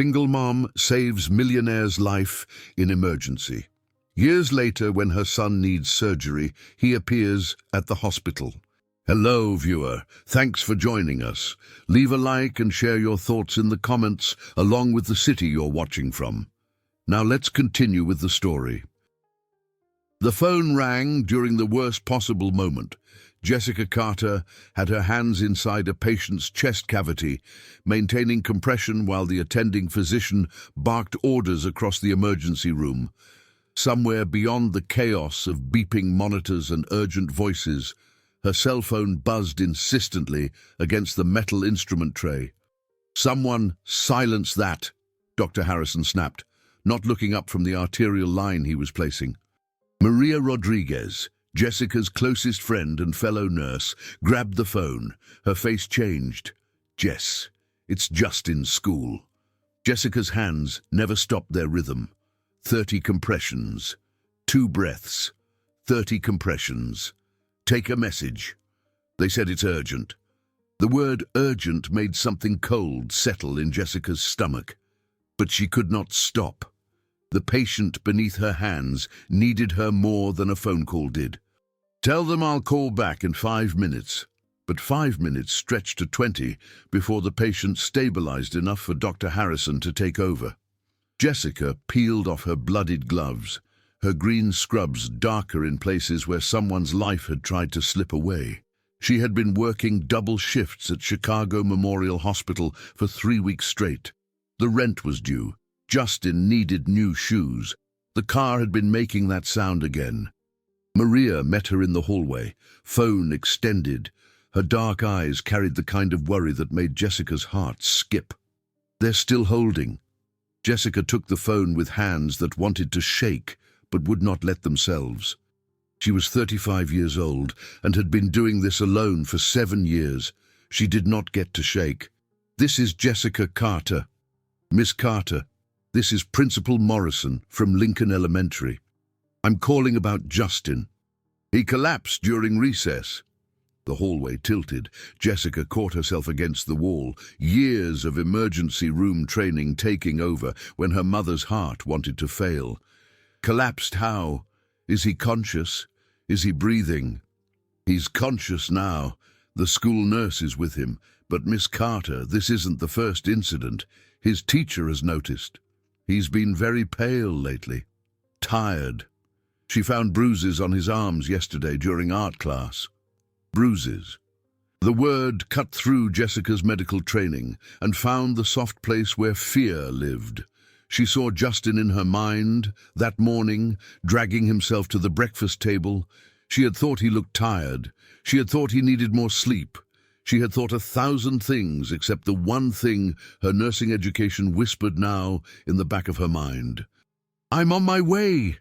Single mom saves millionaire's life in emergency. Years later, when her son needs surgery, he appears at the hospital. Hello, viewer. Thanks for joining us. Leave a like and share your thoughts in the comments, along with the city you're watching from. Now let's continue with the story. The phone rang during the worst possible moment. Jessica Carter had her hands inside a patient's chest cavity, maintaining compression while the attending physician barked orders across the emergency room. Somewhere beyond the chaos of beeping monitors and urgent voices, her cell phone buzzed insistently against the metal instrument tray. "Someone silence that," Dr. Harrison snapped, not looking up from the arterial line he was placing. Maria Rodriguez, Jessica's closest friend and fellow nurse, grabbed the phone. Her face changed. "Jess, it's Justin's school." Jessica's hands never stopped their rhythm. 30 compressions. 2 breaths. 30 compressions. "Take a message." They said it's urgent. The word urgent made something cold settle in Jessica's stomach. But she could not stop. The patient beneath her hands needed her more than a phone call did. "Tell them I'll call back in 5 minutes." But 5 minutes stretched to 20 before the patient stabilized enough for Dr. Harrison to take over. Jessica peeled off her bloodied gloves, her green scrubs darker in places where someone's life had tried to slip away. She had been working double shifts at Chicago Memorial Hospital for 3 weeks straight. The rent was due. Justin needed new shoes. The car had been making that sound again. Maria met her in the hallway, phone extended. Her dark eyes carried the kind of worry that made Jessica's heart skip. "They're still holding." Jessica took the phone with hands that wanted to shake, but would not let themselves. She was 35 years old and had been doing this alone for 7 years. She did not get to shake. "This is Jessica Carter." "Miss Carter, this is Principal Morrison from Lincoln Elementary. I'm calling about Justin. He collapsed during recess." The hallway tilted. Jessica caught herself against the wall, years of emergency room training taking over when her mother's heart wanted to fail. "Collapsed how? Is he conscious? Is he breathing?" "He's conscious now. The school nurse is with him. But Miss Carter, this isn't the first incident. His teacher has noticed. He's been very pale lately. Tired. She found bruises on his arms yesterday during art class." Bruises. The word cut through Jessica's medical training and found the soft place where fear lived. She saw Justin in her mind that morning, dragging himself to the breakfast table. She had thought he looked tired. She had thought he needed more sleep. She had thought 1,000 things except the one thing her nursing education whispered now in the back of her mind. "I'm on my way."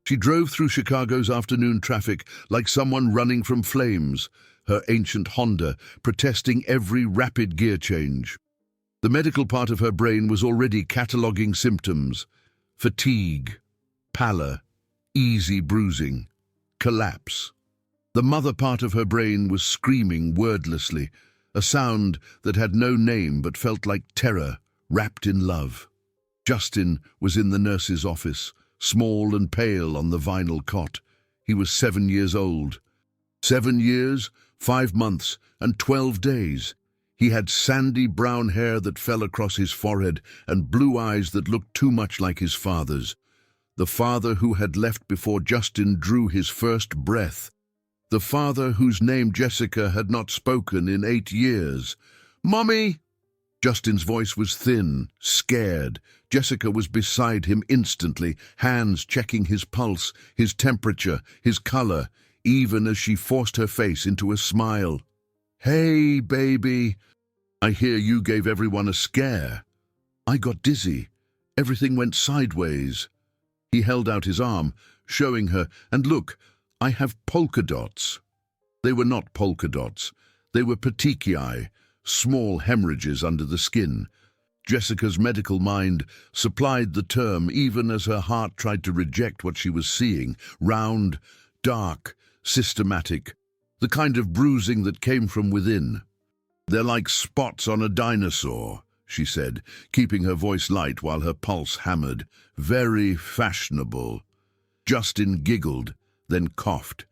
She drove through Chicago's afternoon traffic like someone running from flames, her ancient Honda protesting every rapid gear change. The medical part of her brain was already cataloging symptoms: fatigue, pallor, easy bruising, collapse. The mother part of her brain was screaming wordlessly, a sound that had no name but felt like terror wrapped in love. Justin was in the nurse's office, small and pale on the vinyl cot. He was 7 years old. 7 years, 5 months, and 12 days. He had sandy brown hair that fell across his forehead and blue eyes that looked too much like his father's. The father who had left before Justin drew his first breath. The father whose name Jessica had not spoken in 8 years. "Mommy!" Justin's voice was thin, scared. Jessica was beside him instantly, hands checking his pulse, his temperature, his color, even as she forced her face into a smile. "Hey, baby. I hear you gave everyone a scare." "I got dizzy. Everything went sideways." He held out his arm, showing her, "And look, I have polka dots." They were not polka dots. They were petechiae, small hemorrhages under the skin. Jessica's medical mind supplied the term even as her heart tried to reject what she was seeing: round, dark, systematic, the kind of bruising that came from within. "They're like spots on a dinosaur," she said, keeping her voice light while her pulse hammered. Very fashionable. Justin giggled, then coughed.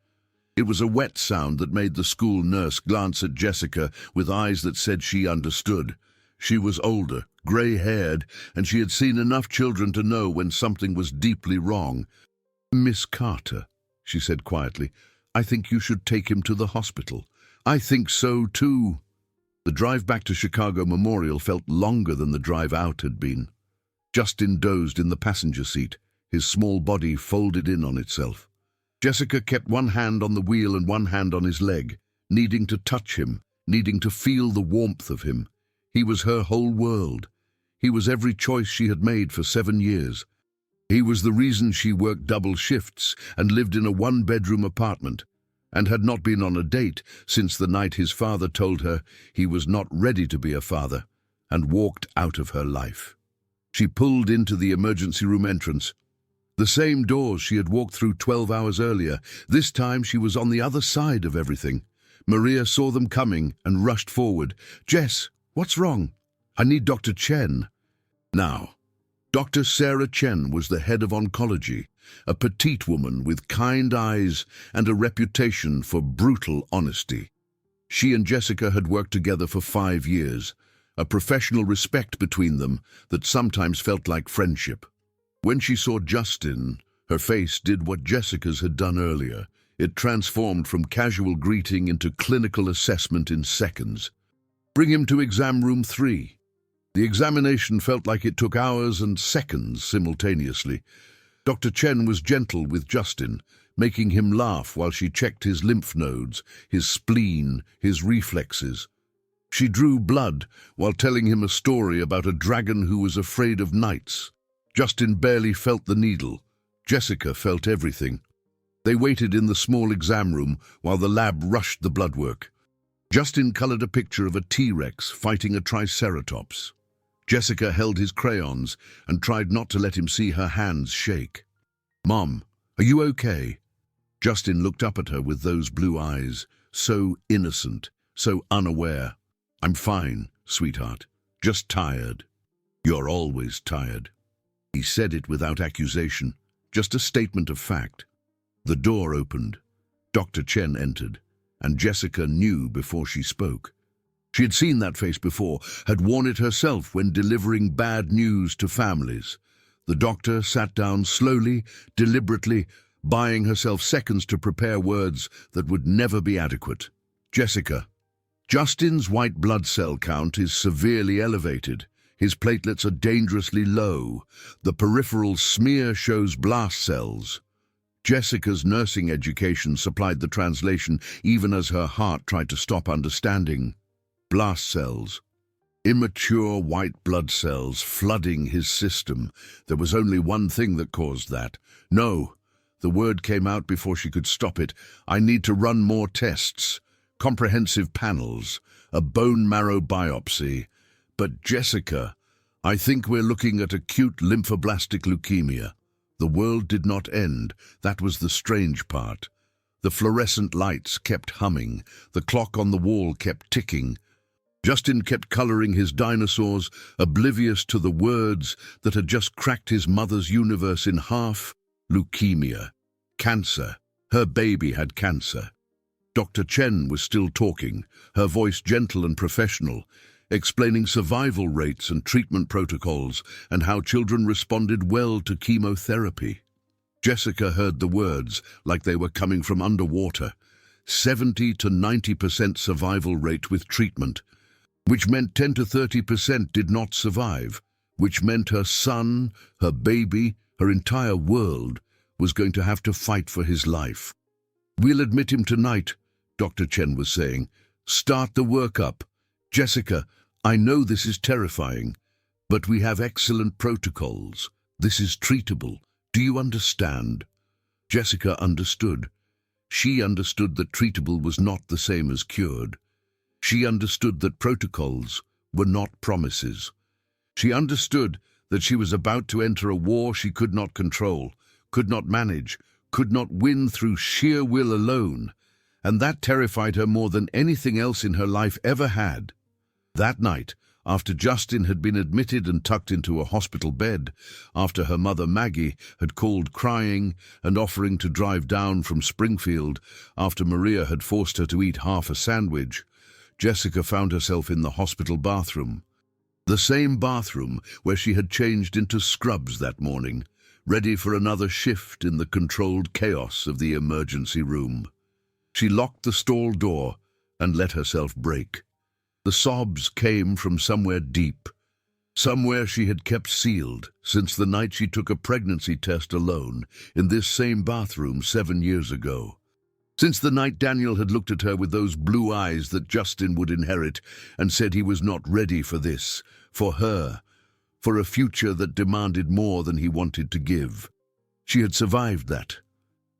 It was a wet sound that made the school nurse glance at Jessica with eyes that said she understood. She was older, grey-haired, and she had seen enough children to know when something was deeply wrong. "Miss Carter," she said quietly, "I think you should take him to the hospital." "I think so, too." The drive back to Chicago Memorial felt longer than the drive out had been. Justin dozed in the passenger seat, his small body folded in on itself. Jessica kept one hand on the wheel and one hand on his leg, needing to touch him, needing to feel the warmth of him. He was her whole world. He was every choice she had made for 7 years. He was the reason she worked double shifts and lived in a one-bedroom apartment, and had not been on a date since the night his father told her he was not ready to be a father, and walked out of her life. She pulled into the emergency room entrance. The same doors she had walked through 12 hours earlier. This time she was on the other side of everything. Maria saw them coming and rushed forward. "Jess, what's wrong?" "I need Dr. Chen." Now, Dr. Sarah Chen was the head of oncology, a petite woman with kind eyes and a reputation for brutal honesty. She and Jessica had worked together for 5 years, a professional respect between them that sometimes felt like friendship. When she saw Justin, her face did what Jessica's had done earlier. It transformed from casual greeting into clinical assessment in seconds. "Bring him to exam room 3. The examination felt like it took hours and seconds simultaneously. Dr. Chen was gentle with Justin, making him laugh while she checked his lymph nodes, his spleen, his reflexes. She drew blood while telling him a story about a dragon who was afraid of knights. Justin barely felt the needle. Jessica felt everything. They waited in the small exam room while the lab rushed the blood work. Justin colored a picture of a T-Rex fighting a Triceratops. Jessica held his crayons and tried not to let him see her hands shake. "Mom, are you okay?" Justin looked up at her with those blue eyes, so innocent, so unaware. "I'm fine, sweetheart. Just tired." "You're always tired." He said it without accusation, just a statement of fact. The door opened. Dr. Chen entered, and Jessica knew before she spoke. She had seen that face before, had worn it herself when delivering bad news to families. The doctor sat down slowly, deliberately, buying herself seconds to prepare words that would never be adequate. "Jessica, Justin's white blood cell count is severely elevated. His platelets are dangerously low. The peripheral smear shows blast cells." Jessica's nursing education supplied the translation even as her heart tried to stop understanding. Blast cells. Immature white blood cells flooding his system. There was only one thing that caused that. "No." The word came out before she could stop it. "I need to run more tests. Comprehensive panels. A bone marrow biopsy. But Jessica, I think we're looking at acute lymphoblastic leukemia." The world did not end. That was the strange part. The fluorescent lights kept humming. The clock on the wall kept ticking. Justin kept coloring his dinosaurs, oblivious to the words that had just cracked his mother's universe in half. Leukemia. Cancer. Her baby had cancer. Dr. Chen was still talking, her voice gentle and professional, explaining survival rates and treatment protocols and how children responded well to chemotherapy. Jessica heard the words like they were coming from underwater. 70 to 90% survival rate with treatment, which meant 10 to 30% did not survive, which meant her son, her baby, her entire world was going to have to fight for his life. "We'll admit him tonight," Dr. Chen was saying. "Start the workup. Jessica, I know this is terrifying, but we have excellent protocols. This is treatable. Do you understand?" Jessica understood. She understood that treatable was not the same as cured. She understood that protocols were not promises. She understood that she was about to enter a war she could not control, could not manage, could not win through sheer will alone, and that terrified her more than anything else in her life ever had. That night, After Justin had been admitted and tucked into a hospital bed, after her mother Maggie had called crying and offering to drive down from Springfield, after Maria had forced her to eat half a sandwich, Jessica found herself in the hospital bathroom. The same bathroom where she had changed into scrubs that morning, ready for another shift in the controlled chaos of the emergency room. She locked the stall door and let herself break. The sobs came from somewhere deep, somewhere she had kept sealed since the night she took a pregnancy test alone in this same bathroom 7 years ago. Since the night Daniel had looked at her with those blue eyes that Justin would inherit and said he was not ready for this, for her, for a future that demanded more than he wanted to give. She had survived that.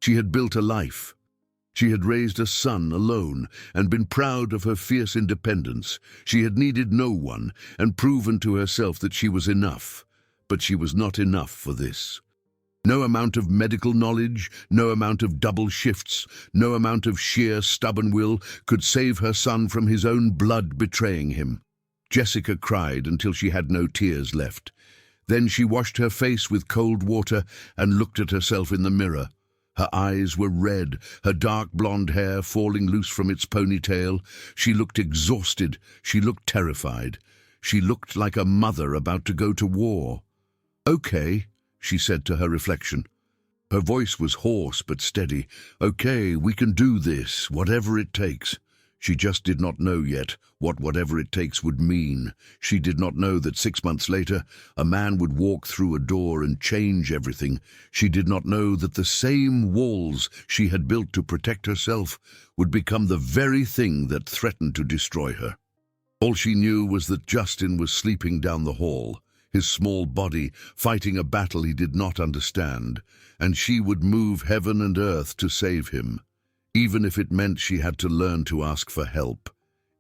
She had built a life. She had raised a son alone and been proud of her fierce independence. She had needed no one and proven to herself that she was enough. But she was not enough for this. No amount of medical knowledge, no amount of double shifts, no amount of sheer stubborn will could save her son from his own blood betraying him. Jessica cried until she had no tears left. Then she washed her face with cold water and looked at herself in the mirror. Her eyes were red, her dark blonde hair falling loose from its ponytail. She looked exhausted. She looked terrified. She looked like a mother about to go to war. "Okay," she said to her reflection. Her voice was hoarse but steady. "Okay, we can do this, whatever it takes." She just did not know yet what whatever it takes would mean. She did not know that 6 months later, a man would walk through a door and change everything. She did not know that the same walls she had built to protect herself would become the very thing that threatened to destroy her. All she knew was that Justin was sleeping down the hall, his small body fighting a battle he did not understand, and she would move heaven and earth to save him. Even if it meant she had to learn to ask for help,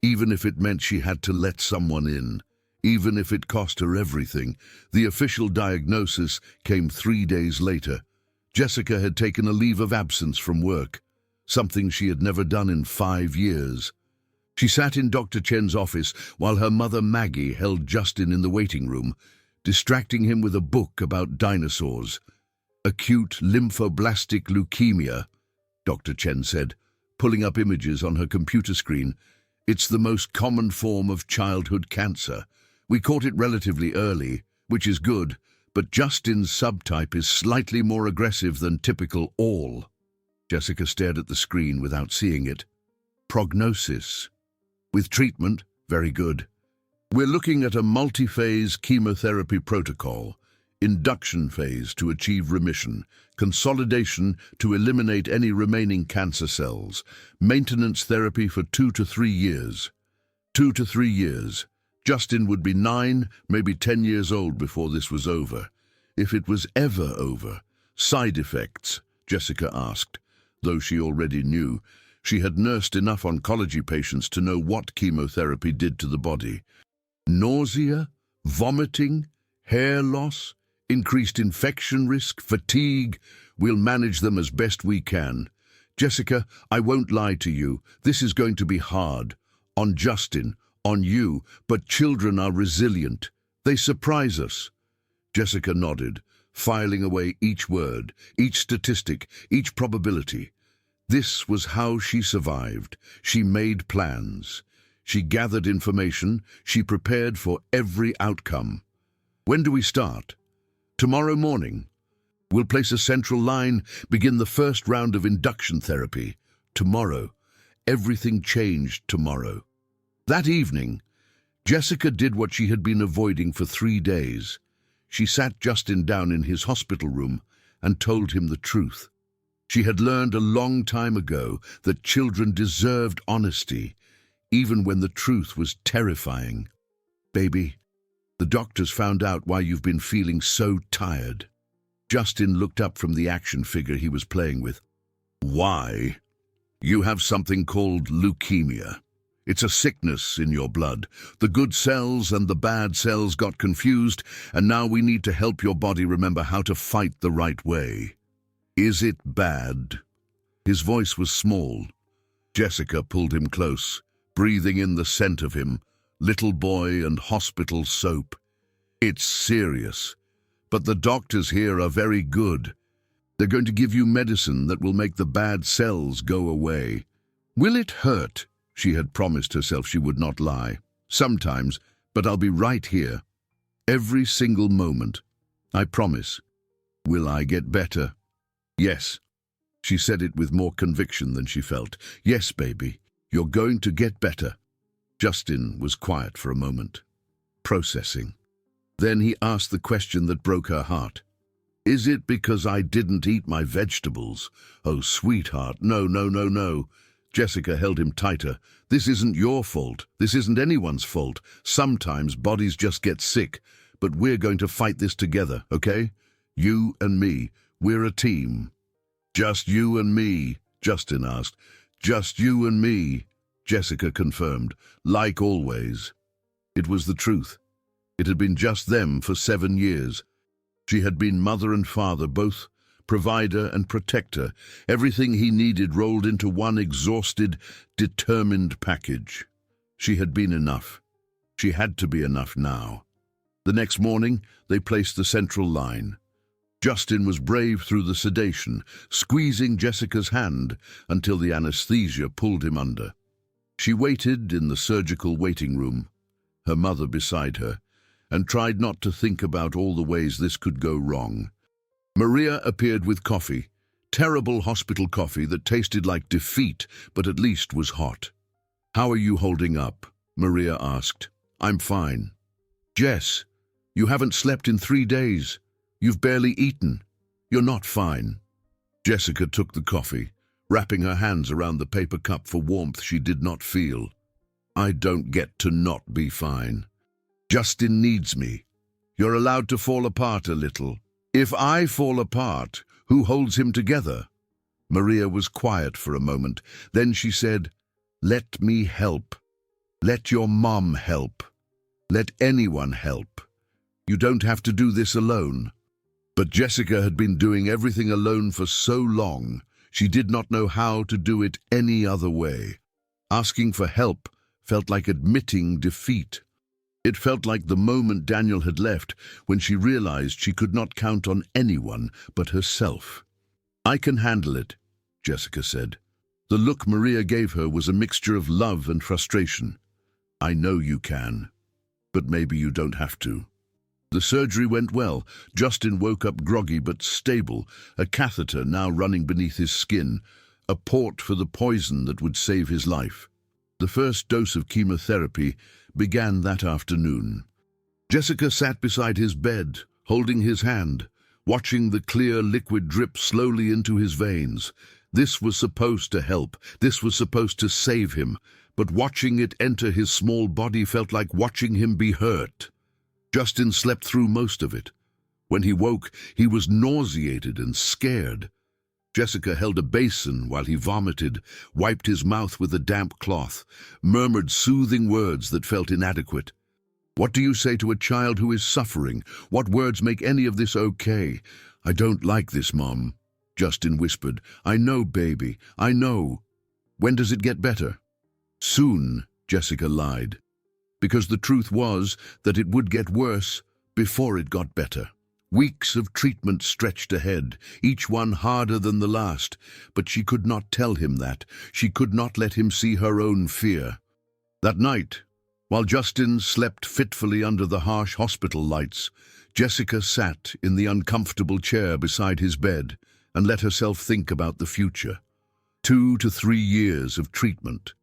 even if it meant she had to let someone in, even if it cost her everything. The official diagnosis came 3 days later. Jessica had taken a leave of absence from work, something she had never done in 5 years. She sat in Dr. Chen's office while her mother Maggie held Justin in the waiting room, distracting him with a book about dinosaurs. "Acute lymphoblastic leukemia," Dr. Chen said, pulling up images on her computer screen. "It's the most common form of childhood cancer. We caught it relatively early, which is good, but Justin's subtype is slightly more aggressive than typical all." Jessica stared at the screen without seeing it. "Prognosis. With treatment, very good. We're looking at a multi-phase chemotherapy protocol. Induction phase to achieve remission, consolidation to eliminate any remaining cancer cells, maintenance therapy for 2 to 3 years. 2 to 3 years. Justin would be 9, maybe 10 years old before this was over. If it was ever over. Side effects, Jessica asked, though she already knew. She had nursed enough oncology patients to know what chemotherapy did to the body. Nausea, vomiting, hair loss, increased infection risk, fatigue. We'll manage them as best we can. Jessica, I won't lie to you. This is going to be hard. On Justin, on you, but children are resilient. They surprise us." Jessica nodded, filing away each word, each statistic, each probability. This was how she survived. She made plans. She gathered information. She prepared for every outcome. "When do we start?" "Tomorrow morning. We'll place a central line, begin the first round of induction therapy. Tomorrow." Everything changed tomorrow. That evening, Jessica did what she had been avoiding for 3 days. She sat Justin down in his hospital room and told him the truth. She had learned a long time ago that children deserved honesty, even when the truth was terrifying. "Baby, the doctors found out why you've been feeling so tired." Justin looked up from the action figure he was playing with. "Why?" "You have something called leukemia. It's a sickness in your blood. The good cells and the bad cells got confused, and now we need to help your body remember how to fight the right way." "Is it bad?" His voice was small. Jessica pulled him close, breathing in the scent of him, little boy and hospital soap. It's serious, but the doctors here are very good. They're going to give you medicine that will make the bad cells go away. Will it hurt? She had promised herself she would not lie. Sometimes, but I'll be right here. Every single moment. I promise. Will I get better? Yes. She said it with more conviction than she felt. Yes, baby, you're going to get better. Justin was quiet for a moment, processing. Then he asked the question that broke her heart. Is it because I didn't eat my vegetables? Oh, sweetheart, no, no, no, no. Jessica held him tighter. This isn't your fault. This isn't anyone's fault. Sometimes bodies just get sick, but we're going to fight this together, okay? You and me. We're a team. Just you and me, Justin asked. Just you and me, Jessica confirmed, like always. It was the truth. It had been just them for 7 years. She had been mother and father both, provider and protector, everything he needed rolled into one exhausted, determined package. She had been enough. She had to be enough now. The next morning, they placed the central line. Justin was brave through the sedation, squeezing Jessica's hand until the anesthesia pulled him under. She waited in the surgical waiting room, her mother beside her, and tried not to think about all the ways this could go wrong. Maria appeared with coffee, terrible hospital coffee that tasted like defeat, but at least was hot. How are you holding up? Maria asked. I'm fine. Jess, you haven't slept in 3 days. You've barely eaten. You're not fine. Jessica took the coffee, wrapping her hands around the paper cup for warmth she did not feel. I don't get to not be fine. Justin needs me. You're allowed to fall apart a little. If I fall apart, who holds him together? Maria was quiet for a moment. Then she said, Let me help. Let your mom help. Let anyone help. You don't have to do this alone. But Jessica had been doing everything alone for so long, she did not know how to do it any other way. Asking for help felt like admitting defeat. It felt like the moment Daniel had left, when she realized she could not count on anyone but herself. I can handle it, Jessica said. The look Maria gave her was a mixture of love and frustration. I know you can, but maybe you don't have to. The surgery went well. Justin woke up groggy but stable, a catheter now running beneath his skin, a port for the poison that would save his life. The first dose of chemotherapy began that afternoon. Jessica sat beside his bed, holding his hand, watching the clear liquid drip slowly into his veins. This was supposed to help. This was supposed to save him. But watching it enter his small body felt like watching him be hurt. Justin slept through most of it. When he woke, he was nauseated and scared. Jessica held a basin while he vomited, wiped his mouth with a damp cloth, murmured soothing words that felt inadequate. What do you say to a child who is suffering? What words make any of this okay? I don't like this, Mom, Justin whispered. I know, baby, I know. When does it get better? Soon, Jessica lied, because the truth was that it would get worse before it got better. Weeks of treatment stretched ahead, each one harder than the last, but she could not tell him that. She could not let him see her own fear. That night, while Justin slept fitfully under the harsh hospital lights, Jessica sat in the uncomfortable chair beside his bed and let herself think about the future. 2 to 3 years of treatment.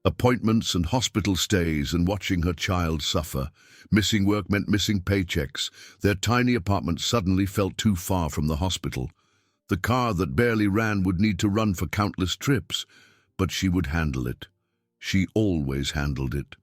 Appointments and hospital stays and watching her child suffer. Missing work meant missing paychecks. Their tiny apartment suddenly felt too far from the hospital. The car that barely ran would need to run for countless trips, but she would handle it. She always handled it.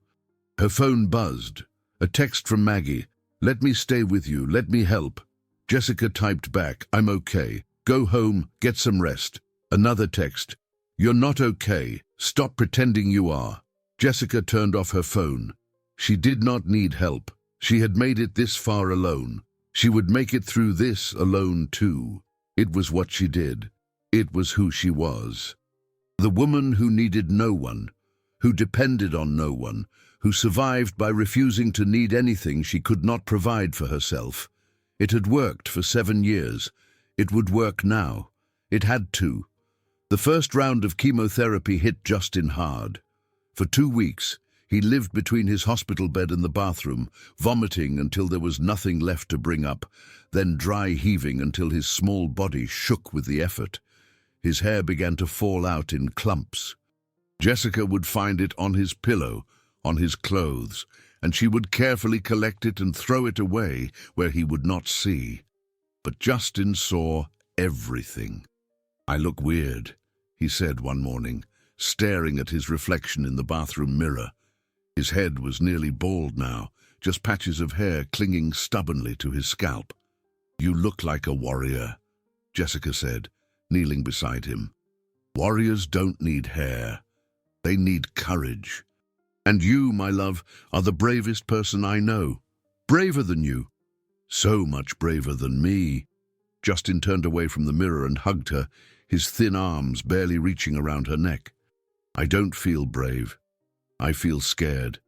Her phone buzzed. A text from Maggie. Let me stay with you. Let me help. Jessica typed back, I'm okay. Go home. Get some rest. Another text. You're not okay. Stop pretending you are. Jessica turned off her phone. She did not need help. She had made it this far alone. She would make it through this alone too. It was what she did. It was who she was. The woman who needed no one, who depended on no one, who survived by refusing to need anything she could not provide for herself. It had worked for 7 years. It would work now. It had to. The first round of chemotherapy hit Justin hard. For 2 weeks, he lived between his hospital bed and the bathroom, vomiting until there was nothing left to bring up, then dry heaving until his small body shook with the effort. His hair began to fall out in clumps. Jessica would find it on his pillow, on his clothes, and she would carefully collect it and throw it away where he would not see. But Justin saw everything. "I look weird," he said one morning, staring at his reflection in the bathroom mirror. His head was nearly bald now, just patches of hair clinging stubbornly to his scalp. "You look like a warrior," Jessica said, kneeling beside him. "Warriors don't need hair. They need courage. And you, my love, are the bravest person I know. Braver than you. So much braver than me." Justin turned away from the mirror and hugged her, his thin arms barely reaching around her neck. "I don't feel brave. I feel scared.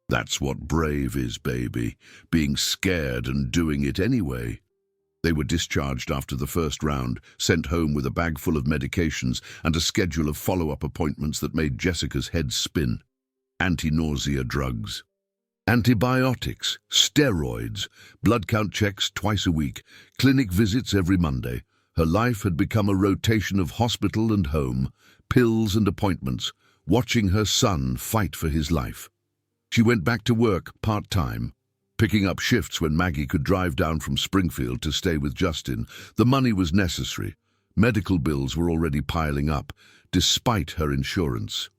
That's what brave is, baby, being scared and doing it anyway." They were discharged after the first round, sent home with a bag full of medications and a schedule of follow-up appointments that made Jessica's head spin. Anti-nausea drugs, antibiotics, steroids, blood count checks twice a week, clinic visits every Monday. Her life had become a rotation of hospital and home, pills and appointments, watching her son fight for his life. She went back to work part-time, picking up shifts when Maggie could drive down from Springfield to stay with Justin. The money was necessary. Medical bills were already piling up, despite her insurance.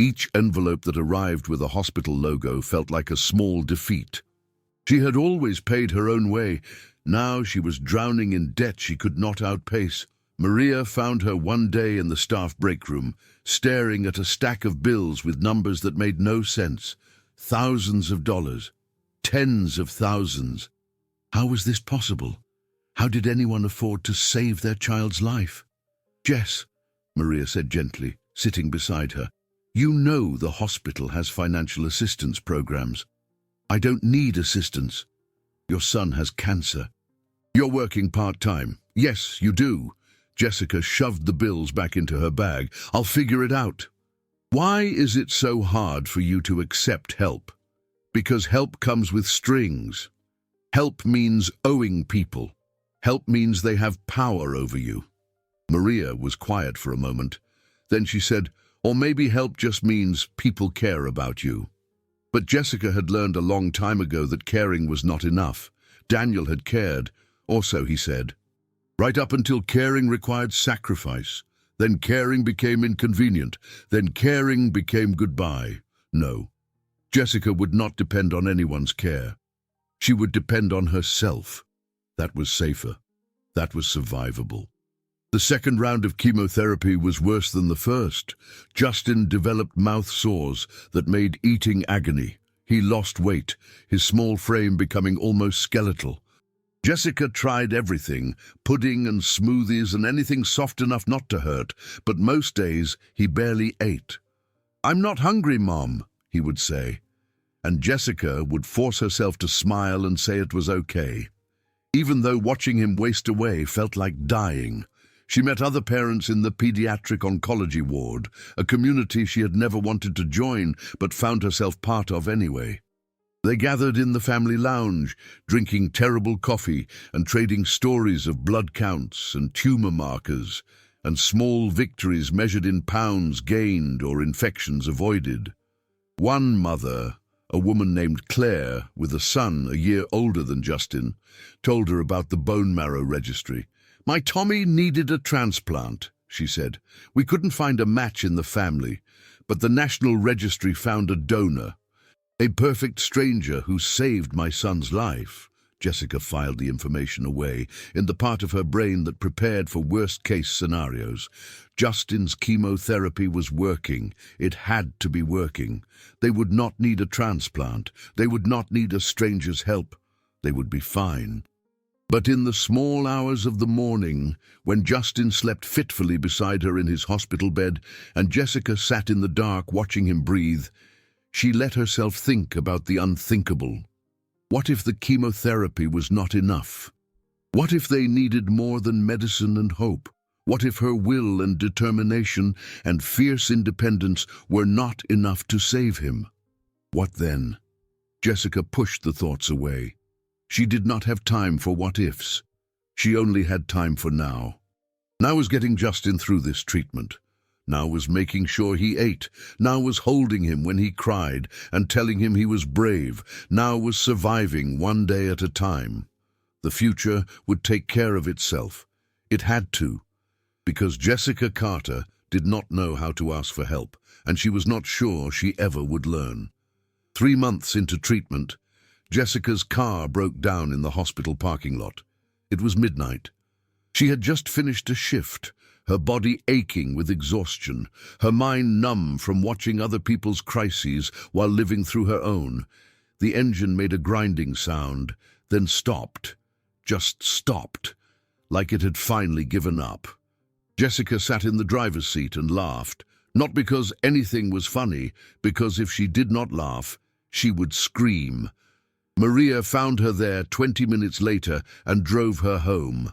Each envelope that arrived with a hospital logo felt like a small defeat. She had always paid her own way. Now she was drowning in debt she could not outpace. Maria found her one day in the staff break room, staring at a stack of bills with numbers that made no sense. Thousands of dollars. Tens of thousands. How was this possible? How did anyone afford to save their child's life? "Jess," Maria said gently, sitting beside her, "you know the hospital has financial assistance programs. I don't need assistance. Your son has cancer. You're working part-time. Yes, you do." Jessica shoved the bills back into her bag. "I'll figure it out." "Why is it so hard for you to accept help?" "Because help comes with strings. Help means owing people. Help means they have power over you." Maria was quiet for a moment. Then she said, "Or maybe help just means people care about you." But Jessica had learned a long time ago that caring was not enough. Daniel had cared, also, he said. Right up until caring required sacrifice. Then caring became inconvenient. Then caring became goodbye. No. Jessica would not depend on anyone's care. She would depend on herself. That was safer. That was survivable. The second round of chemotherapy was worse than the first. Justin developed mouth sores that made eating agony. He lost weight, his small frame becoming almost skeletal. Jessica tried everything, pudding and smoothies and anything soft enough not to hurt, but most days he barely ate. "I'm not hungry, Mom," he would say. And Jessica would force herself to smile and say it was okay, even though watching him waste away felt like dying. She met other parents in the pediatric oncology ward, a community she had never wanted to join but found herself part of anyway. They gathered in the family lounge, drinking terrible coffee and trading stories of blood counts and tumor markers and small victories measured in pounds gained or infections avoided. One mother, a woman named Claire, with a son a year older than Justin, told her about the bone marrow registry. "My Tommy needed a transplant," she said. "We couldn't find a match in the family, but the National Registry found a donor. A perfect stranger who saved my son's life." Jessica filed the information away in the part of her brain that prepared for worst-case scenarios. Justin's chemotherapy was working. It had to be working. They would not need a transplant. They would not need a stranger's help. They would be fine. But in the small hours of the morning, when Justin slept fitfully beside her in his hospital bed and Jessica sat in the dark watching him breathe, She let herself think about the unthinkable. What if the chemotherapy was not enough? What if they needed more than medicine and hope? What if her will and determination and fierce independence were not enough to save him? What then? Jessica pushed the thoughts away. She did not have time for what-ifs. She only had time for now. Now was getting Justin through this treatment. Now was making sure he ate. Now was holding him when he cried and telling him he was brave. Now was surviving one day at a time. The future would take care of itself. It had to, because Jessica Carter did not know how to ask for help, and she was not sure she ever would learn. 3 months into treatment, Jessica's car broke down in the hospital parking lot. It was midnight. She had just finished a shift, her body aching with exhaustion, her mind numb from watching other people's crises while living through her own. The engine made a grinding sound, then stopped. Just stopped, like it had finally given up. Jessica sat in the driver's seat and laughed, not because anything was funny, because if she did not laugh, she would scream. Maria found her there 20 minutes later and drove her home.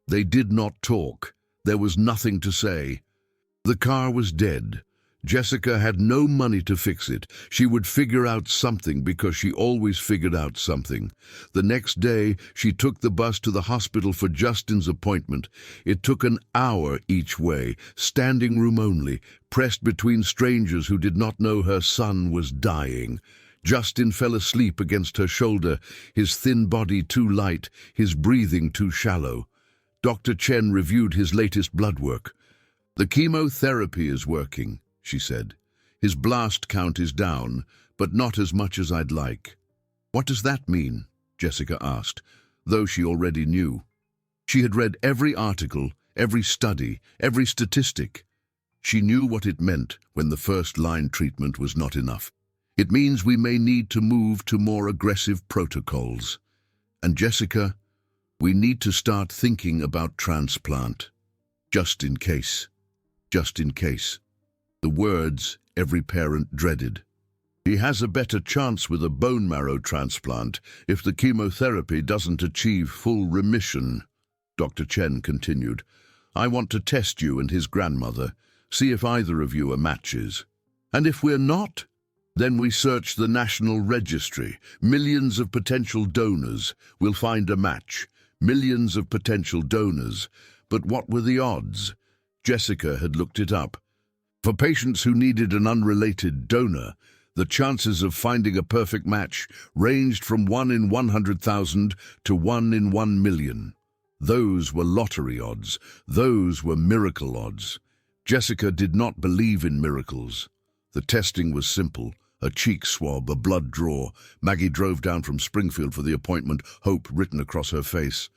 They did not talk. There was nothing to say. The car was dead. Jessica had no money to fix it. She would figure out something because she always figured out something. The next day, she took the bus to the hospital for Justin's appointment. It took an hour each way, standing room only, pressed between strangers who did not know her son was dying. Justin fell asleep against her shoulder, his thin body too light, his breathing too shallow. Dr. Chen reviewed his latest blood work. "The chemotherapy is working," she said. "His blast count is down, but not as much as I'd like." "What does that mean?" Jessica asked, though she already knew. She had read every article, every study, every statistic. She knew what it meant when the first-line treatment was not enough. "It means we may need to move to more aggressive protocols. And Jessica, we need to start thinking about transplant. Just in case. Just in case." The words every parent dreaded. "He has a better chance with a bone marrow transplant if the chemotherapy doesn't achieve full remission," Dr. Chen continued. "I want to test you and his grandmother, see if either of you are matches. And if we're not, then we search the National Registry. Millions of potential donors. We'll find a match. Millions of potential donors. But what were the odds?" Jessica had looked it up. For patients who needed an unrelated donor, the chances of finding a perfect match ranged from 1 in 100,000 to 1 in 1 million. Those were lottery odds. Those were miracle odds. Jessica did not believe in miracles. The testing was simple. A cheek swab, a blood draw. Maggie drove down from Springfield for the appointment, hope written across her face.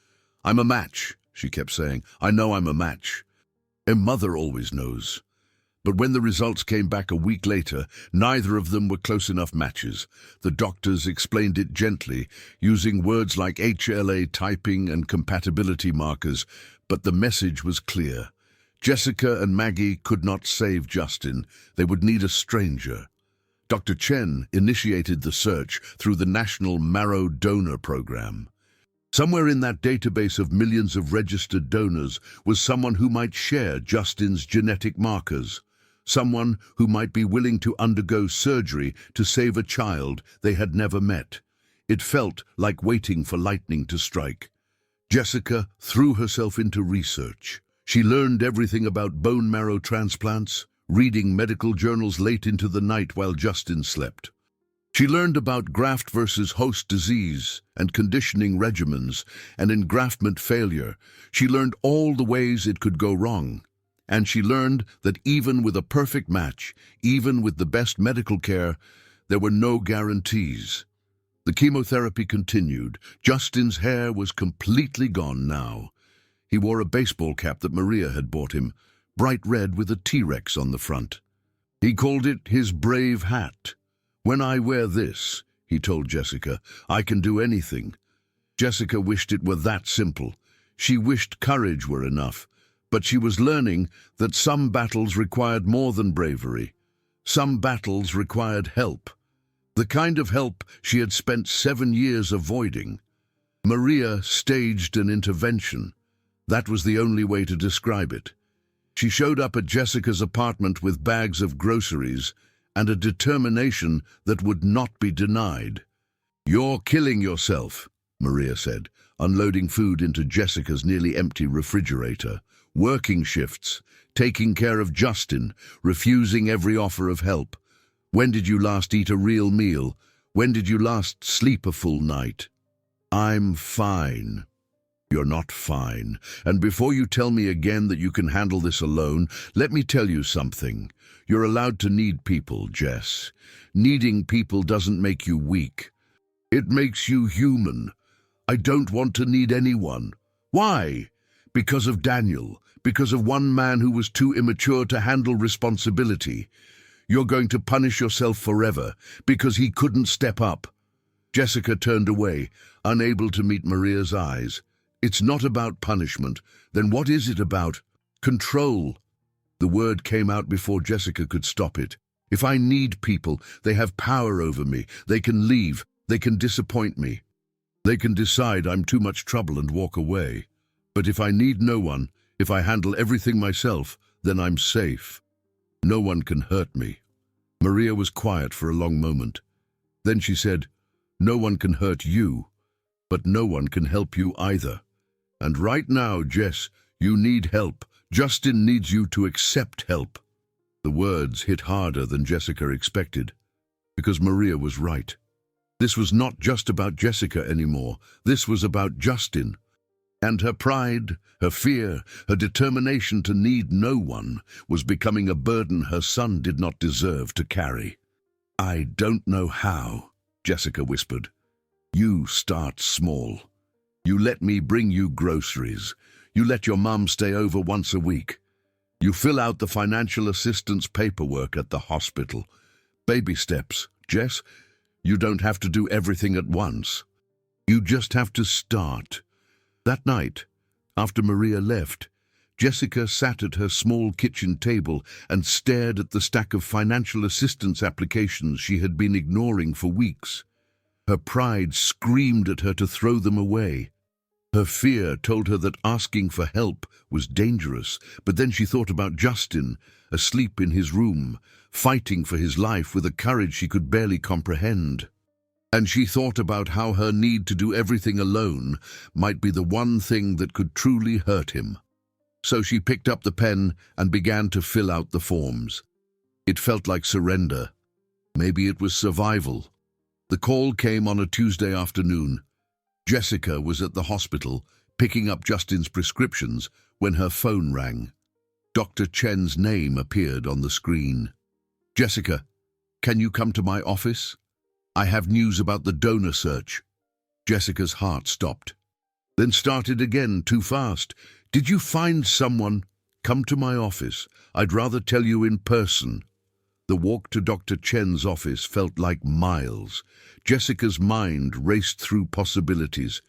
"I'm a match," she kept saying. "I know I'm a match." A mother always knows. But when the results came back a week later, neither of them were close enough matches. The doctors explained it gently, using words like HLA typing and compatibility markers, but the message was clear. Jessica and Maggie could not save Justin. They would need a stranger. Dr. Chen initiated the search through the National Marrow Donor Program. Somewhere in that database of millions of registered donors was someone who might share Justin's genetic markers, someone who might be willing to undergo surgery to save a child they had never met. It felt like waiting for lightning to strike. Jessica threw herself into research. She learned everything about bone marrow transplants, reading medical journals late into the night while Justin slept. She learned about graft versus host disease and conditioning regimens and engraftment failure. She learned all the ways it could go wrong. And she learned that even with a perfect match, even with the best medical care, there were no guarantees. The chemotherapy continued. Justin's hair was completely gone now. He wore a baseball cap that Maria had bought him, bright red with a T-Rex on the front. He called it his brave hat. "When I wear this," he told Jessica, "I can do anything." Jessica wished it were that simple. She wished courage were enough, but she was learning that some battles required more than bravery. Some battles required help, The kind of help she had spent 7 years avoiding. Maria staged an intervention. That was the only way to describe it. She showed up at Jessica's apartment with bags of groceries and a determination that would not be denied. "You're killing yourself," Maria said, unloading food into Jessica's nearly empty refrigerator. Working shifts, taking care of Justin, refusing every offer of help. When did you last eat a real meal? When did you last sleep a full night? "I'm fine." "You're not fine. And before you tell me again that you can handle this alone, let me tell you something. You're allowed to need people, Jess. Needing people doesn't make you weak. It makes you human. I don't want to need anyone." "Why?" "Because of Daniel. Because of one man who was too immature to handle responsibility. You're going to punish yourself forever because he couldn't step up." Jessica turned away, unable to meet Maria's eyes. "It's not about punishment. Then what is it about?" "Control." The word came out before Jessica could stop it. "If I need people, they have power over me. They can leave. They can disappoint me. They can decide I'm too much trouble and walk away. But if I need no one, if I handle everything myself, then I'm safe. No one can hurt me." Maria was quiet for a long moment. Then she said, "No one can hurt you, but no one can help you either. And right now, Jess, you need help. Justin needs you to accept help." The words hit harder than Jessica expected, because Maria was right. This was not just about Jessica anymore. This was about Justin. And her pride, her fear, her determination to need no one was becoming a burden her son did not deserve to carry. "I don't know how," Jessica whispered. "You start small. You let me bring you groceries. You let your mum stay over once a week. You fill out the financial assistance paperwork at the hospital. Baby steps, Jess. You don't have to do everything at once. You just have to start." That night, after Maria left, Jessica sat at her small kitchen table and stared at the stack of financial assistance applications she had been ignoring for weeks. Her pride screamed at her to throw them away. Her fear told her that asking for help was dangerous, but then she thought about Justin, asleep in his room, fighting for his life with a courage she could barely comprehend. And she thought about how her need to do everything alone might be the one thing that could truly hurt him. So she picked up the pen and began to fill out the forms. It felt like surrender. Maybe it was survival. The call came on a Tuesday afternoon. Jessica was at the hospital, picking up Justin's prescriptions, when her phone rang. Dr. Chen's name appeared on the screen. "Jessica, can you come to my office? I have news about the donor search." Jessica's heart stopped, then started again too fast. "Did you find someone? Come to my office. I'd rather tell you in person." The walk to Dr. Chen's office felt like miles. Jessica's mind raced through possibilities.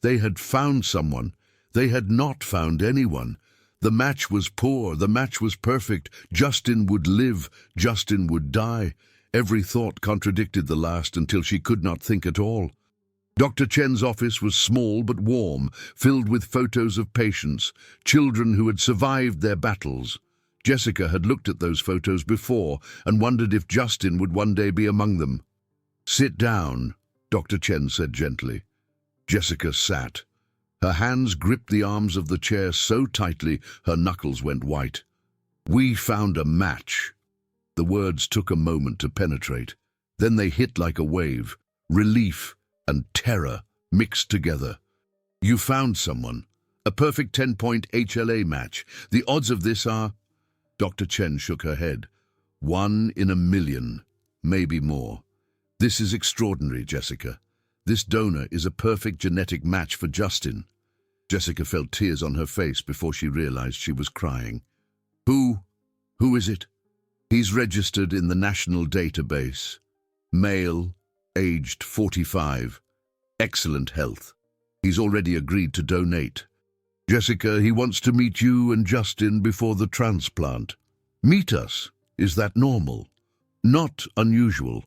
They had found someone. They had not found anyone. The match was poor. The match was perfect. Justin would live. Justin would die. Every thought contradicted the last until she could not think at all. Dr. Chen's office was small but warm, filled with photos of patients, children who had survived their battles. Jessica had looked at those photos before and wondered if Justin would one day be among them. "Sit down," Dr. Chen said gently. Jessica sat. Her hands gripped the arms of the chair so tightly her knuckles went white. "We found a match." The words took a moment to penetrate. Then they hit like a wave. Relief and terror mixed together. "You found someone. A perfect 10-point HLA match. The odds of this are—" Dr. Chen shook her head. "1 in a million, maybe more. This is extraordinary, Jessica. This donor is a perfect genetic match for Justin." Jessica felt tears on her face before she realized she was crying. Who is it?" "He's registered in the national database. Male, aged 45. Excellent health. He's already agreed to donate." "Jessica, he wants to meet you and Justin before the transplant." "Meet us? Is that normal?" "Not unusual.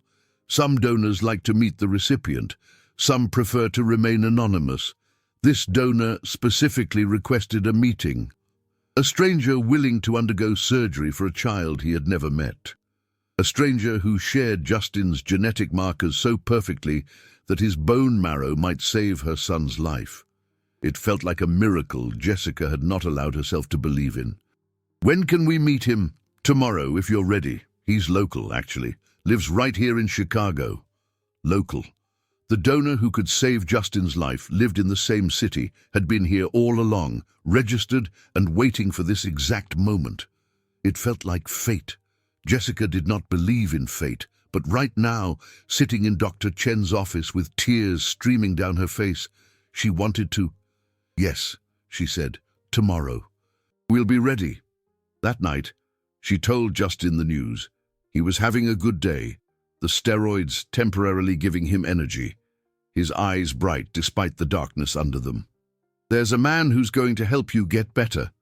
Some donors like to meet the recipient. Some prefer to remain anonymous. This donor specifically requested a meeting. A stranger willing to undergo surgery for a child he had never met. A stranger who shared Justin's genetic markers so perfectly that his bone marrow might save her son's life. It felt like a miracle Jessica had not allowed herself to believe in. "When can we meet him?" "Tomorrow, if you're ready." He's local, actually. Lives right here in Chicago. Local. The donor who could save Justin's life lived in the same city, had been here all along, registered and waiting for this exact moment. It felt like fate. Jessica did not believe in fate, but right now, sitting in Dr. Chen's office with tears streaming down her face, she wanted to. "Yes," she said, "tomorrow. We'll be ready." That night, she told Justin the news. He was having a good day, the steroids temporarily giving him energy, his eyes bright despite the darkness under them. "There's a man who's going to help you get better,"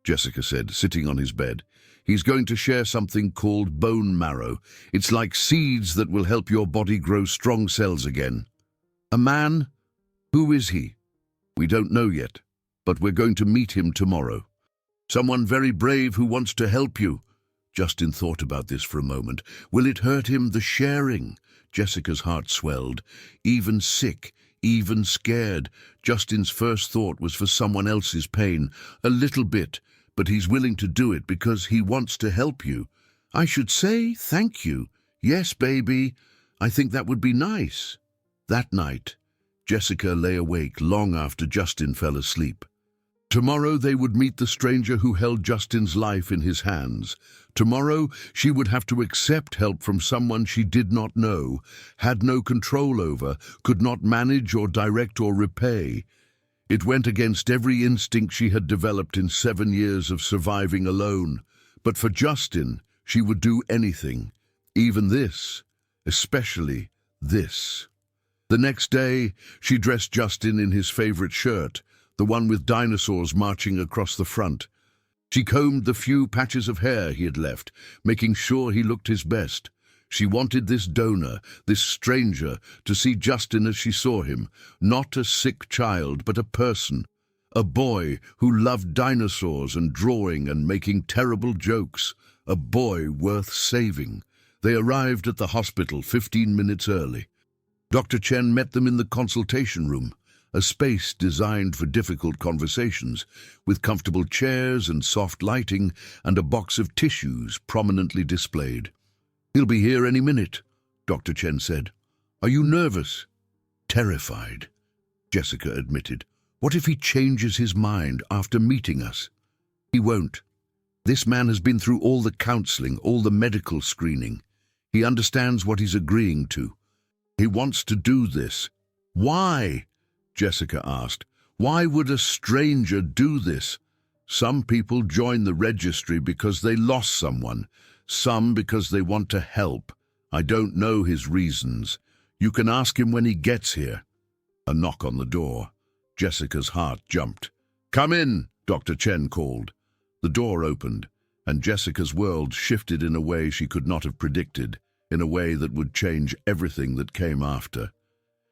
Jessica said, sitting on his bed. "He's going to share something called bone marrow. It's like seeds that will help your body grow strong cells again." "A man? Who is he?" "We don't know yet, but we're going to meet him tomorrow. Someone very brave who wants to help you." Justin thought about this for a moment. Will it hurt him, the sharing? Jessica's heart swelled. Even sick, even scared, Justin's first thought was for someone else's pain. A little bit, but he's willing to do it because he wants to help you. "I should say thank you." "Yes, baby. I think that would be nice." That night, Jessica lay awake long after Justin fell asleep. Tomorrow they would meet the stranger who held Justin's life in his hands. Tomorrow she would have to accept help from someone she did not know, had no control over, could not manage or direct or repay. It went against every instinct she had developed in 7 years of surviving alone. But for Justin, she would do anything, even this, especially this. The next day, she dressed Justin in his favorite shirt, the one with dinosaurs marching across the front. She combed the few patches of hair he had left, making sure he looked his best. She wanted this donor, this stranger, to see Justin as she saw him, not a sick child, but a person, a boy who loved dinosaurs and drawing and making terrible jokes, a boy worth saving. They arrived at the hospital 15 minutes early. Dr. Chen met them in the consultation room, a space designed for difficult conversations, with comfortable chairs and soft lighting and a box of tissues prominently displayed. "He'll be here any minute," Dr. Chen said. "Are you nervous?" "Terrified," Jessica admitted. "What if he changes his mind after meeting us?" "He won't. This man has been through all the counseling, all the medical screening. He understands what he's agreeing to. He wants to do this." "Why?" Jessica asked. "Why would a stranger do this?" "Some people join the registry because they lost someone, some because they want to help. I don't know his reasons. You can ask him when he gets here." A knock on the door. Jessica's heart jumped. "Come in," Dr. Chen called. The door opened, and Jessica's world shifted in a way she could not have predicted, in a way that would change everything that came after.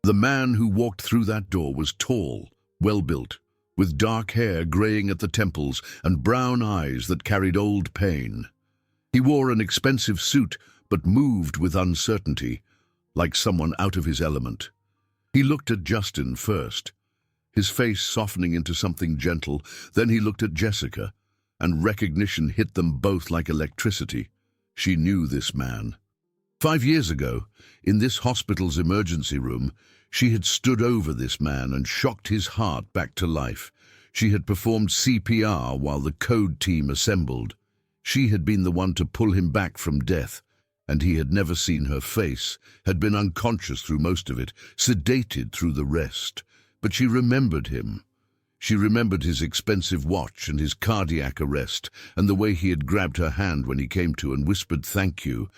The man who walked through that door was tall, well-built, with dark hair graying at the temples and brown eyes that carried old pain. He wore an expensive suit, but moved with uncertainty, like someone out of his element. He looked at Justin first, his face softening into something gentle. Then he looked at Jessica, and recognition hit them both like electricity. She knew this man. 5 years ago, in this hospital's emergency room, she had stood over this man and shocked his heart back to life. She had performed CPR while the code team assembled. She had been the one to pull him back from death, and he had never seen her face, had been unconscious through most of it, sedated through the rest. But she remembered him. She remembered his expensive watch and his cardiac arrest, and the way he had grabbed her hand when he came to and whispered thank you.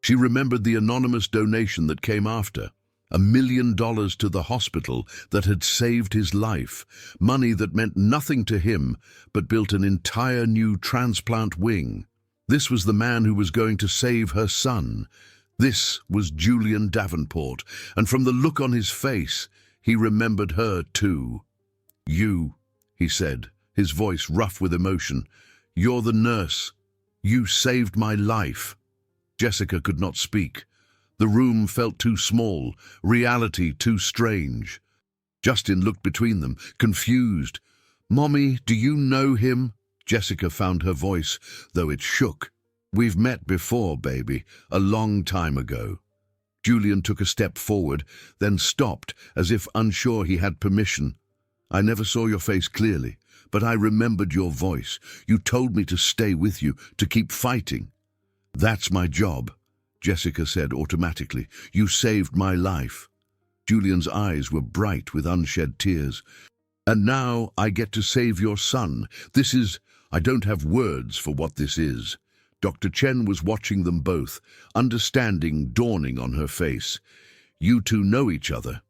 She remembered the anonymous donation that came after. $1 million to the hospital that had saved his life, money that meant nothing to him but built an entire new transplant wing. This was the man who was going to save her son. This was Julian Davenport, and from the look on his face, he remembered her too. "You," he said, his voice rough with emotion. "You're the nurse. You saved my life." Jessica could not speak. The room felt too small, reality too strange. Justin looked between them, confused. "Mommy, do you know him?" Jessica found her voice, though it shook. "We've met before, baby, a long time ago." Julian took a step forward, then stopped, as if unsure he had permission. "I never saw your face clearly, but I remembered your voice. You told me to stay with you, to keep fighting." "That's my job," Jessica said automatically. "You saved my life." Julian's eyes were bright with unshed tears. "And now I get to save your son. I don't have words for what this is." Dr. Chen was watching them both, understanding dawning on her face. "You two know each other."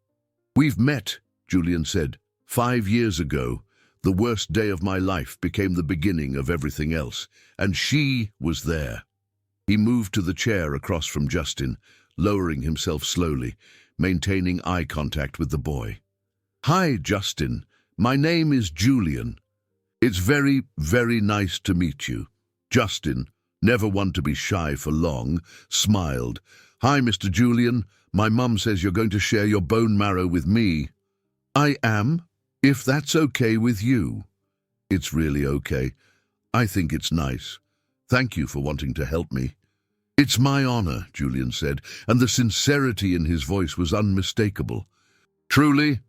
"We've met," Julian said. 5 years ago, the worst day of my life became the beginning of everything else, and she was there." He moved to the chair across from Justin, lowering himself slowly, maintaining eye contact with the boy. "Hi, Justin. My name is Julian. It's very, very nice to meet you." Justin, never one to be shy for long, smiled. "Hi, Mr. Julian. My mum says you're going to share your bone marrow with me." "I am, if that's okay with you." "It's really okay. I think it's nice. Thank you for wanting to help me." "It's my honor," Julian said, and the sincerity in his voice was unmistakable. "Truly?"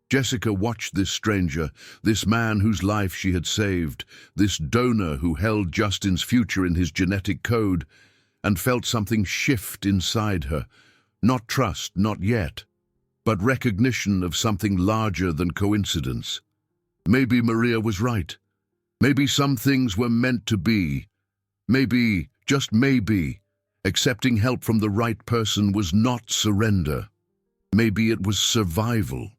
Jessica watched this stranger, this man whose life she had saved, this donor who held Justin's future in his genetic code, and felt something shift inside her. Not trust, not yet, but recognition of something larger than coincidence. Maybe Maria was right. Maybe some things were meant to be. Maybe, just maybe, accepting help from the right person was not surrender. Maybe it was survival.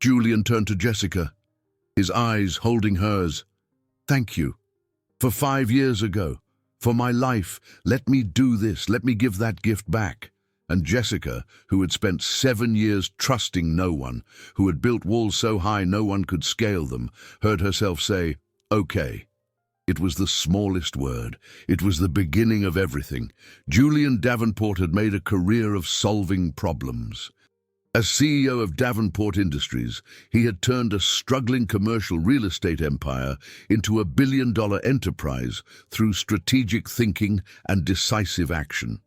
Julian turned to Jessica, his eyes holding hers. "Thank you. For 5 years ago, for my life, let me do this, let me give that gift back." And Jessica, who had spent 7 years trusting no one, who had built walls so high no one could scale them, heard herself say, "Okay." It was the smallest word. It was the beginning of everything. Julian Davenport had made a career of solving problems. As CEO of Davenport Industries, he had turned a struggling commercial real estate empire into a billion-dollar enterprise through strategic thinking and decisive action.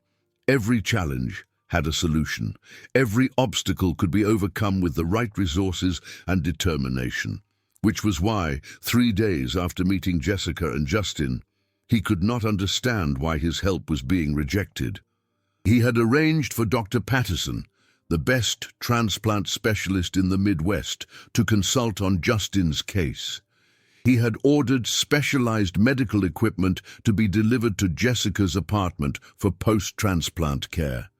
Every challenge had a solution. Every obstacle could be overcome with the right resources and determination, which was why, 3 days after meeting Jessica and Justin, he could not understand why his help was being rejected. He had arranged for Dr. Patterson, the best transplant specialist in the Midwest, to consult on Justin's case. He had ordered specialized medical equipment to be delivered to Jessica's apartment for post-transplant care.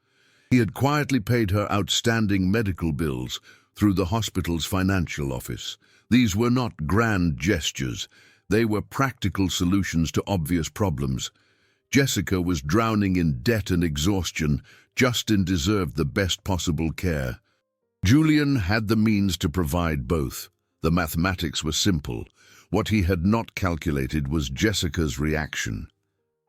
He had quietly paid her outstanding medical bills through the hospital's financial office. These were not grand gestures. They were practical solutions to obvious problems. Jessica was drowning in debt and exhaustion. Justin deserved the best possible care. Julian had the means to provide both. The mathematics were simple. What he had not calculated was Jessica's reaction.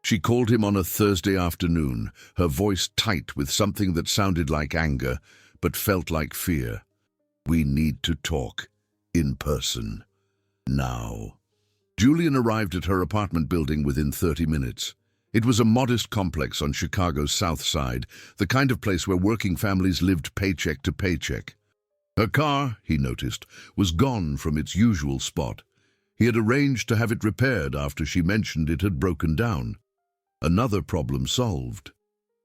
She called him on a Thursday afternoon, her voice tight with something that sounded like anger, but felt like fear. "We need to talk. In person. Now." Julian arrived at her apartment building within 30 minutes. It was a modest complex on Chicago's South Side, the kind of place where working families lived paycheck to paycheck. Her car, he noticed, was gone from its usual spot. He had arranged to have it repaired after she mentioned it had broken down. Another problem solved.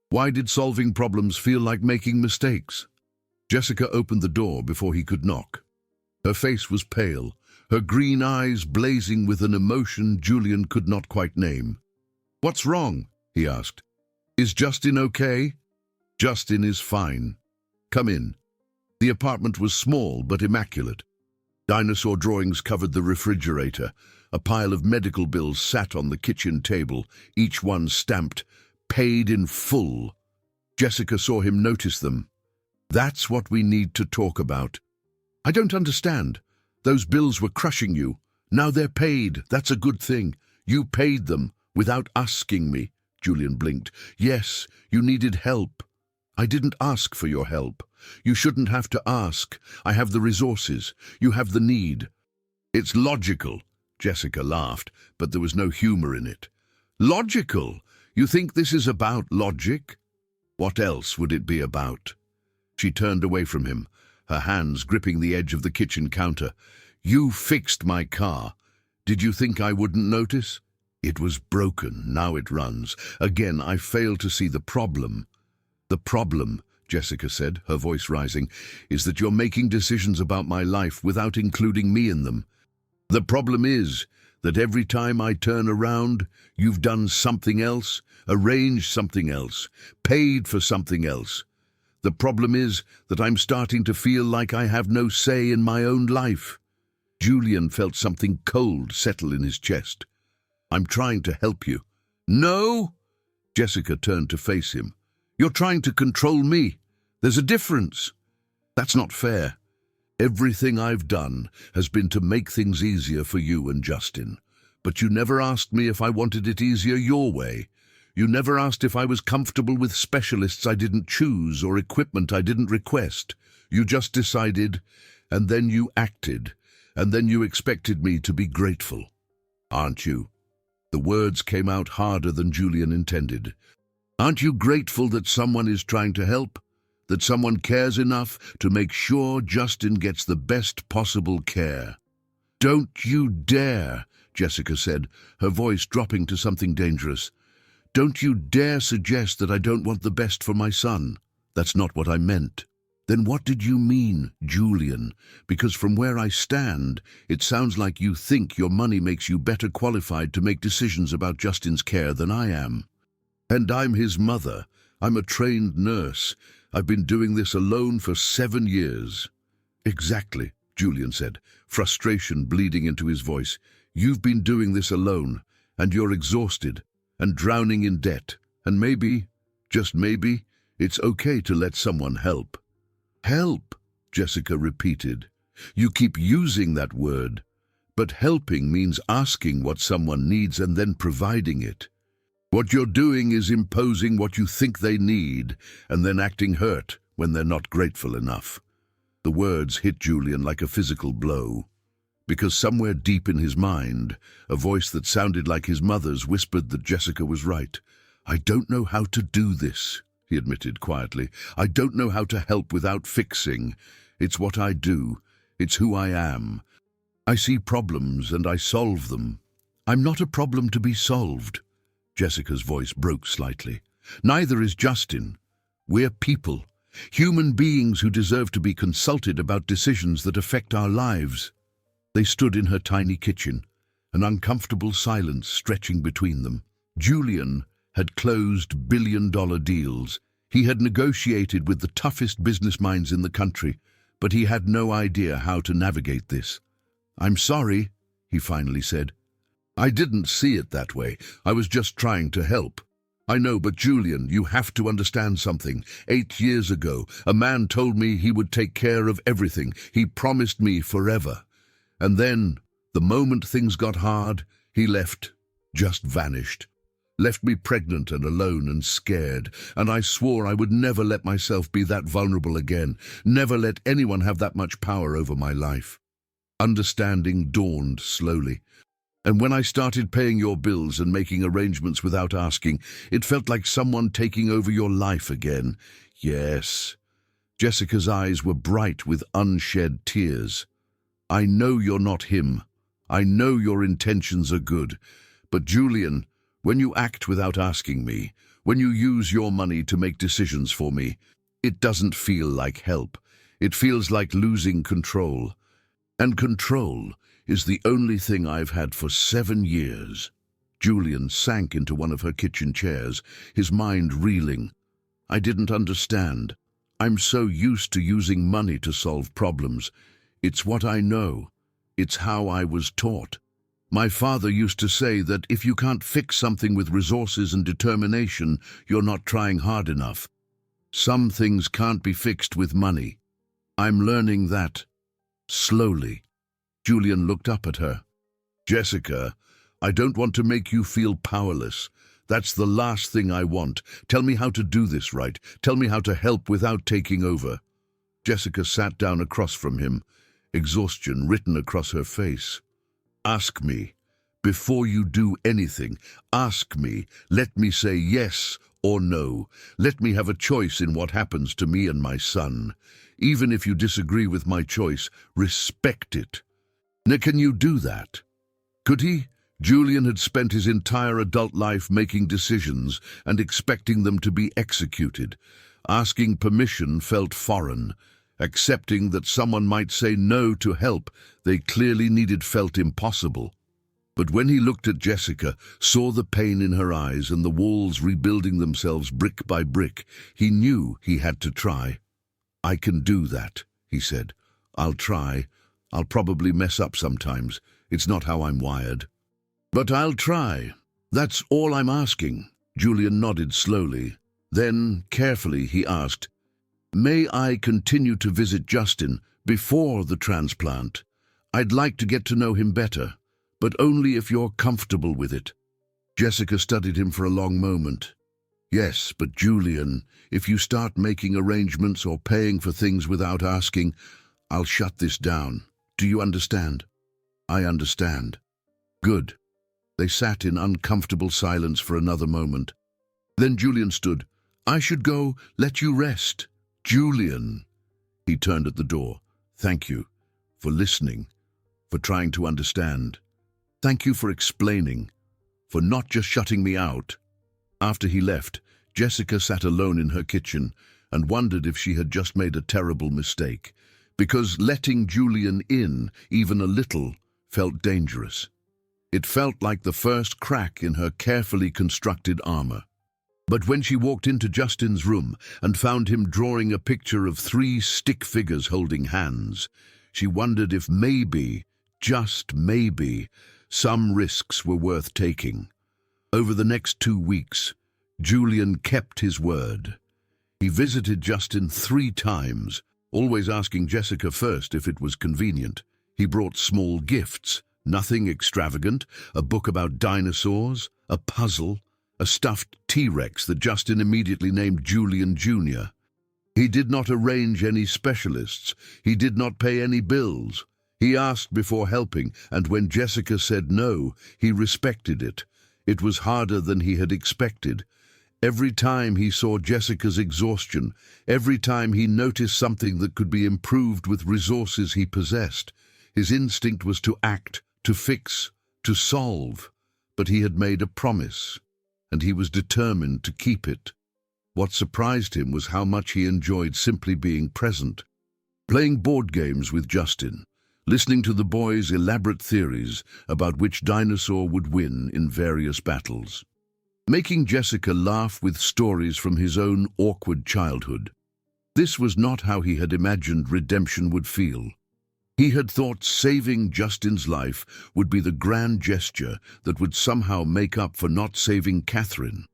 Why did solving problems feel like making mistakes? Jessica opened the door before he could knock. Her face was pale, her green eyes blazing with an emotion Julian could not quite name. "What's wrong?" he asked. "Is Justin okay?" "Justin is fine. Come in." The apartment was small but immaculate. Dinosaur drawings covered the refrigerator. A pile of medical bills sat on the kitchen table, each one stamped, "Paid in full." Jessica saw him notice them. That's what we need to talk about. I don't understand. Those bills were crushing you. Now they're paid. That's a good thing. You paid them without asking me. Julian blinked. Yes, you needed help. I didn't ask for your help. You shouldn't have to ask. I have the resources. You have the need. It's logical. Jessica laughed, but there was no humor in it. Logical? You think this is about logic? What else would it be about? She turned away from him, her hands gripping the edge of the kitchen counter. You fixed my car. Did you think I wouldn't notice? It was broken. Now it runs. Again, I fail to see the problem. The problem, Jessica said, her voice rising, is that you're making decisions about my life without including me in them. The problem is that every time I turn around, you've done something else, arranged something else, paid for something else. The problem is that I'm starting to feel like I have no say in my own life. Julian felt something cold settle in his chest. I'm trying to help you. No? Jessica turned to face him. You're trying to control me. There's a difference. That's not fair. Everything I've done has been to make things easier for you and Justin. But you never asked me if I wanted it easier your way. You never asked if I was comfortable with specialists I didn't choose or equipment I didn't request. You just decided, and then you acted, and then you expected me to be grateful. Aren't you? The words came out harder than Julian intended. Aren't you grateful that someone is trying to help? That someone cares enough to make sure Justin gets the best possible care? Don't you dare, Jessica said, her voice dropping to something dangerous. Don't you dare suggest that I don't want the best for my son. That's not what I meant. Then what did you mean, Julian? Because from where I stand, it sounds like you think your money makes you better qualified to make decisions about Justin's care than I am. And I'm his mother. I'm a trained nurse. I've been doing this alone for 7 years. Exactly, Julian said, frustration bleeding into his voice. You've been doing this alone, and you're exhausted, and drowning in debt, and maybe, just maybe, it's okay to let someone help. Help, Jessica repeated. You keep using that word, but helping means asking what someone needs and then providing it. What you're doing is imposing what you think they need and then acting hurt when they're not grateful enough. The words hit Julian like a physical blow, because somewhere deep in his mind, a voice that sounded like his mother's whispered that Jessica was right. I don't know how to do this, he admitted quietly. I don't know how to help without fixing. It's what I do. It's who I am. I see problems and I solve them. I'm not a problem to be solved. Jessica's voice broke slightly. Neither is Justin. We're people, human beings who deserve to be consulted about decisions that affect our lives. They stood in her tiny kitchen, an uncomfortable silence stretching between them. Julian had closed billion-dollar deals. He had negotiated with the toughest business minds in the country, but he had no idea how to navigate this. I'm sorry, he finally said. I didn't see it that way. I was just trying to help. I know, but Julian, you have to understand something. 8 years ago, a man told me he would take care of everything. He promised me forever. And then, the moment things got hard, he left, just vanished. Left me pregnant and alone and scared, and I swore I would never let myself be that vulnerable again, never let anyone have that much power over my life. Understanding dawned slowly. And when I started paying your bills and making arrangements without asking, it felt like someone taking over your life again. Yes. Jessica's eyes were bright with unshed tears. I know you're not him. I know your intentions are good. But Julian, when you act without asking me, when you use your money to make decisions for me, it doesn't feel like help. It feels like losing control. And control is the only thing I've had for 7 years. Julian sank into one of her kitchen chairs, his mind reeling. I didn't understand. I'm so used to using money to solve problems. It's what I know. It's how I was taught. My father used to say that if you can't fix something with resources and determination, you're not trying hard enough. Some things can't be fixed with money. I'm learning that. Slowly. Julian looked up at her. Jessica, I don't want to make you feel powerless. That's the last thing I want. Tell me how to do this right. Tell me how to help without taking over. Jessica sat down across from him, exhaustion written across her face. Ask me. Before you do anything, ask me. Let me say yes or no. Let me have a choice in what happens to me and my son. Even if you disagree with my choice, respect it. Now, can you do that? Could he? Julian had spent his entire adult life making decisions and expecting them to be executed. Asking permission felt foreign. Accepting that someone might say no to help they clearly needed felt impossible. But when he looked at Jessica, saw the pain in her eyes and the walls rebuilding themselves brick by brick, he knew he had to try. I can do that, he said. I'll try. I'll probably mess up sometimes. It's not how I'm wired. But I'll try. That's all I'm asking. Julian nodded slowly. Then, carefully, he asked, May I continue to visit Justin before the transplant? I'd like to get to know him better, but only if you're comfortable with it. Jessica studied him for a long moment. Yes, but Julian, if you start making arrangements or paying for things without asking, I'll shut this down. Do you understand? I understand. Good. They sat in uncomfortable silence for another moment. Then Julian stood. I should go. Let you rest. Julian. He turned at the door. Thank you for listening, for trying to understand. Thank you for explaining, for not just shutting me out. After he left, Jessica sat alone in her kitchen and wondered if she had just made a terrible mistake, because letting Julian in, even a little, felt dangerous. It felt like the first crack in her carefully constructed armor. But when she walked into Justin's room and found him drawing a picture of 3 stick figures holding hands, she wondered if maybe, just maybe, some risks were worth taking. Over the next 2 weeks, Julian kept his word. He visited Justin 3 times, always asking Jessica first if it was convenient. He brought small gifts, nothing extravagant, a book about dinosaurs, a puzzle, a stuffed T-Rex that Justin immediately named Julian Jr. He did not arrange any specialists. He did not pay any bills. He asked before helping, and when Jessica said no, he respected it. It was harder than he had expected. Every time he saw Jessica's exhaustion, every time he noticed something that could be improved with resources he possessed, his instinct was to act, to fix, to solve. But he had made a promise, and he was determined to keep it. What surprised him was how much he enjoyed simply being present. Playing board games with Justin, listening to the boys' elaborate theories about which dinosaur would win in various battles. Making Jessica laugh with stories from his own awkward childhood. This was not how he had imagined redemption would feel. He had thought saving Justin's life would be the grand gesture that would somehow make up for not saving Catherine.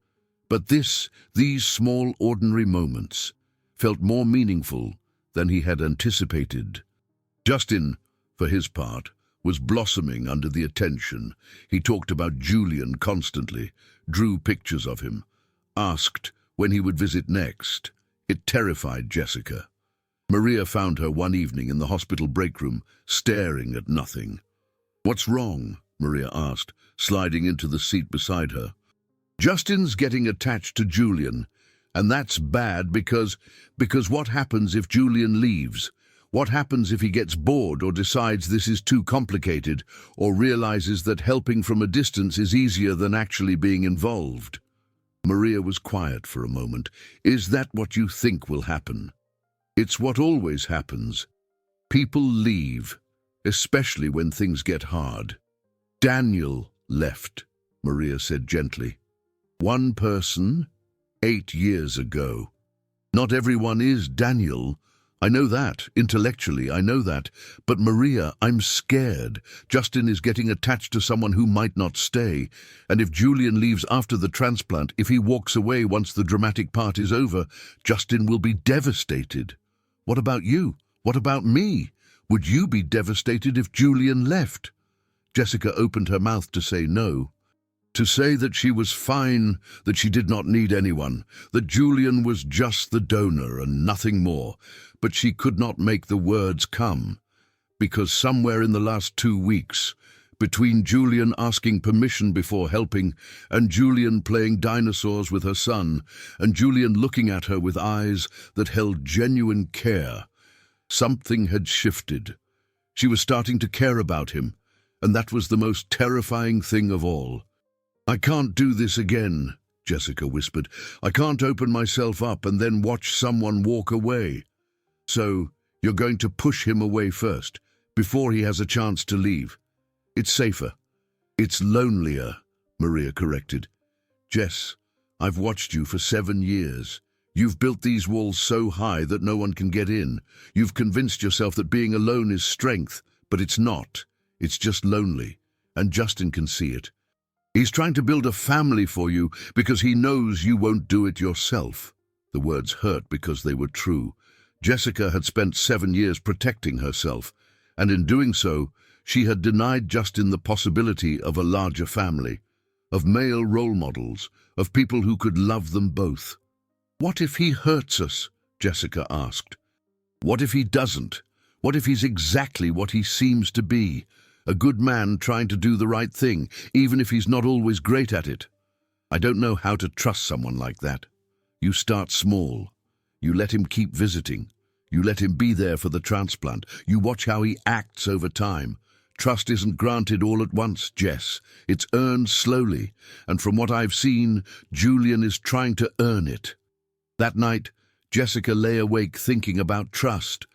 But these small ordinary moments felt more meaningful than he had anticipated. Justin, for his part, was blossoming under the attention. He talked about Julian constantly, drew pictures of him, asked when he would visit next. It terrified Jessica. Maria found her one evening in the hospital break room, staring at nothing. "What's wrong?" Maria asked, sliding into the seat beside her. "Justin's getting attached to Julian, and that's bad because what happens if Julian leaves? What happens if he gets bored or decides this is too complicated or realizes that helping from a distance is easier than actually being involved?" Maria was quiet for a moment. "Is that what you think will happen?" "It's what always happens. People leave, especially when things get hard." "Daniel left," Maria said gently. "One person, 8 years ago. Not everyone is Daniel. I know that. Intellectually, I know that. But Maria, I'm scared. Justin is getting attached to someone who might not stay. And if Julian leaves after the transplant, if he walks away once the dramatic part is over, Justin will be devastated. What about you? What about me? Would you be devastated if Julian left? Jessica opened her mouth to say no. To say that she was fine, that she did not need anyone, that Julian was just the donor and nothing more. But she could not make the words come, because somewhere in the last 2 weeks, between Julian asking permission before helping, and Julian playing dinosaurs with her son, and Julian looking at her with eyes that held genuine care, something had shifted. She was starting to care about him, and that was the most terrifying thing of all. "I can't do this again," Jessica whispered. "I can't open myself up and then watch someone walk away." "So, you're going to push him away first, before he has a chance to leave. It's safer. It's lonelier," Maria corrected. "Jess, I've watched you for 7 years. You've built these walls so high that no one can get in. You've convinced yourself that being alone is strength, but it's not. It's just lonely, and Justin can see it. He's trying to build a family for you because he knows you won't do it yourself." The words hurt because they were true. Jessica had spent 7 years protecting herself, and in doing so, she had denied Justin the possibility of a larger family, of male role models, of people who could love them both. "What if he hurts us?" Jessica asked. "What if he doesn't? What if he's exactly what he seems to be? A good man trying to do the right thing, even if he's not always great at it. I don't know how to trust someone like that. You start small. You let him keep visiting. You let him be there for the transplant. You watch how he acts over time. Trust isn't granted all at once, Jess. It's earned slowly, and from what I've seen, Julian is trying to earn it." That night, Jessica lay awake thinking about trust,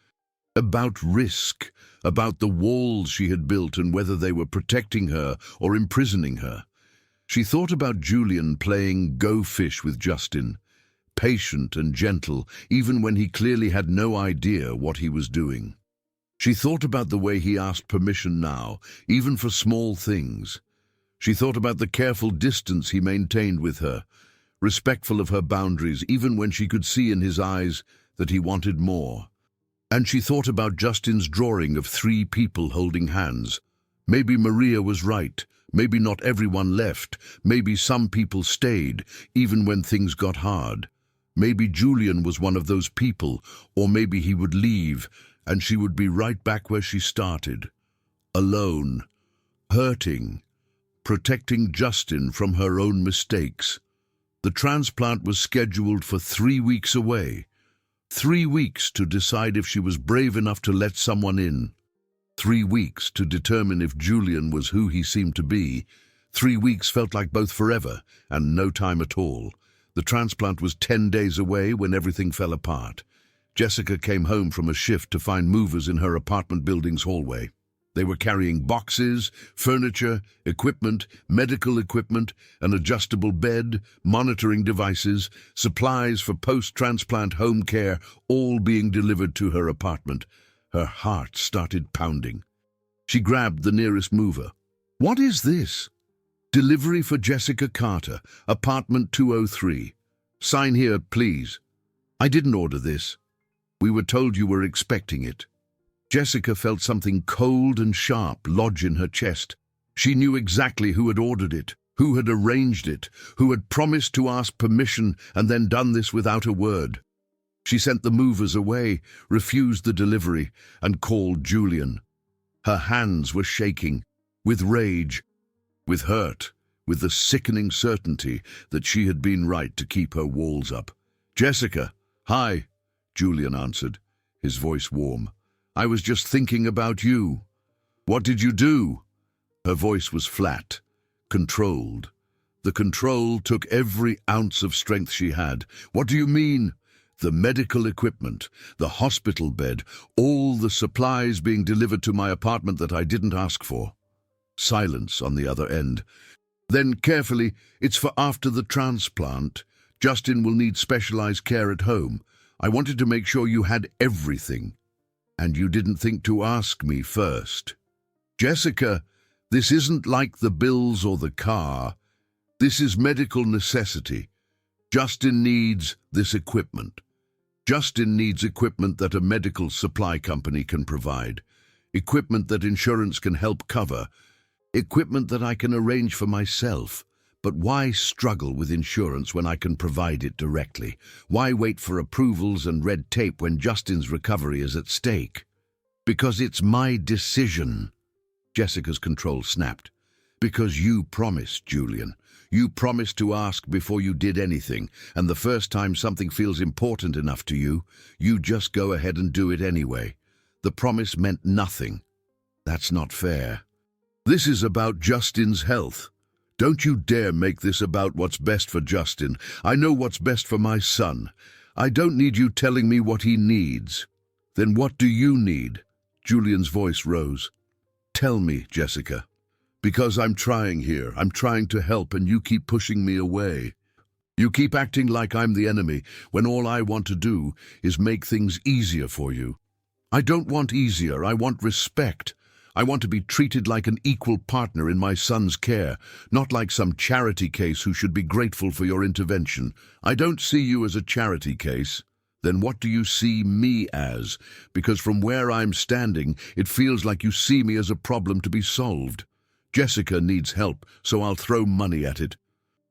about risk, about the walls she had built and whether they were protecting her or imprisoning her. She thought about Julian playing go fish with Justin, patient and gentle, even when he clearly had no idea what he was doing. She thought about the way he asked permission now, even for small things. She thought about the careful distance he maintained with her, respectful of her boundaries, even when she could see in his eyes that he wanted more. And she thought about Justin's drawing of 3 people holding hands. Maybe Maria was right. Maybe not everyone left. Maybe some people stayed, even when things got hard. Maybe Julian was one of those people, or maybe he would leave, and she would be right back where she started. Alone, hurting, protecting Justin from her own mistakes. The transplant was scheduled for 3 weeks away. 3 weeks to decide if she was brave enough to let someone in. 3 weeks to determine if Julian was who he seemed to be. 3 weeks felt like both forever and no time at all. The transplant was 10 days away when everything fell apart. Jessica came home from a shift to find movers in her apartment building's hallway. They were carrying boxes, furniture, equipment, medical equipment, an adjustable bed, monitoring devices, supplies for post-transplant home care, all being delivered to her apartment. Her heart started pounding. She grabbed the nearest mover. "What is this?" "Delivery for Jessica Carter, apartment 203. Sign here, please." "I didn't order this. We were told you were expecting it." Jessica felt something cold and sharp lodge in her chest. She knew exactly who had ordered it, who had arranged it, who had promised to ask permission and then done this without a word. She sent the movers away, refused the delivery, and called Julian. Her hands were shaking, with rage, with hurt, with the sickening certainty that she had been right to keep her walls up. "Jessica, hi," Julian answered, his voice warm. "I was just thinking about you." "What did you do?" Her voice was flat, controlled. The control took every ounce of strength she had. "What do you mean?" "The medical equipment, the hospital bed, all the supplies being delivered to my apartment that I didn't ask for." Silence on the other end. "Then carefully, it's for after the transplant. Justin will need specialized care at home. I wanted to make sure you had everything, and you didn't think to ask me first. Jessica, this isn't like the bills or the car. This is medical necessity. Justin needs this equipment. Justin needs equipment that a medical supply company can provide, equipment that insurance can help cover, equipment that I can arrange for myself. But why struggle with insurance when I can provide it directly? Why wait for approvals and red tape when Justin's recovery is at stake? Because it's my decision. Jessica's control snapped. Because you promised, Julian. You promised to ask before you did anything, and the first time something feels important enough to you, you just go ahead and do it anyway. The promise meant nothing. That's not fair. This is about Justin's health. Don't you dare make this about what's best for Justin. I know what's best for my son. I don't need you telling me what he needs. Then what do you need? Julian's voice rose. Tell me, Jessica. Because I'm trying here. I'm trying to help, and you keep pushing me away. You keep acting like I'm the enemy, when all I want to do is make things easier for you. I don't want easier. I want respect. I want to be treated like an equal partner in my son's care, not like some charity case who should be grateful for your intervention. I don't see you as a charity case. Then what do you see me as? Because from where I'm standing, it feels like you see me as a problem to be solved. Jessica needs help, so I'll throw money at it.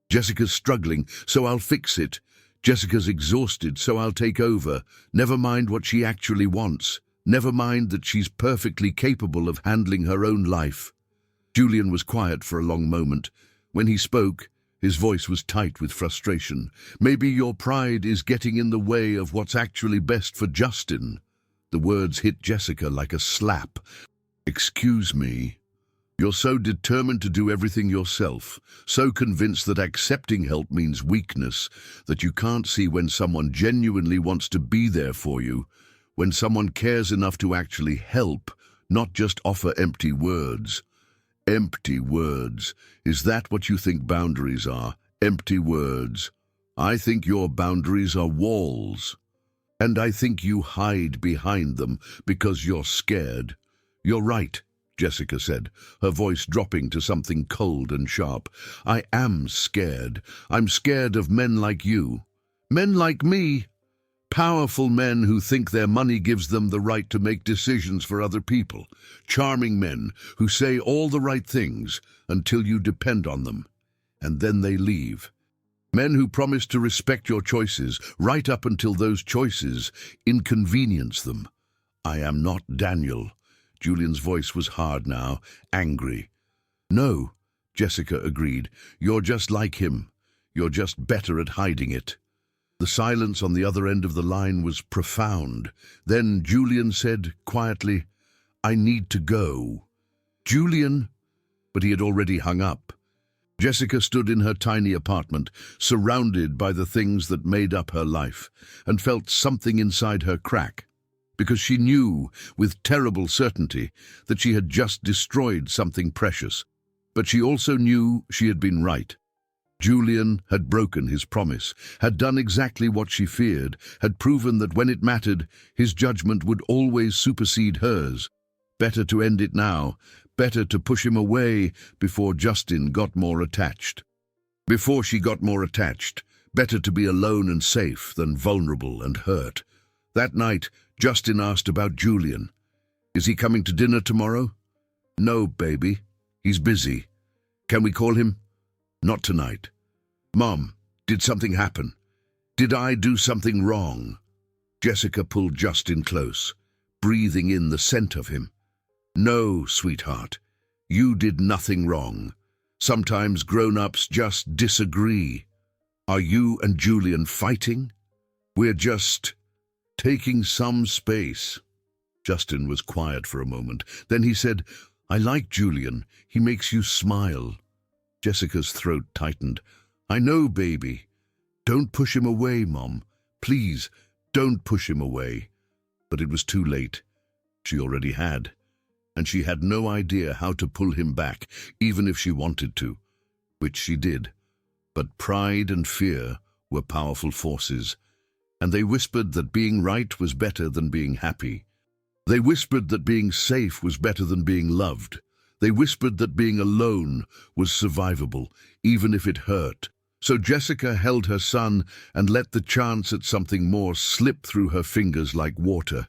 Jessica's struggling, so I'll fix it. Jessica's exhausted, so I'll take over. Never mind what she actually wants. Never mind that she's perfectly capable of handling her own life. Julian was quiet for a long moment. When he spoke, his voice was tight with frustration. Maybe your pride is getting in the way of what's actually best for Justin. The words hit Jessica like a slap. Excuse me. You're so determined to do everything yourself, so convinced that accepting help means weakness, that you can't see when someone genuinely wants to be there for you, when someone cares enough to actually help, not just offer empty words. Empty words. Is that what you think boundaries are? Empty words. I think your boundaries are walls. And I think you hide behind them because you're scared. You're right, Jessica said, her voice dropping to something cold and sharp. I am scared. I'm scared of men like you. Men like me. Powerful men who think their money gives them the right to make decisions for other people. Charming men who say all the right things until you depend on them. And then they leave. Men who promise to respect your choices right up until those choices inconvenience them. I am not Daniel. Julian's voice was hard now, angry. No, Jessica agreed. You're just like him. You're just better at hiding it. The silence on the other end of the line was profound. Then Julian said quietly, I need to go. Julian? But he had already hung up. Jessica stood in her tiny apartment, surrounded by the things that made up her life, and felt something inside her crack, because she knew with terrible certainty that she had just destroyed something precious. But she also knew she had been right. Julian had broken his promise, had done exactly what she feared, had proven that when it mattered, his judgment would always supersede hers. Better to end it now, better to push him away before Justin got more attached. Before she got more attached, better to be alone and safe than vulnerable and hurt. That night, Justin asked about Julian. Is he coming to dinner tomorrow? No, baby. He's busy. Can we call him? Not tonight. Mom, did something happen? Did I do something wrong? Jessica pulled Justin close, breathing in the scent of him. No, sweetheart, you did nothing wrong. Sometimes grown-ups just disagree. Are you and Julian fighting? We're just taking some space. Justin was quiet for a moment. Then he said, I like Julian. He makes you smile. Jessica's throat tightened. I know, baby. Don't push him away, Mom. Please, don't push him away. But it was too late. She already had. And she had no idea how to pull him back, even if she wanted to, which she did. But pride and fear were powerful forces. And they whispered that being right was better than being happy. They whispered that being safe was better than being loved. They whispered that being alone was survivable, even if it hurt. So Jessica held her son and let the chance at something more slip through her fingers like water,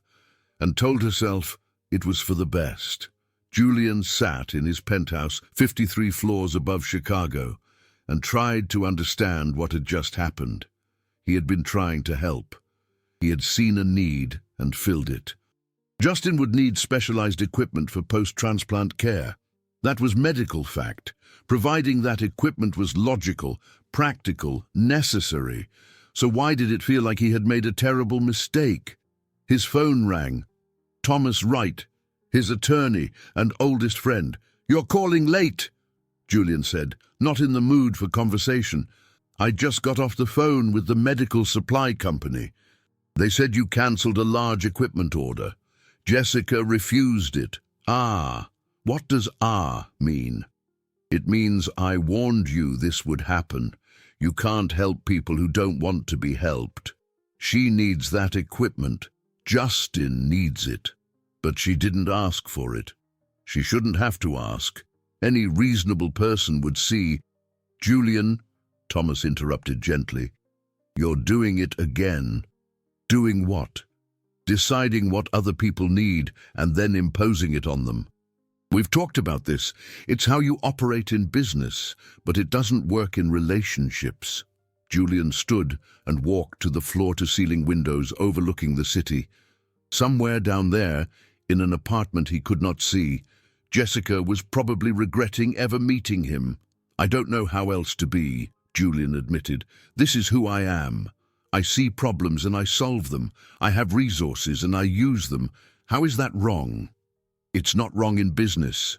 and told herself it was for the best. Julian sat in his penthouse 53 floors above Chicago and tried to understand what had just happened. He had been trying to help. He had seen a need and filled it. Justin would need specialized equipment for post-transplant care. That was medical fact. Providing that equipment was logical, practical, necessary. So why did it feel like he had made a terrible mistake? His phone rang. Thomas Wright, his attorney and oldest friend. "You're calling late," Julian said, not in the mood for conversation. "I just got off the phone with the medical supply company. They said you cancelled a large equipment order. Jessica refused it." "Ah, what does mean?" "It means I warned you this would happen. You can't help people who don't want to be helped. She needs that equipment. Justin needs it. But she didn't ask for it. She shouldn't have to ask. Any reasonable person would see." "Julian," Thomas interrupted gently, "you're doing it again." "Doing what?" "Deciding what other people need and then imposing it on them. We've talked about this. It's how you operate in business, but it doesn't work in relationships." Julian stood and walked to the floor-to-ceiling windows overlooking the city. Somewhere down there, in an apartment he could not see, Jessica was probably regretting ever meeting him. "I don't know how else to be," Julian admitted. "This is who I am. I see problems and I solve them. I have resources and I use them. How is that wrong?" "It's not wrong in business.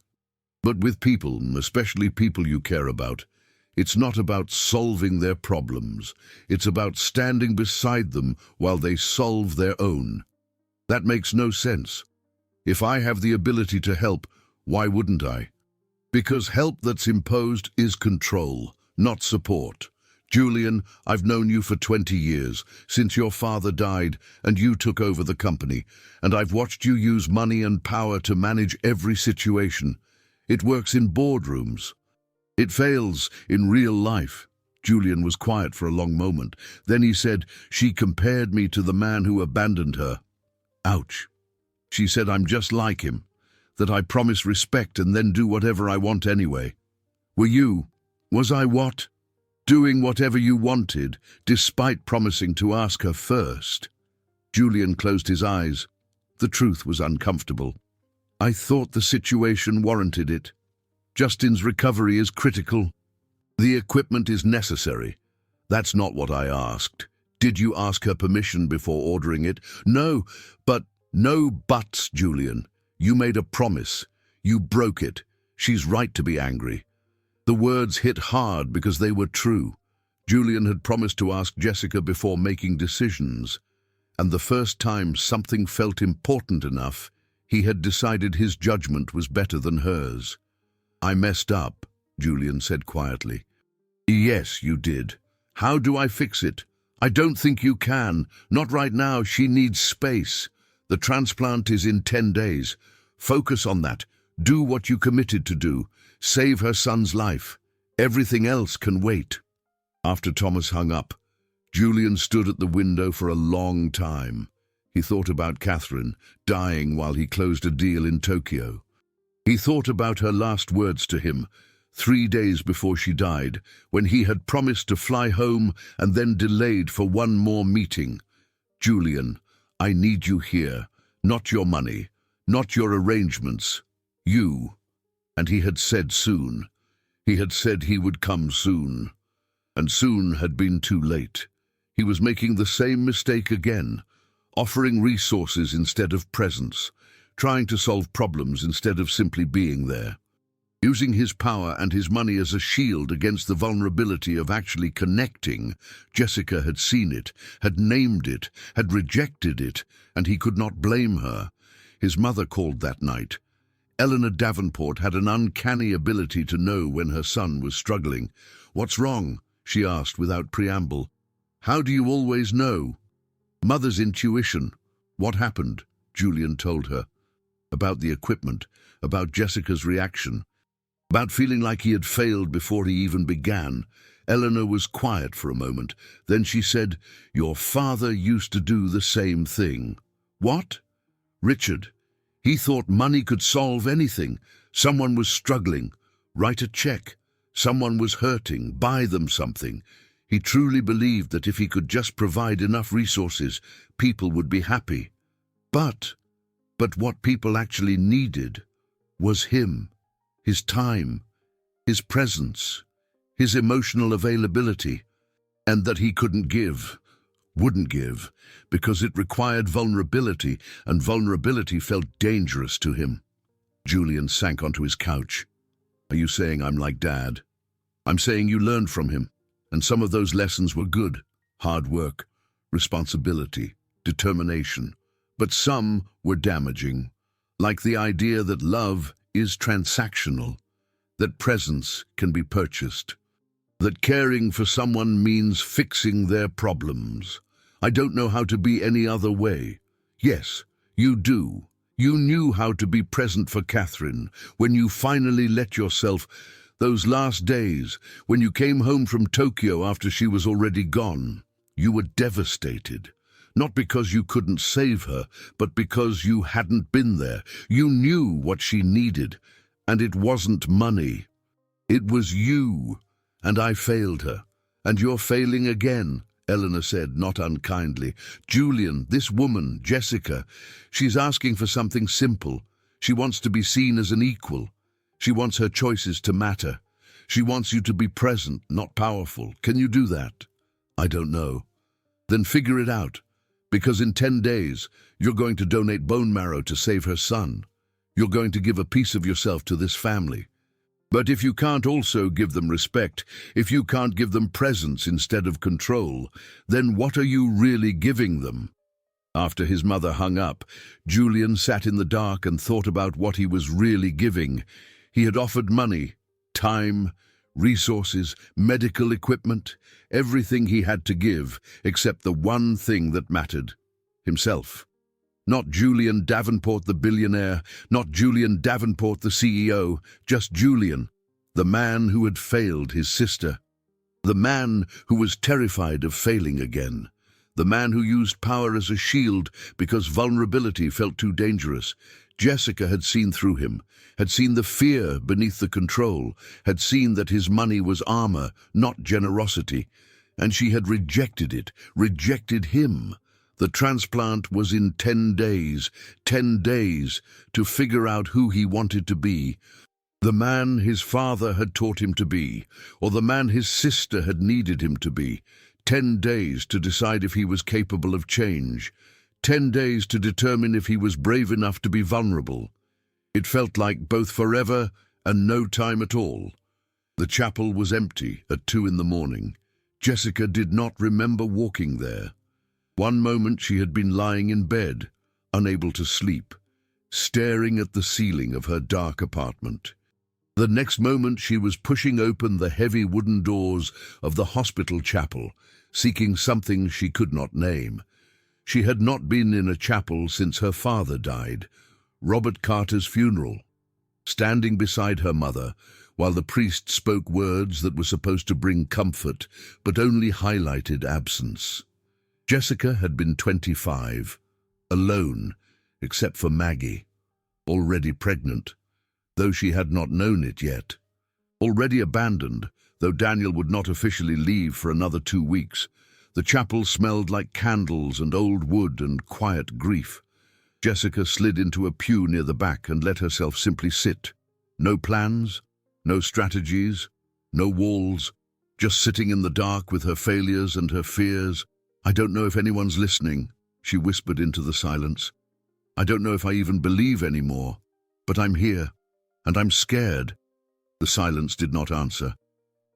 But with people, especially people you care about, it's not about solving their problems. It's about standing beside them while they solve their own. That makes no sense. If I have the ability to help, why wouldn't I? Because help that's imposed is control, not support. Julian, I've known you for 20 years, since your father died and you took over the company, and I've watched you use money and power to manage every situation. It works in boardrooms. It fails in real life." Julian was quiet for a long moment. Then he said, "She compared me to the man who abandoned her." Ouch. She said I'm just like him, that I promise respect and then do whatever I want anyway. Was I what? Doing whatever you wanted, despite promising to ask her first. Julian closed his eyes. The truth was uncomfortable. "I thought the situation warranted it. Justin's recovery is critical. The equipment is necessary. That's not what I asked. Did you ask her permission before ordering it?" "No, but..." "No buts, Julian. You made a promise. You broke it. She's right to be angry." The words hit hard because they were true. Julian had promised to ask Jessica before making decisions, and the first time something felt important enough, he had decided his judgment was better than hers. "I messed up," Julian said quietly. "Yes, you did. How do I fix it?" "I don't think you can. Not right now. She needs space. The transplant is in 10 days. Focus on that. Do what you committed to do. Save her son's life. Everything else can wait." After Thomas hung up, Julian stood at the window for a long time. He thought about Catherine, dying while he closed a deal in Tokyo. He thought about her last words to him, 3 days before she died, when he had promised to fly home and then delayed for one more meeting. "Julian, I need you here, not your money, not your arrangements. You." And he had said soon. He had said he would come soon. And soon had been too late. He was making the same mistake again, offering resources instead of presence, trying to solve problems instead of simply being there, using his power and his money as a shield against the vulnerability of actually connecting. Jessica had seen it, had named it, had rejected it, and he could not blame her. His mother called that night. Eleanor Davenport had an uncanny ability to know when her son was struggling. "What's wrong?" she asked without preamble. "How do you always know?" Mother's intuition. What happened? Julian told her. About the equipment, about Jessica's reaction, about feeling like he had failed before he even began. Eleanor was quiet for a moment. Then she said, "Your father used to do the same thing." What? Richard. He thought money could solve anything. Someone was struggling. Write a check. Someone was hurting. Buy them something. He truly believed that if he could just provide enough resources, people would be happy. But what people actually needed was him, his time, his presence, his emotional availability, and that he couldn't give, wouldn't give, because it required vulnerability, and vulnerability felt dangerous to him. Julian sank onto his couch. Are you saying I'm like Dad? I'm saying you learned from him, and some of those lessons were good. Hard work, responsibility, determination. But some were damaging, like the idea that love is transactional, that presence can be purchased, that caring for someone means fixing their problems. I don't know how to be any other way. Yes, you do. You knew how to be present for Catherine when you finally let yourself. Those last days, when you came home from Tokyo after she was already gone, you were devastated. Not because you couldn't save her, but because you hadn't been there. You knew what she needed, and it wasn't money. It was you, and I failed her. And you're failing again, Eleanor said, not unkindly. Julian, this woman, Jessica, she's asking for something simple. She wants to be seen as an equal. She wants her choices to matter. She wants you to be present, not powerful. Can you do that? I don't know. Then figure it out. Because in 10 days, you're going to donate bone marrow to save her son. You're going to give a piece of yourself to this family. But if you can't also give them respect, if you can't give them presence instead of control, then what are you really giving them? After his mother hung up, Julian sat in the dark and thought about what he was really giving. He had offered money, time, resources, medical equipment, everything he had to give, except the one thing that mattered: himself. Not Julian Davenport the billionaire, not Julian Davenport the CEO, just Julian, the man who had failed his sister, the man who was terrified of failing again, the man who used power as a shield because vulnerability felt too dangerous. Jessica had seen through him, had seen the fear beneath the control, had seen that his money was armor, not generosity, and she had rejected it, rejected him. The transplant was in 10 days, 10 days to figure out who he wanted to be. The man his father had taught him to be, or the man his sister had needed him to be. 10 days to decide if he was capable of change. 10 days to determine if he was brave enough to be vulnerable. It felt like both forever and no time at all. The chapel was empty at 2 in the morning. Jessica did not remember walking there. One moment she had been lying in bed, unable to sleep, staring at the ceiling of her dark apartment. The next moment she was pushing open the heavy wooden doors of the hospital chapel, seeking something she could not name. She had not been in a chapel since her father died, Robert Carter's funeral. Standing beside her mother, while the priest spoke words that were supposed to bring comfort, but only highlighted absence. Jessica had been 25, alone, except for Maggie, already pregnant, though she had not known it yet. Already abandoned, though Daniel would not officially leave for another 2 weeks. The chapel smelled like candles and old wood and quiet grief. Jessica slid into a pew near the back and let herself simply sit. No plans, no strategies, no walls, just sitting in the dark with her failures and her fears. I don't know if anyone's listening, she whispered into the silence. I don't know if I even believe anymore, but I'm here, and I'm scared. The silence did not answer.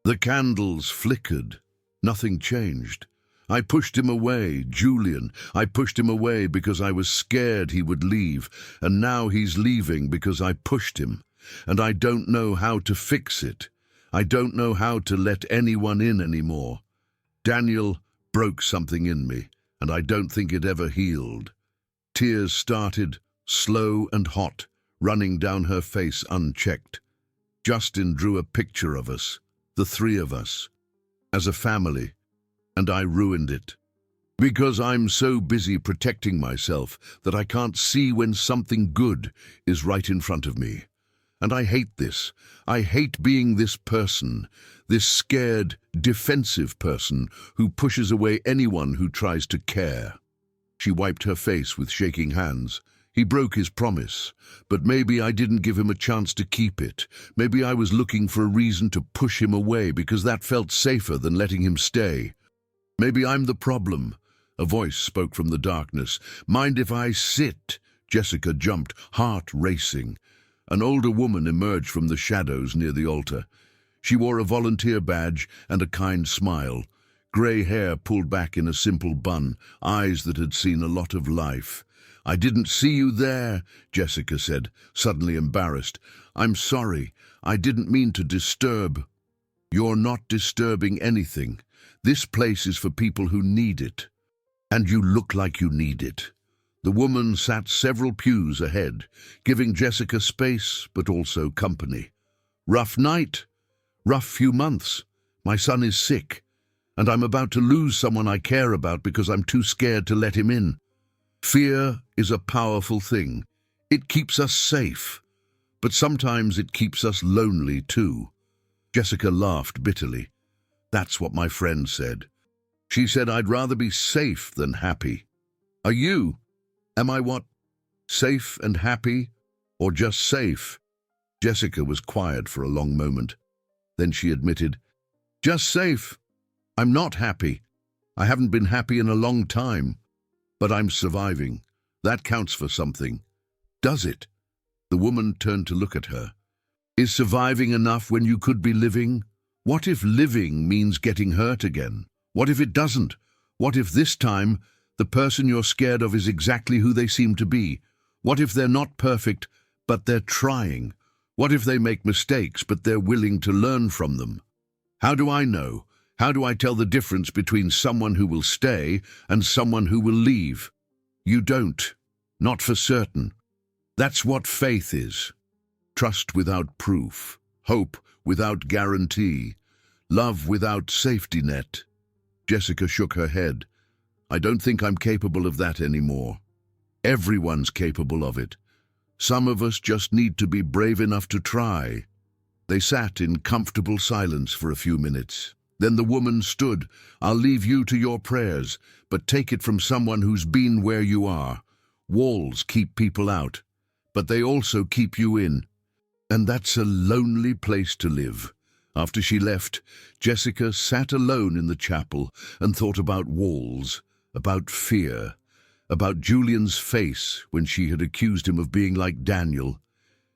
The candles flickered. Nothing changed. I pushed him away, Julian. I pushed him away because I was scared he would leave, and now he's leaving because I pushed him. And I don't know how to fix it. I don't know how to let anyone in anymore. Daniel broke something in me. and I don't think it ever healed. Tears started, slow and hot, running down her face unchecked. Justin drew a picture of us, the three of us, as a family, and I ruined it. Because I'm so busy protecting myself that I can't see when something good is right in front of me. And I hate this. I hate being this person, this scared, defensive person who pushes away anyone who tries to care. She wiped her face with shaking hands. He broke his promise, but maybe I didn't give him a chance to keep it. Maybe I was looking for a reason to push him away because that felt safer than letting him stay. Maybe I'm the problem. A voice spoke from the darkness. Mind if I sit? Jessica jumped, heart racing. An older woman emerged from the shadows near the altar. She wore a volunteer badge and a kind smile. Grey hair pulled back in a simple bun, eyes that had seen a lot of life. I didn't see you there, Jessica said, suddenly embarrassed. I'm sorry. I didn't mean to disturb. You're not disturbing anything. This place is for people who need it. And you look like you need it. The woman sat several pews ahead, giving Jessica space but also company. Rough night. Rough few months. My son is sick, and I'm about to lose someone I care about because I'm too scared to let him in. Fear is a powerful thing. It keeps us safe, but sometimes it keeps us lonely too. Jessica laughed bitterly. That's what my friend said. She said I'd rather be safe than happy. Are you? Am I what? Safe and happy? Or just safe? Jessica was quiet for a long moment. Then she admitted, just safe. I'm not happy. I haven't been happy in a long time. But I'm surviving. That counts for something. Does it? The woman turned to look at her. Is surviving enough when you could be living? What if living means getting hurt again? What if it doesn't? What if this time the person you're scared of is exactly who they seem to be? What if they're not perfect, but they're trying? What if they make mistakes, but they're willing to learn from them? How do I know? How do I tell the difference between someone who will stay and someone who will leave? You don't. Not for certain. That's what faith is. Trust without proof. Hope without guarantee. Love without safety net. Jessica shook her head. I don't think I'm capable of that anymore. Everyone's capable of it. Some of us just need to be brave enough to try. They sat in comfortable silence for a few minutes. Then the woman stood. I'll leave you to your prayers, but take it from someone who's been where you are. Walls keep people out, but they also keep you in. And that's a lonely place to live. After she left, Jessica sat alone in the chapel and thought about walls, about fear, about Julian's face when she had accused him of being like Daniel.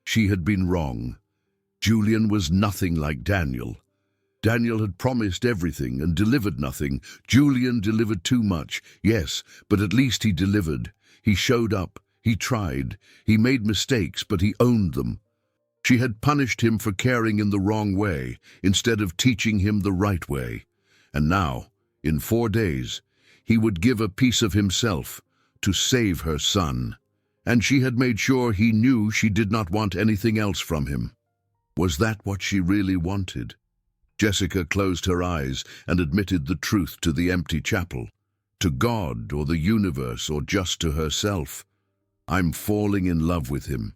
She had been wrong. Julian was nothing like Daniel. Daniel had promised everything and delivered nothing. Julian delivered too much, yes, but at least he delivered. He showed up, he tried, he made mistakes, but he owned them. She had punished him for caring in the wrong way, instead of teaching him the right way. And now, in 4 days, he would give a piece of himself to save her son. And she had made sure he knew she did not want anything else from him. Was that what she really wanted? Jessica closed her eyes and admitted the truth to the empty chapel, to God or the universe or just to herself. I'm falling in love with him.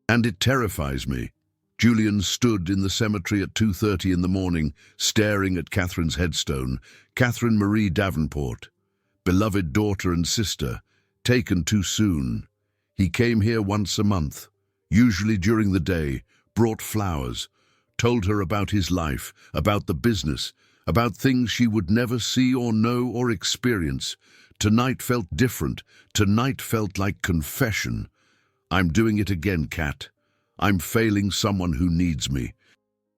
And it terrifies me. Julian stood in the cemetery at 2:30 in the morning, staring at Catherine's headstone. Catherine Marie Davenport, beloved daughter and sister, taken too soon. He came here once a month, usually during the day, brought flowers, told her about his life, about the business, about things she would never see or know or experience. Tonight felt different. Tonight felt like confession. I'm doing it again, Kat. I'm failing someone who needs me.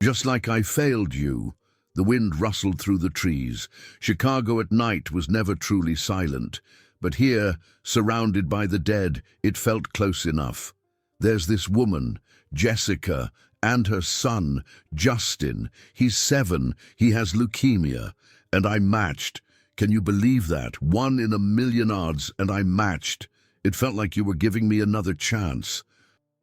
Just like I failed you. The wind rustled through the trees. Chicago at night was never truly silent. But here, surrounded by the dead, it felt close enough. There's this woman, Jessica, and her son, Justin. He's 7. He has leukemia. And I matched. Can you believe that? 1 in a million odds, and I matched. It felt like you were giving me another chance.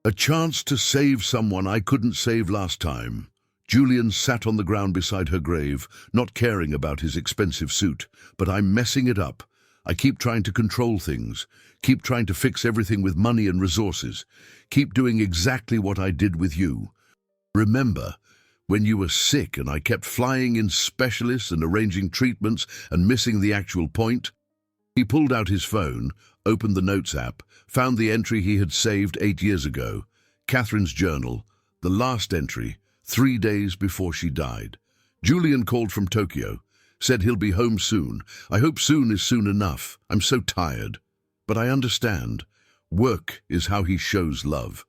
A chance to save someone I couldn't save last time. Julian sat on the ground beside her grave, not caring about his expensive suit. But I'm messing it up. I keep trying to control things, keep trying to fix everything with money and resources, keep doing exactly what I did with you. Remember, when you were sick and I kept flying in specialists and arranging treatments and missing the actual point? He pulled out his phone, opened the Notes app, found the entry he had saved 8 years ago, Catherine's journal, the last entry, 3 days before she died. Julian called from Tokyo, said he'll be home soon. I hope soon is soon enough. I'm so tired. But I understand. Work is how he shows love.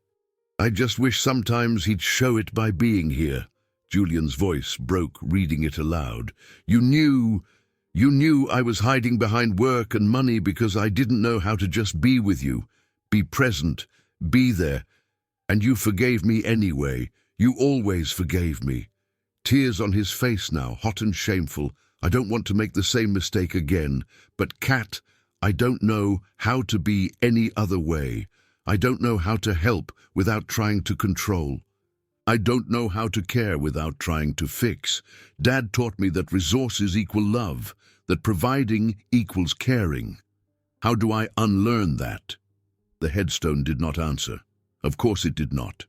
I just wish sometimes he'd show it by being here. Julian's voice broke, reading it aloud. You knew I was hiding behind work and money because I didn't know how to just be with you, be present, be there. And you forgave me anyway. You always forgave me. Tears on his face now, hot and shameful. I don't want to make the same mistake again. But Kat, I don't know how to be any other way. I don't know how to help without trying to control. I don't know how to care without trying to fix. Dad taught me that resources equal love, that providing equals caring. How do I unlearn that? The headstone did not answer. Of course it did not.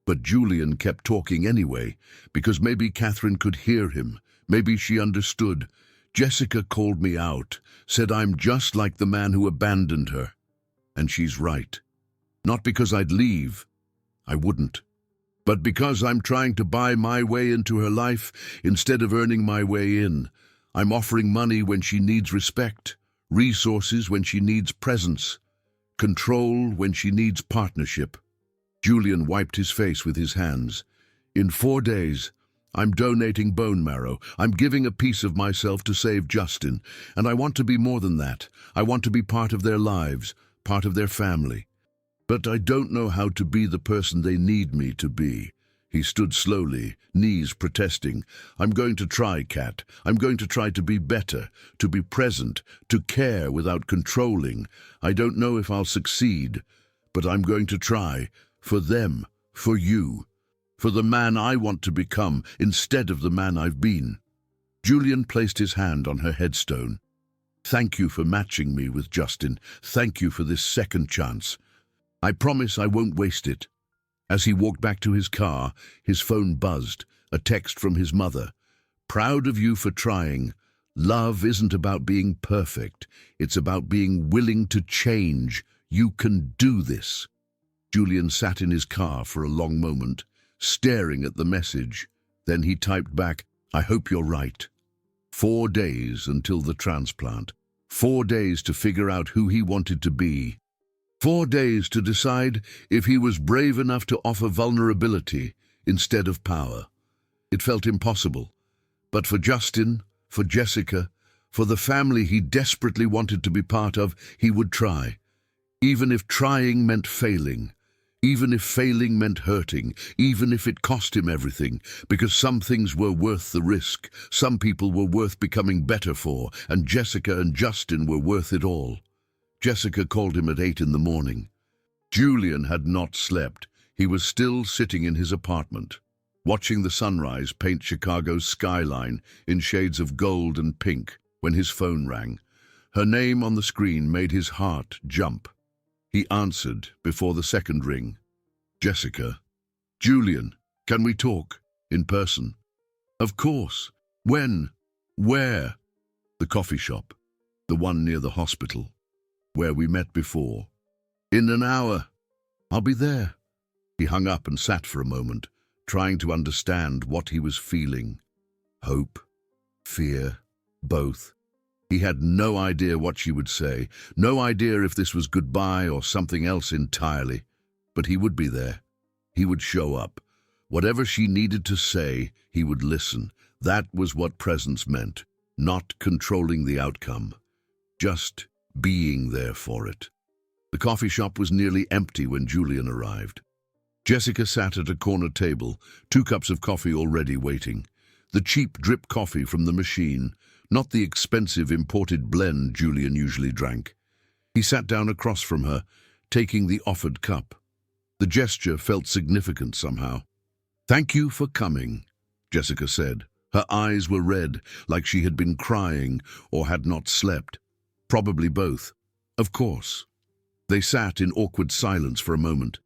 But Julian kept talking anyway, because maybe Catherine could hear him. Maybe she understood. Jessica called me out, said I'm just like the man who abandoned her. And she's right. Not because I'd leave. I wouldn't. But because I'm trying to buy my way into her life instead of earning my way in. I'm offering money when she needs respect, resources when she needs presence, control when she needs partnership. Julian wiped his face with his hands. In 4 days, I'm donating bone marrow. I'm giving a piece of myself to save Justin. And I want to be more than that. I want to be part of their lives, part of their family. But I don't know how to be the person they need me to be. He stood slowly, knees protesting. I'm going to try, Kat. I'm going to try to be better, to be present, to care without controlling. I don't know if I'll succeed, but I'm going to try. For them, for you, for the man I want to become instead of the man I've been. Julian placed his hand on her headstone. Thank you for matching me with Justin. Thank you for this second chance. I promise I won't waste it. As he walked back to his car, his phone buzzed, a text from his mother. Proud of you for trying. Love isn't about being perfect. It's about being willing to change. You can do this. Julian sat in his car for a long moment, staring at the message. Then he typed back, I hope you're right. 4 days until the transplant. 4 days to figure out who he wanted to be. 4 days to decide if he was brave enough to offer vulnerability instead of power. It felt impossible. But for Justin, for Jessica, for the family he desperately wanted to be part of, he would try. Even if trying meant failing. Even if failing meant hurting, even if it cost him everything, because some things were worth the risk, some people were worth becoming better for, and Jessica and Justin were worth it all. Jessica called him at 8 in the morning. Julian had not slept. He was still sitting in his apartment, watching the sunrise paint Chicago's skyline in shades of gold and pink when his phone rang. Her name on the screen made his heart jump. He answered before the second ring. Jessica. Julian, can we talk? In person? Of course. When? Where? The coffee shop. The one near the hospital. Where we met before. In an hour. I'll be there. He hung up and sat for a moment, trying to understand what he was feeling. Hope, fear, both. He had no idea what she would say, no idea if this was goodbye or something else entirely. But he would be there. He would show up. Whatever she needed to say, he would listen. That was what presence meant, not controlling the outcome, just being there for it. The coffee shop was nearly empty when Julian arrived. Jessica sat at a corner table, 2 cups of coffee already waiting. The cheap drip coffee from the machine, not the expensive imported blend Julian usually drank. He sat down across from her, taking the offered cup. The gesture felt significant somehow. "Thank you for coming," Jessica said. Her eyes were red, like she had been crying or had not slept. Probably both. Of course. They sat in awkward silence for a moment.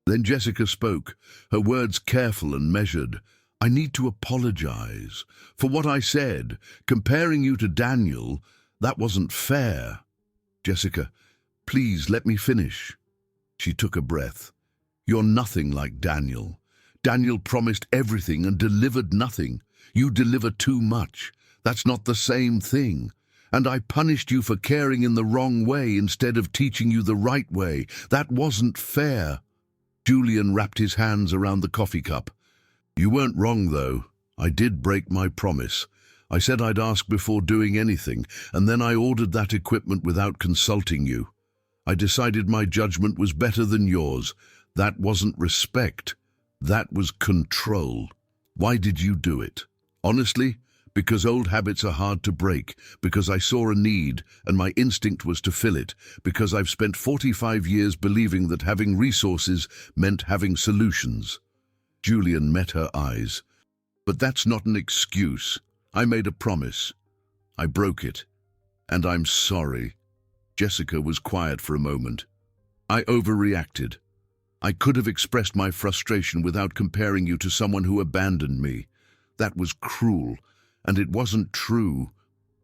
Then Jessica spoke, her words careful and measured. "I need to apologize for what I said. Comparing you to Daniel, that wasn't fair." "Jessica, please let me finish." She took a breath. "You're nothing like Daniel. Daniel promised everything and delivered nothing. You deliver too much. That's not the same thing. And I punished you for caring in the wrong way instead of teaching you the right way. That wasn't fair." Julian wrapped his hands around the coffee cup. "You weren't wrong, though. I did break my promise. I said I'd ask before doing anything, and then I ordered that equipment without consulting you. I decided my judgment was better than yours. That wasn't respect. That was control. Why did you do it? Honestly, because old habits are hard to break, because I saw a need and my instinct was to fill it, because I've spent 45 years believing that having resources meant having solutions." Julian met her eyes. "But that's not an excuse. I made a promise. I broke it. And I'm sorry." Jessica was quiet for a moment. "I overreacted. I could have expressed my frustration without comparing you to someone who abandoned me. That was cruel. And it wasn't true.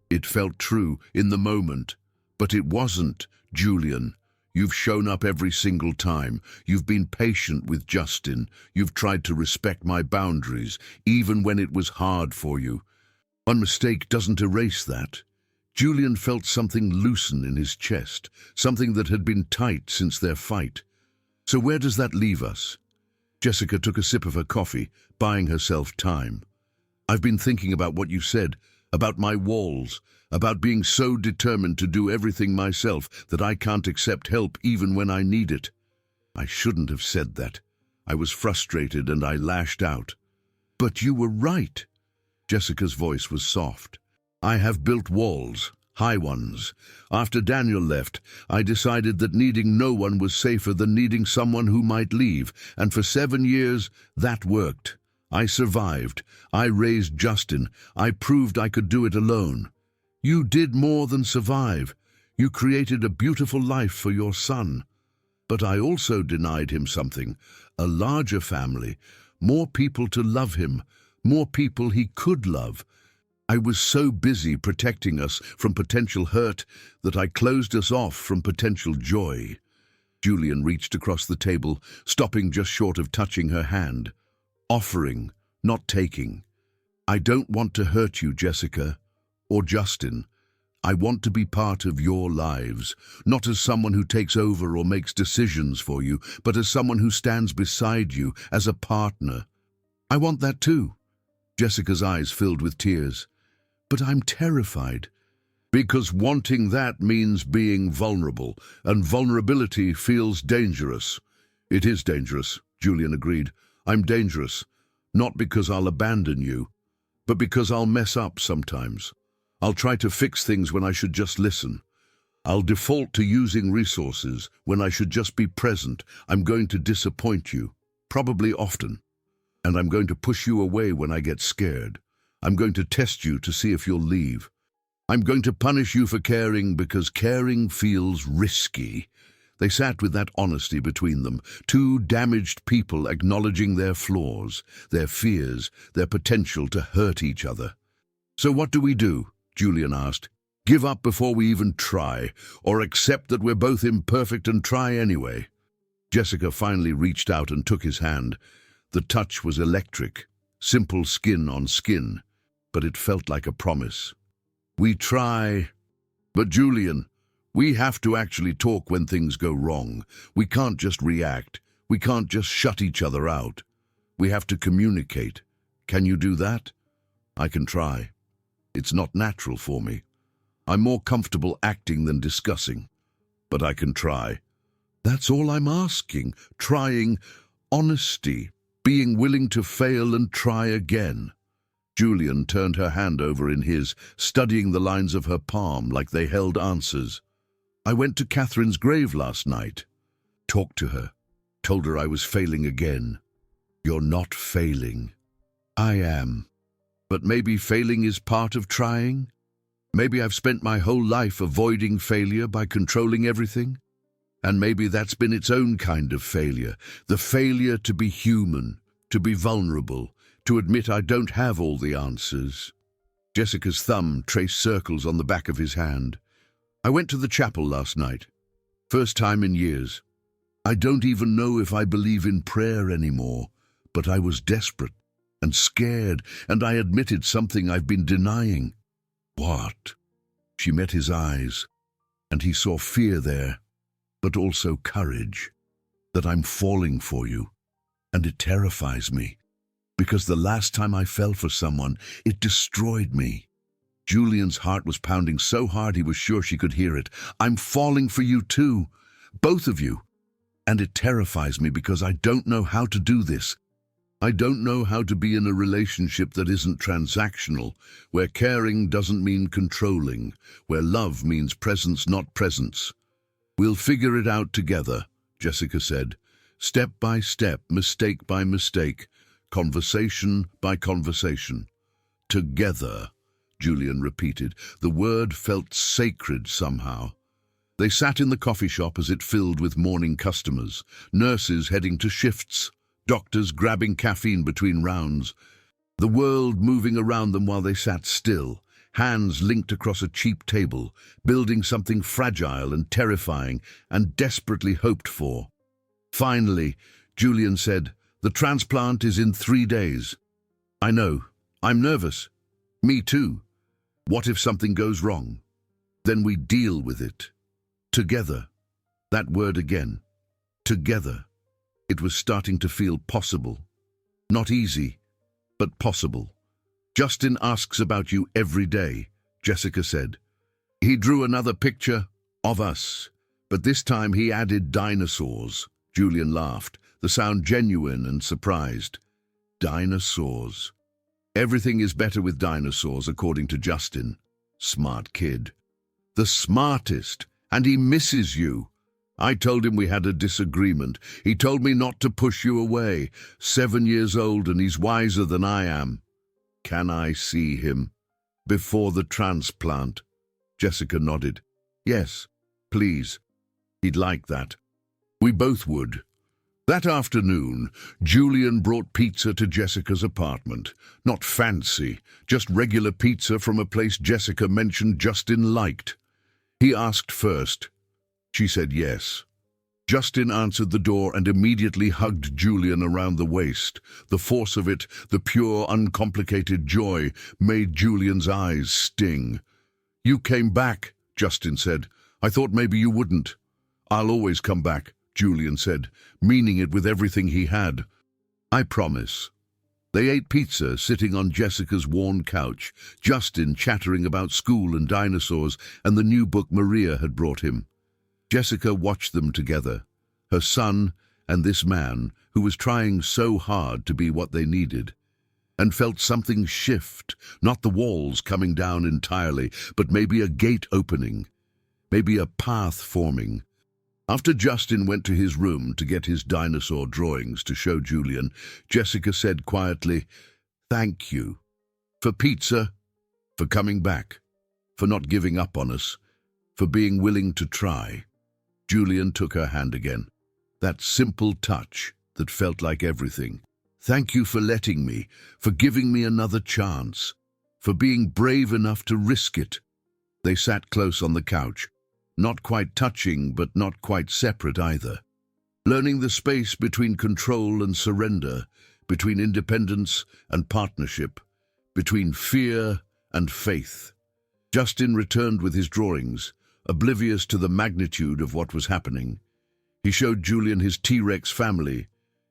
It felt true in the moment. But it wasn't, Julian. You've shown up every single time. You've been patient with Justin. You've tried to respect my boundaries, even when it was hard for you. One mistake doesn't erase that." Julian felt something loosen in his chest, something that had been tight since their fight. "So where does that leave us?" Jessica took a sip of her coffee, buying herself time. "I've been thinking about what you said, about my walls, about being so determined to do everything myself that I can't accept help even when I need it. I shouldn't have said that. I was frustrated and I lashed out." "But you were right." Jessica's voice was soft. "I have built walls, high ones. After Daniel left, I decided that needing no one was safer than needing someone who might leave, and for 7 years, that worked. I survived. I raised Justin. I proved I could do it alone. You did more than survive. You created a beautiful life for your son. But I also denied him something, a larger family, more people to love him, more people he could love. I was so busy protecting us from potential hurt that I closed us off from potential joy." Julian reached across the table, stopping just short of touching her hand. "Offering, not taking. I don't want to hurt you, Jessica, or Justin. I want to be part of your lives, not as someone who takes over or makes decisions for you, but as someone who stands beside you, as a partner. I want that too." Jessica's eyes filled with tears. "But I'm terrified." "Because wanting that means being vulnerable, and vulnerability feels dangerous." "It is dangerous," Julian agreed. "I'm dangerous, not because I'll abandon you, but because I'll mess up sometimes. I'll try to fix things when I should just listen. I'll default to using resources when I should just be present. I'm going to disappoint you, probably often. And I'm going to push you away when I get scared. I'm going to test you to see if you'll leave. I'm going to punish you for caring because caring feels risky." They sat with that honesty between them, two damaged people acknowledging their flaws, their fears, their potential to hurt each other. "So what do we do?" Julian asked. "Give up before we even try, or accept that we're both imperfect and try anyway?" Jessica finally reached out and took his hand. The touch was electric, simple skin on skin, but it felt like a promise. "We try, but Julian, we have to actually talk when things go wrong. We can't just react. We can't just shut each other out. We have to communicate. Can you do that?" "I can try. It's not natural for me. I'm more comfortable acting than discussing. But I can try." "That's all I'm asking. Trying, honesty, being willing to fail and try again." Julian turned her hand over in his, studying the lines of her palm like they held answers. I went to Catherine's grave last night. Talked to her. Told her I was failing again. You're not failing. I am. But maybe failing is part of trying? Maybe I've spent my whole life avoiding failure by controlling everything? And maybe that's been its own kind of failure, the failure to be human, to be vulnerable, to admit I don't have all the answers. Jessica's thumb traced circles on the back of his hand. I went to the chapel last night. First time in years. I don't even know if I believe in prayer anymore, but I was desperate and scared, and I admitted something I've been denying. What? She met his eyes, and he saw fear there, but also courage, that I'm falling for you, and it terrifies me, because the last time I fell for someone, it destroyed me. Julian's heart was pounding so hard he was sure she could hear it. I'm falling for you too, both of you, and it terrifies me because I don't know how to do this. I don't know how to be in a relationship that isn't transactional, where caring doesn't mean controlling, where love means presence, not presence. We'll figure it out together, Jessica said, step by step, mistake by mistake, conversation by conversation. Together, Julian repeated. The word felt sacred somehow. They sat in the coffee shop as it filled with morning customers, nurses heading to shifts, doctors grabbing caffeine between rounds, the world moving around them while they sat still, hands linked across a cheap table, building something fragile and terrifying and desperately hoped for. Finally, Julian said, the transplant is in 3 days. I know. I'm nervous. Me too. What if something goes wrong? Then we deal with it. Together. That word again. Together. It was starting to feel possible. Not easy, but possible. Justin asks about you every day, Jessica said. He drew another picture of us, but this time he added dinosaurs. Julian laughed, the sound genuine and surprised. Dinosaurs. Everything is better with dinosaurs, according to Justin. Smart kid. The smartest, and he misses you. I told him we had a disagreement. He told me not to push you away. 7 years old and he's wiser than I am. Can I see him? Before the transplant? Jessica nodded. Yes, please. He'd like that. We both would. That afternoon, Julian brought pizza to Jessica's apartment. Not fancy, just regular pizza from a place Jessica mentioned Justin liked. He asked first. She said yes. Justin answered the door and immediately hugged Julian around the waist. The force of it, the pure, uncomplicated joy, made Julian's eyes sting. You came back, Justin said. I thought maybe you wouldn't. I'll always come back, Julian said, meaning it with everything he had. I promise. They ate pizza, sitting on Jessica's worn couch, Justin chattering about school and dinosaurs and the new book Maria had brought him. Jessica watched them together, her son and this man who was trying so hard to be what they needed, and felt something shift, not the walls coming down entirely, but maybe a gate opening, maybe a path forming. After Justin went to his room to get his dinosaur drawings to show Julian, Jessica said quietly, "Thank you. For pizza, for coming back, for not giving up on us, for being willing to try." Julian took her hand again. That simple touch that felt like everything. Thank you for letting me, for giving me another chance, for being brave enough to risk it. They sat close on the couch, not quite touching but not quite separate either, learning the space between control and surrender, between independence and partnership, between fear and faith. Justin returned with his drawings, oblivious to the magnitude of what was happening. He showed Julian his T-Rex family,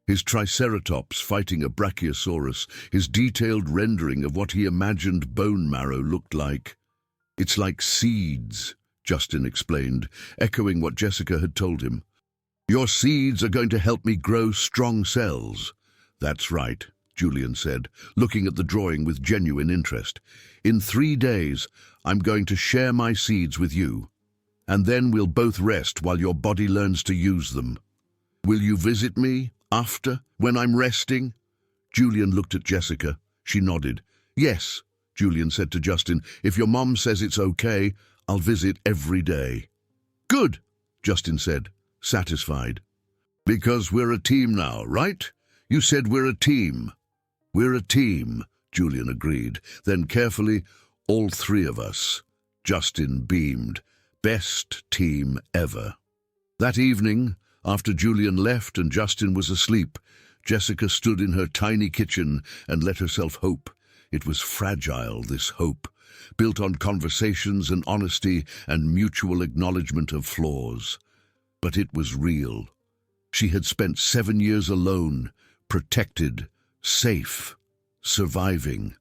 his Triceratops fighting a Brachiosaurus, his detailed rendering of what he imagined bone marrow looked like. It's like seeds, Justin explained, echoing what Jessica had told him. Your seeds are going to help me grow strong cells. That's right, Julian said, looking at the drawing with genuine interest. "In 3 days, I'm going to share my seeds with you, and then we'll both rest while your body learns to use them. Will you visit me after, when I'm resting?" Julian looked at Jessica. She nodded. "Yes," Julian said to Justin. "If your mom says it's okay, I'll visit every day." "Good," Justin said, satisfied. "Because we're a team now, right? You said we're a team." "We're a team," Julian agreed. Then carefully, "all 3 of us." Justin beamed. "Best team ever." That evening, after Julian left and Justin was asleep, Jessica stood in her tiny kitchen and let herself hope. It was fragile, this hope, built on conversations and honesty and mutual acknowledgement of flaws. But it was real. She had spent 7 years alone, protected, safe, surviving.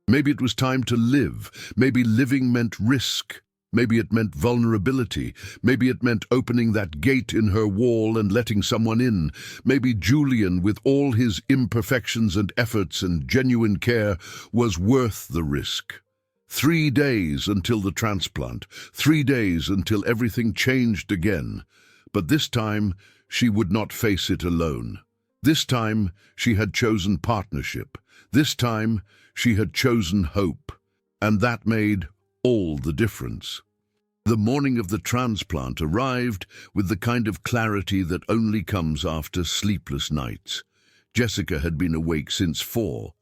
Maybe it was time to live. Maybe living meant risk. Maybe it meant vulnerability. Maybe it meant opening that gate in her wall and letting someone in. Maybe Julian, with all his imperfections and efforts and genuine care, was worth the risk. 3 days until the transplant. 3 days until everything changed again. But this time, she would not face it alone. This time, she had chosen partnership. This time, she had chosen hope. And that made all the difference. The morning of the transplant arrived with the kind of clarity that only comes after sleepless nights. Jessica had been awake since 4,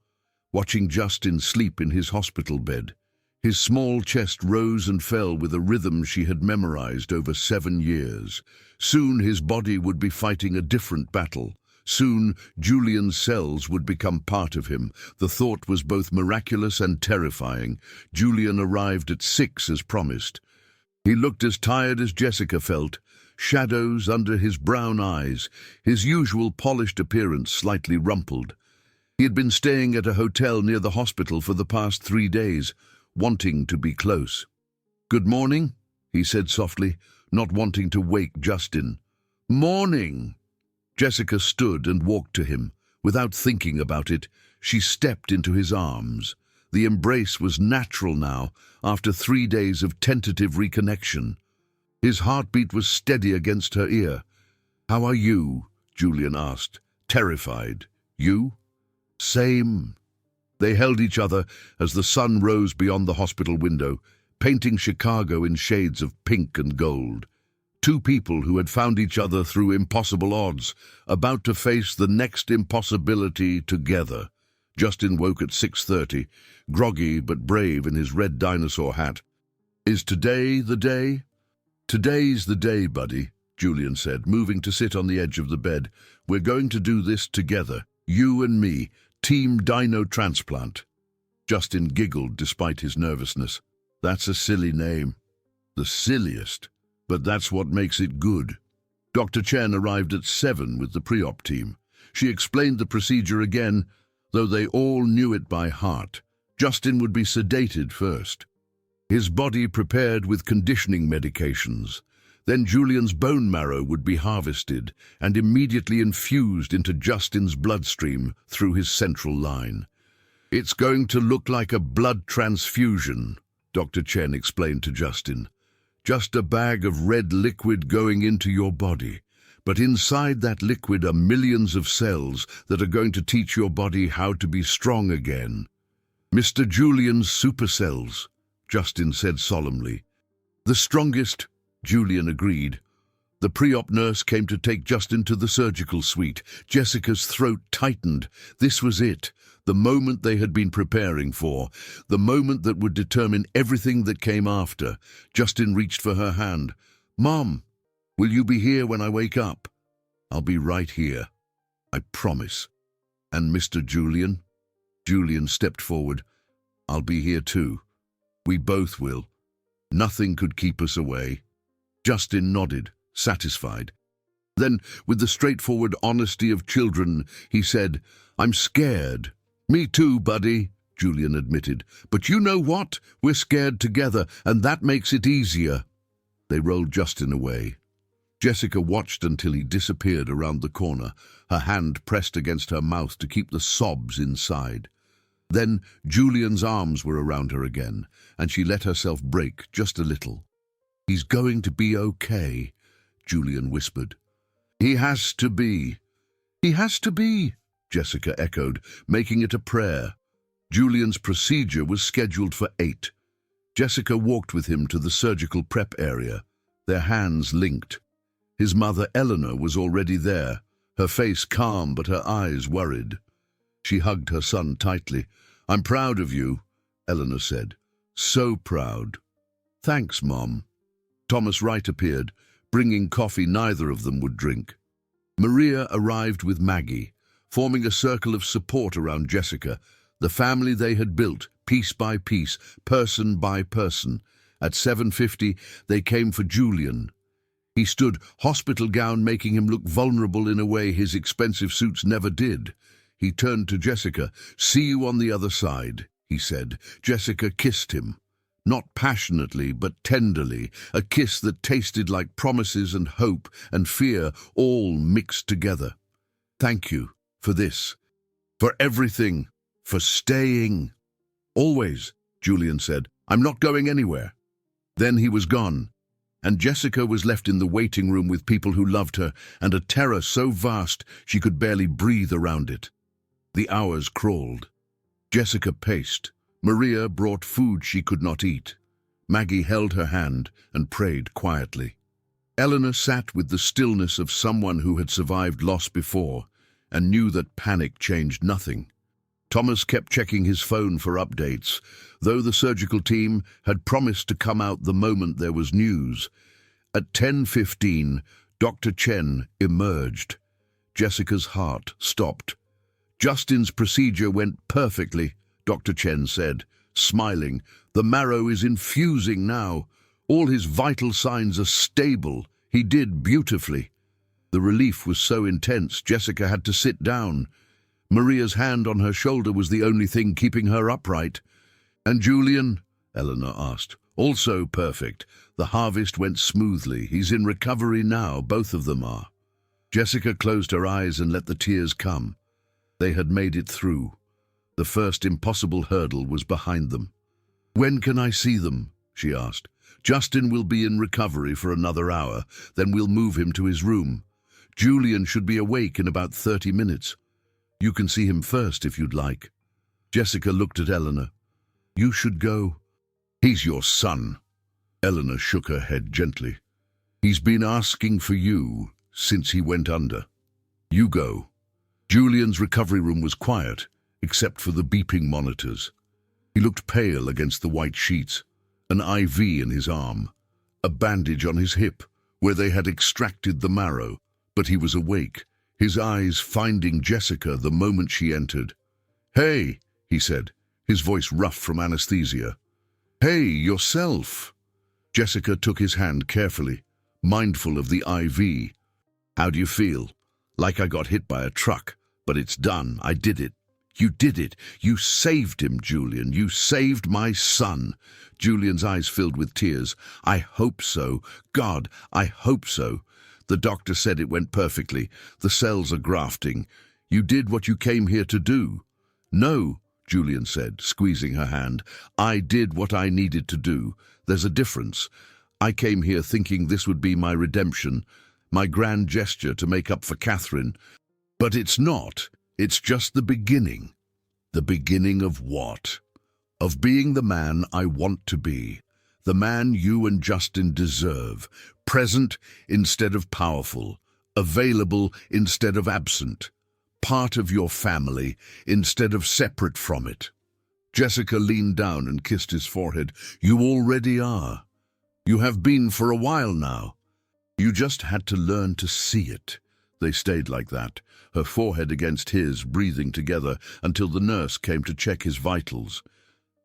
watching Justin sleep in his hospital bed. His small chest rose and fell with a rhythm she had memorized over 7 years. Soon his body would be fighting a different battle. Soon Julian's cells would become part of him. The thought was both miraculous and terrifying. Julian arrived at 6 as promised. He looked as tired as Jessica felt, shadows under his brown eyes, his usual polished appearance slightly rumpled. He had been staying at a hotel near the hospital for the past 3 days, wanting to be close. "Good morning," he said softly, not wanting to wake Justin. "Morning." Jessica stood and walked to him. Without thinking about it, she stepped into his arms. The embrace was natural now, after 3 days of tentative reconnection. His heartbeat was steady against her ear. "How are you?" Julian asked, terrified. "You?" "Same." They held each other as the sun rose beyond the hospital window, painting Chicago in shades of pink and gold. 2 people who had found each other through impossible odds, about to face the next impossibility together. Justin woke at 6:30, groggy but brave in his red dinosaur hat. "Is today the day?" "Today's the day, buddy," Julian said, moving to sit on the edge of the bed. "We're going to do this together, you and me, Team Dino Transplant." Justin giggled despite his nervousness. "That's a silly name." "The silliest. But that's what makes it good." Dr. Chen arrived at 7 with the pre-op team. She explained the procedure again, though they all knew it by heart. Justin would be sedated first. His body prepared with conditioning medications. Then Julian's bone marrow would be harvested and immediately infused into Justin's bloodstream through his central line. "It's going to look like a blood transfusion," Dr. Chen explained to Justin. "Just a bag of red liquid going into your body. But inside that liquid are millions of cells that are going to teach your body how to be strong again." "Mr. Julian's supercells," Justin said solemnly. "The strongest," Julian agreed. The pre-op nurse came to take Justin to the surgical suite. Jessica's throat tightened. This was it, the moment they had been preparing for, the moment that would determine everything that came after. Justin reached for her hand. "Mom, will you be here when I wake up?" "I'll be right here. I promise." "And Mr. Julian?" Julian stepped forward. "I'll be here too. We both will. Nothing could keep us away." Justin nodded, satisfied. Then, with the straightforward honesty of children, he said, "I'm scared." "Me too, buddy," Julian admitted. "But you know what? We're scared together, and that makes it easier." They rolled Justin away. Jessica watched until he disappeared around the corner, her hand pressed against her mouth to keep the sobs inside. Then Julian's arms were around her again, and she let herself break just a little. "He's going to be okay," Julian whispered. "He has to be. He has to be," Jessica echoed, making it a prayer. Julian's procedure was scheduled for 8. Jessica walked with him to the surgical prep area, their hands linked. His mother, Eleanor, was already there, her face calm but her eyes worried. She hugged her son tightly. "I'm proud of you," Eleanor said. "So proud." "Thanks, Mom." Thomas Wright appeared, bringing coffee neither of them would drink. Maria arrived with Maggie, forming a circle of support around Jessica, the family they had built, piece by piece, person by person. At 7:50, they came for Julian. He stood, hospital gown making him look vulnerable in a way his expensive suits never did. He turned to Jessica. "See you on the other side," he said. Jessica kissed him. Not passionately, but tenderly, a kiss that tasted like promises and hope and fear all mixed together. "Thank you for this, for everything, for staying." "Always," Julian said. "I'm not going anywhere." Then he was gone, and Jessica was left in the waiting room with people who loved her and a terror so vast she could barely breathe around it. The hours crawled. Jessica paced. Maria brought food she could not eat. Maggie held her hand and prayed quietly. Eleanor sat with the stillness of someone who had survived loss before and knew that panic changed nothing. Thomas kept checking his phone for updates, though the surgical team had promised to come out the moment there was news. At 10:15, Dr. Chen emerged. Jessica's heart stopped. "Justin's procedure went perfectly," Dr. Chen said, smiling. "The marrow is infusing now. All his vital signs are stable. He did beautifully." The relief was so intense, Jessica had to sit down. Maria's hand on her shoulder was the only thing keeping her upright. "And Julian?" Eleanor asked. "Also perfect. The harvest went smoothly. He's in recovery now, both of them are." Jessica closed her eyes and let the tears come. They had made it through. The first impossible hurdle was behind them. "When can I see them?" she asked. "Justin will be in recovery for another hour, then we'll move him to his room. Julian should be awake in about 30 minutes. You can see him first if you'd like." Jessica looked at Eleanor. "You should go." "He's your son." Eleanor shook her head gently. "He's been asking for you since he went under. You go." Julian's recovery room was quiet, except for the beeping monitors. He looked pale against the white sheets, an IV in his arm, a bandage on his hip where they had extracted the marrow, but he was awake, his eyes finding Jessica the moment she entered. "Hey," he said, his voice rough from anesthesia. "Hey, yourself." Jessica took his hand carefully, mindful of the IV. "How do you feel?" "Like I got hit by a truck, but it's done. I did it." "You did it. You saved him, Julian. You saved my son." Julian's eyes filled with tears. "I hope so. God, I hope so. The doctor said it went perfectly. The cells are grafting. You did what you came here to do." "No," Julian said, squeezing her hand. "I did what I needed to do. There's a difference. I came here thinking this would be my redemption, my grand gesture to make up for Catherine. But it's not. It's just the beginning." "The beginning of what?" "Of being the man I want to be. The man you and Justin deserve. Present instead of powerful. Available instead of absent. Part of your family instead of separate from it." Jessica leaned down and kissed his forehead. "You already are. You have been for a while now. You just had to learn to see it." They stayed like that, her forehead against his, breathing together, until the nurse came to check his vitals.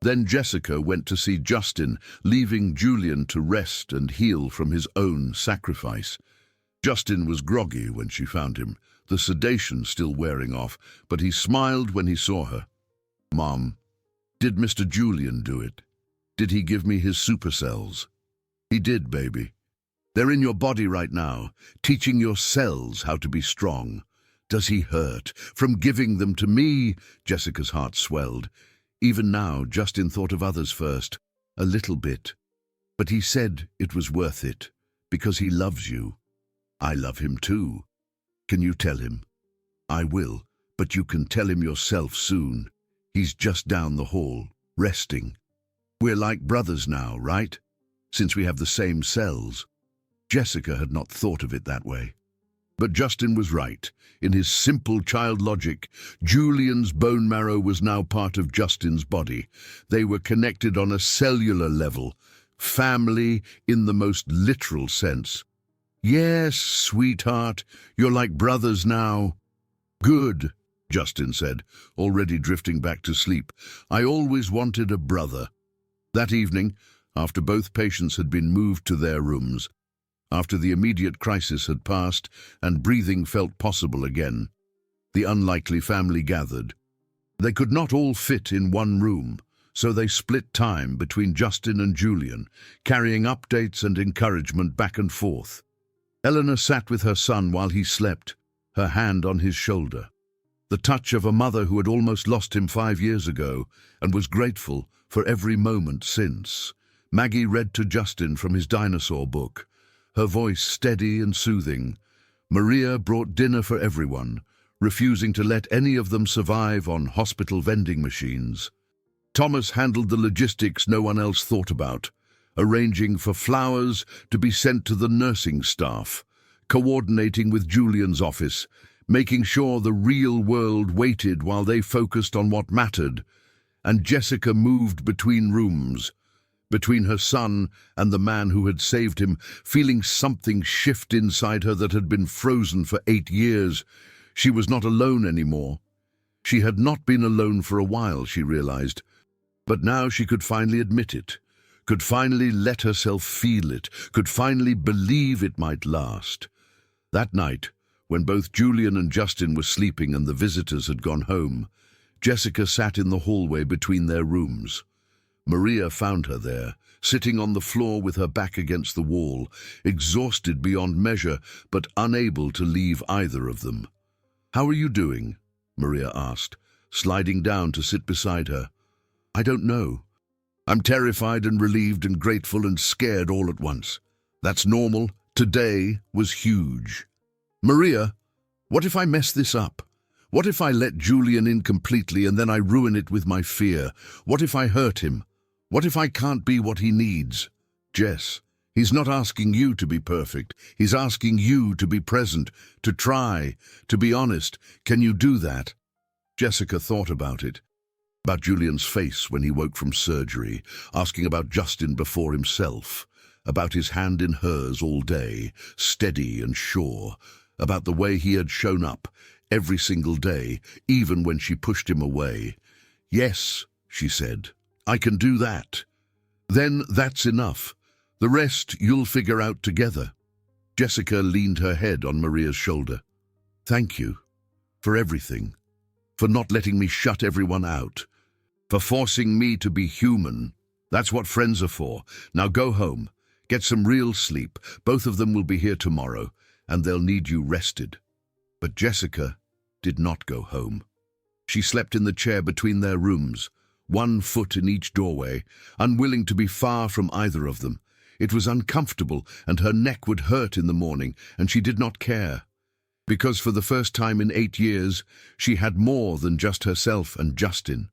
Then Jessica went to see Justin, leaving Julian to rest and heal from his own sacrifice. Justin was groggy when she found him, the sedation still wearing off, but he smiled when he saw her. "Mom, did Mr. Julian do it? Did he give me his supercells?" "He did, baby." They're in your body right now, teaching your cells how to be strong. Does he hurt from giving them to me? Jessica's heart swelled. Even now, Justin thought of others first, a little bit. But he said it was worth it, because he loves you. I love him too. Can you tell him? I will, but you can tell him yourself soon. He's just down the hall, resting. We're like brothers now, right? Since we have the same cells. Jessica had not thought of it that way. But Justin was right. In his simple child logic, Julian's bone marrow was now part of Justin's body. They were connected on a cellular level, family in the most literal sense. Yes, sweetheart, you're like brothers now. Good, Justin said, already drifting back to sleep. I always wanted a brother. That evening, after both patients had been moved to their rooms, after the immediate crisis had passed and breathing felt possible again, the unlikely family gathered. They could not all fit in one room, so they split time between Justin and Julian, carrying updates and encouragement back and forth. Eleanor sat with her son while he slept, her hand on his shoulder. The touch of a mother who had almost lost him 5 years ago and was grateful for every moment since. Maggie read to Justin from his dinosaur book, her voice steady and soothing. Maria brought dinner for everyone, refusing to let any of them survive on hospital vending machines. Thomas handled the logistics no one else thought about, arranging for flowers to be sent to the nursing staff, coordinating with Julian's office, making sure the real world waited while they focused on what mattered. And Jessica moved between rooms, between her son and the man who had saved him, feeling something shift inside her that had been frozen for 8 years. She was not alone anymore. She had not been alone for a while, she realized, but now she could finally admit it, could finally let herself feel it, could finally believe it might last. That night, when both Julian and Justin were sleeping and the visitors had gone home, Jessica sat in the hallway between their rooms. Maria found her there, sitting on the floor with her back against the wall, exhausted beyond measure, but unable to leave either of them. "How are you doing?" Maria asked, sliding down to sit beside her. "I don't know. I'm terrified and relieved and grateful and scared all at once. That's normal. Today was huge." "Maria, what if I mess this up? What if I let Julian in completely and then I ruin it with my fear? What if I hurt him? What if I can't be what he needs?" "Jess, he's not asking you to be perfect. He's asking you to be present, to try, to be honest. Can you do that?" Jessica thought about it, about Julian's face when he woke from surgery, asking about Justin before himself, about his hand in hers all day, steady and sure, about the way he had shown up every single day, even when she pushed him away. "Yes," she said, "I can do that." "Then that's enough. The rest you'll figure out together." Jessica leaned her head on Maria's shoulder. "Thank you for everything, for not letting me shut everyone out, for forcing me to be human. That's what friends are for. Now go home, get some real sleep. Both of them will be here tomorrow, and they'll need you rested." But Jessica did not go home. She slept in the chair between their rooms, 1 foot in each doorway, unwilling to be far from either of them. It was uncomfortable, and her neck would hurt in the morning, and she did not care. Because for the first time in 8 years, she had more than just herself and Justin.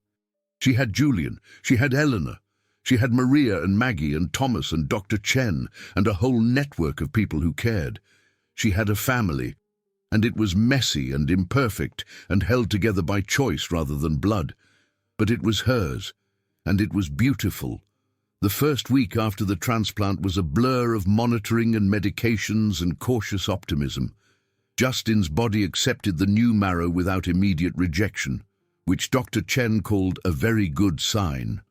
She had Julian, she had Eleanor, she had Maria and Maggie and Thomas and Dr. Chen, and a whole network of people who cared. She had a family, and it was messy and imperfect and held together by choice rather than blood. But it was hers, and it was beautiful. The first week after the transplant was a blur of monitoring and medications and cautious optimism. Justin's body accepted the new marrow without immediate rejection, which Dr. Chen called a very good sign.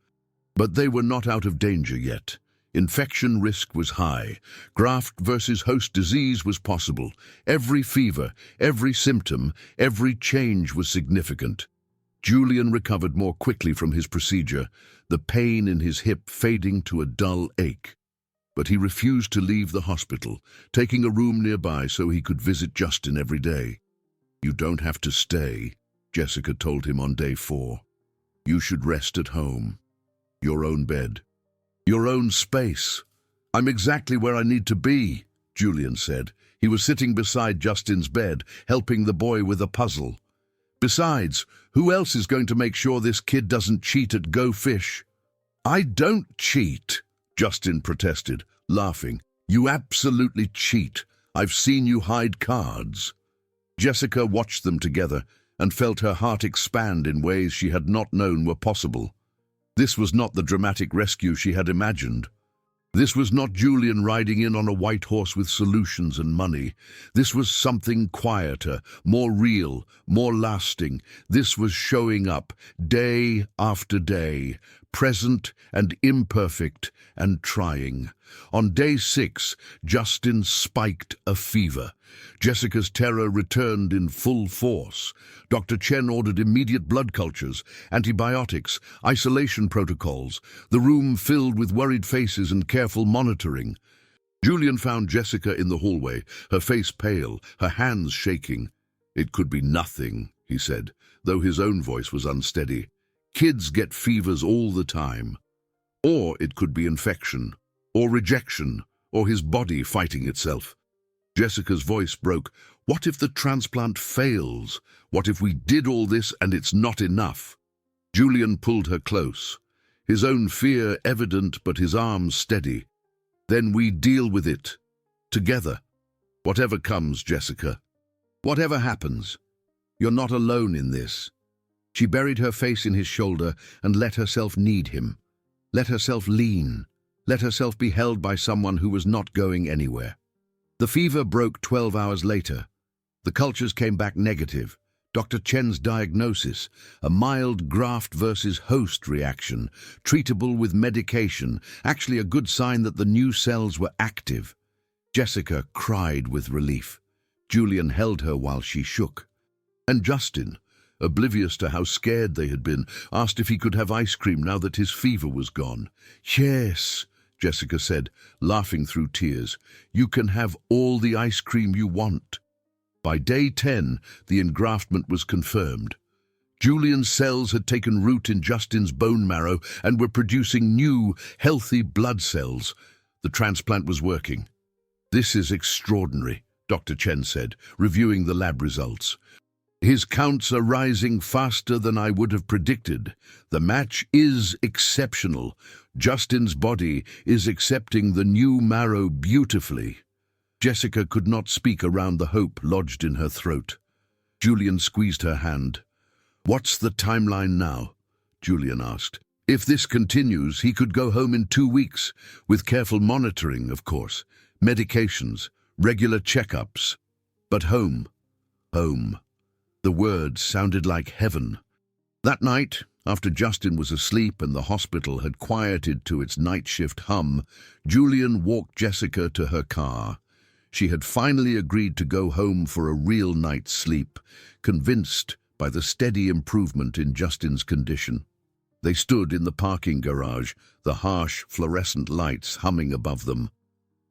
But they were not out of danger yet. Infection risk was high. Graft versus host disease was possible. Every fever, every symptom, every change was significant. Julian recovered more quickly from his procedure, the pain in his hip fading to a dull ache. But he refused to leave the hospital, taking a room nearby so he could visit Justin every day. "You don't have to stay," Jessica told him on day 4. "You should rest at home. Your own bed. Your own space." "I'm exactly where I need to be," Julian said. He was sitting beside Justin's bed, helping the boy with a puzzle. "Besides, who else is going to make sure this kid doesn't cheat at Go Fish?" "I don't cheat," Justin protested, laughing. "You absolutely cheat. I've seen you hide cards." Jessica watched them together and felt her heart expand in ways she had not known were possible. This was not the dramatic rescue she had imagined. This was not Julian riding in on a white horse with solutions and money. This was something quieter, more real, more lasting. This was showing up, day after day, present and imperfect and trying. On day 6, Justin spiked a fever. Jessica's terror returned in full force. Dr. Chen ordered immediate blood cultures, antibiotics, isolation protocols, the room filled with worried faces and careful monitoring. Julian found Jessica in the hallway, her face pale, her hands shaking. "It could be nothing," he said, though his own voice was unsteady. "Kids get fevers all the time. Or it could be infection, or rejection, or his body fighting itself." Jessica's voice broke. "What if the transplant fails? What if we did all this and it's not enough?" Julian pulled her close, his own fear evident but his arms steady. "Then we deal with it. Together. Whatever comes, Jessica. Whatever happens. You're not alone in this." She buried her face in his shoulder and let herself need him. Let herself lean. Let herself be held by someone who was not going anywhere. The fever broke 12 hours later. The cultures came back negative. Dr. Chen's diagnosis, a mild graft versus host reaction, treatable with medication, actually a good sign that the new cells were active. Jessica cried with relief. Julian held her while she shook. And Justin, oblivious to how scared they had been, asked if he could have ice cream now that his fever was gone. "Yes," Jessica said, laughing through tears. "You can have all the ice cream you want." By day 10, the engraftment was confirmed. Julian's cells had taken root in Justin's bone marrow and were producing new, healthy blood cells. The transplant was working. "This is extraordinary," Dr. Chen said, reviewing the lab results. "His counts are rising faster than I would have predicted. The match is exceptional. Justin's body is accepting the new marrow beautifully." Jessica could not speak around the hope lodged in her throat. Julian squeezed her hand. "What's the timeline now?" Julian asked. "If this continues, he could go home in 2 weeks, with careful monitoring, of course, medications, regular checkups. But home. The words sounded like heaven. That night, after Justin was asleep and the hospital had quieted to its night shift hum, Julian walked Jessica to her car. She had finally agreed to go home for a real night's sleep, convinced by the steady improvement in Justin's condition. They stood in the parking garage, the harsh fluorescent lights humming above them.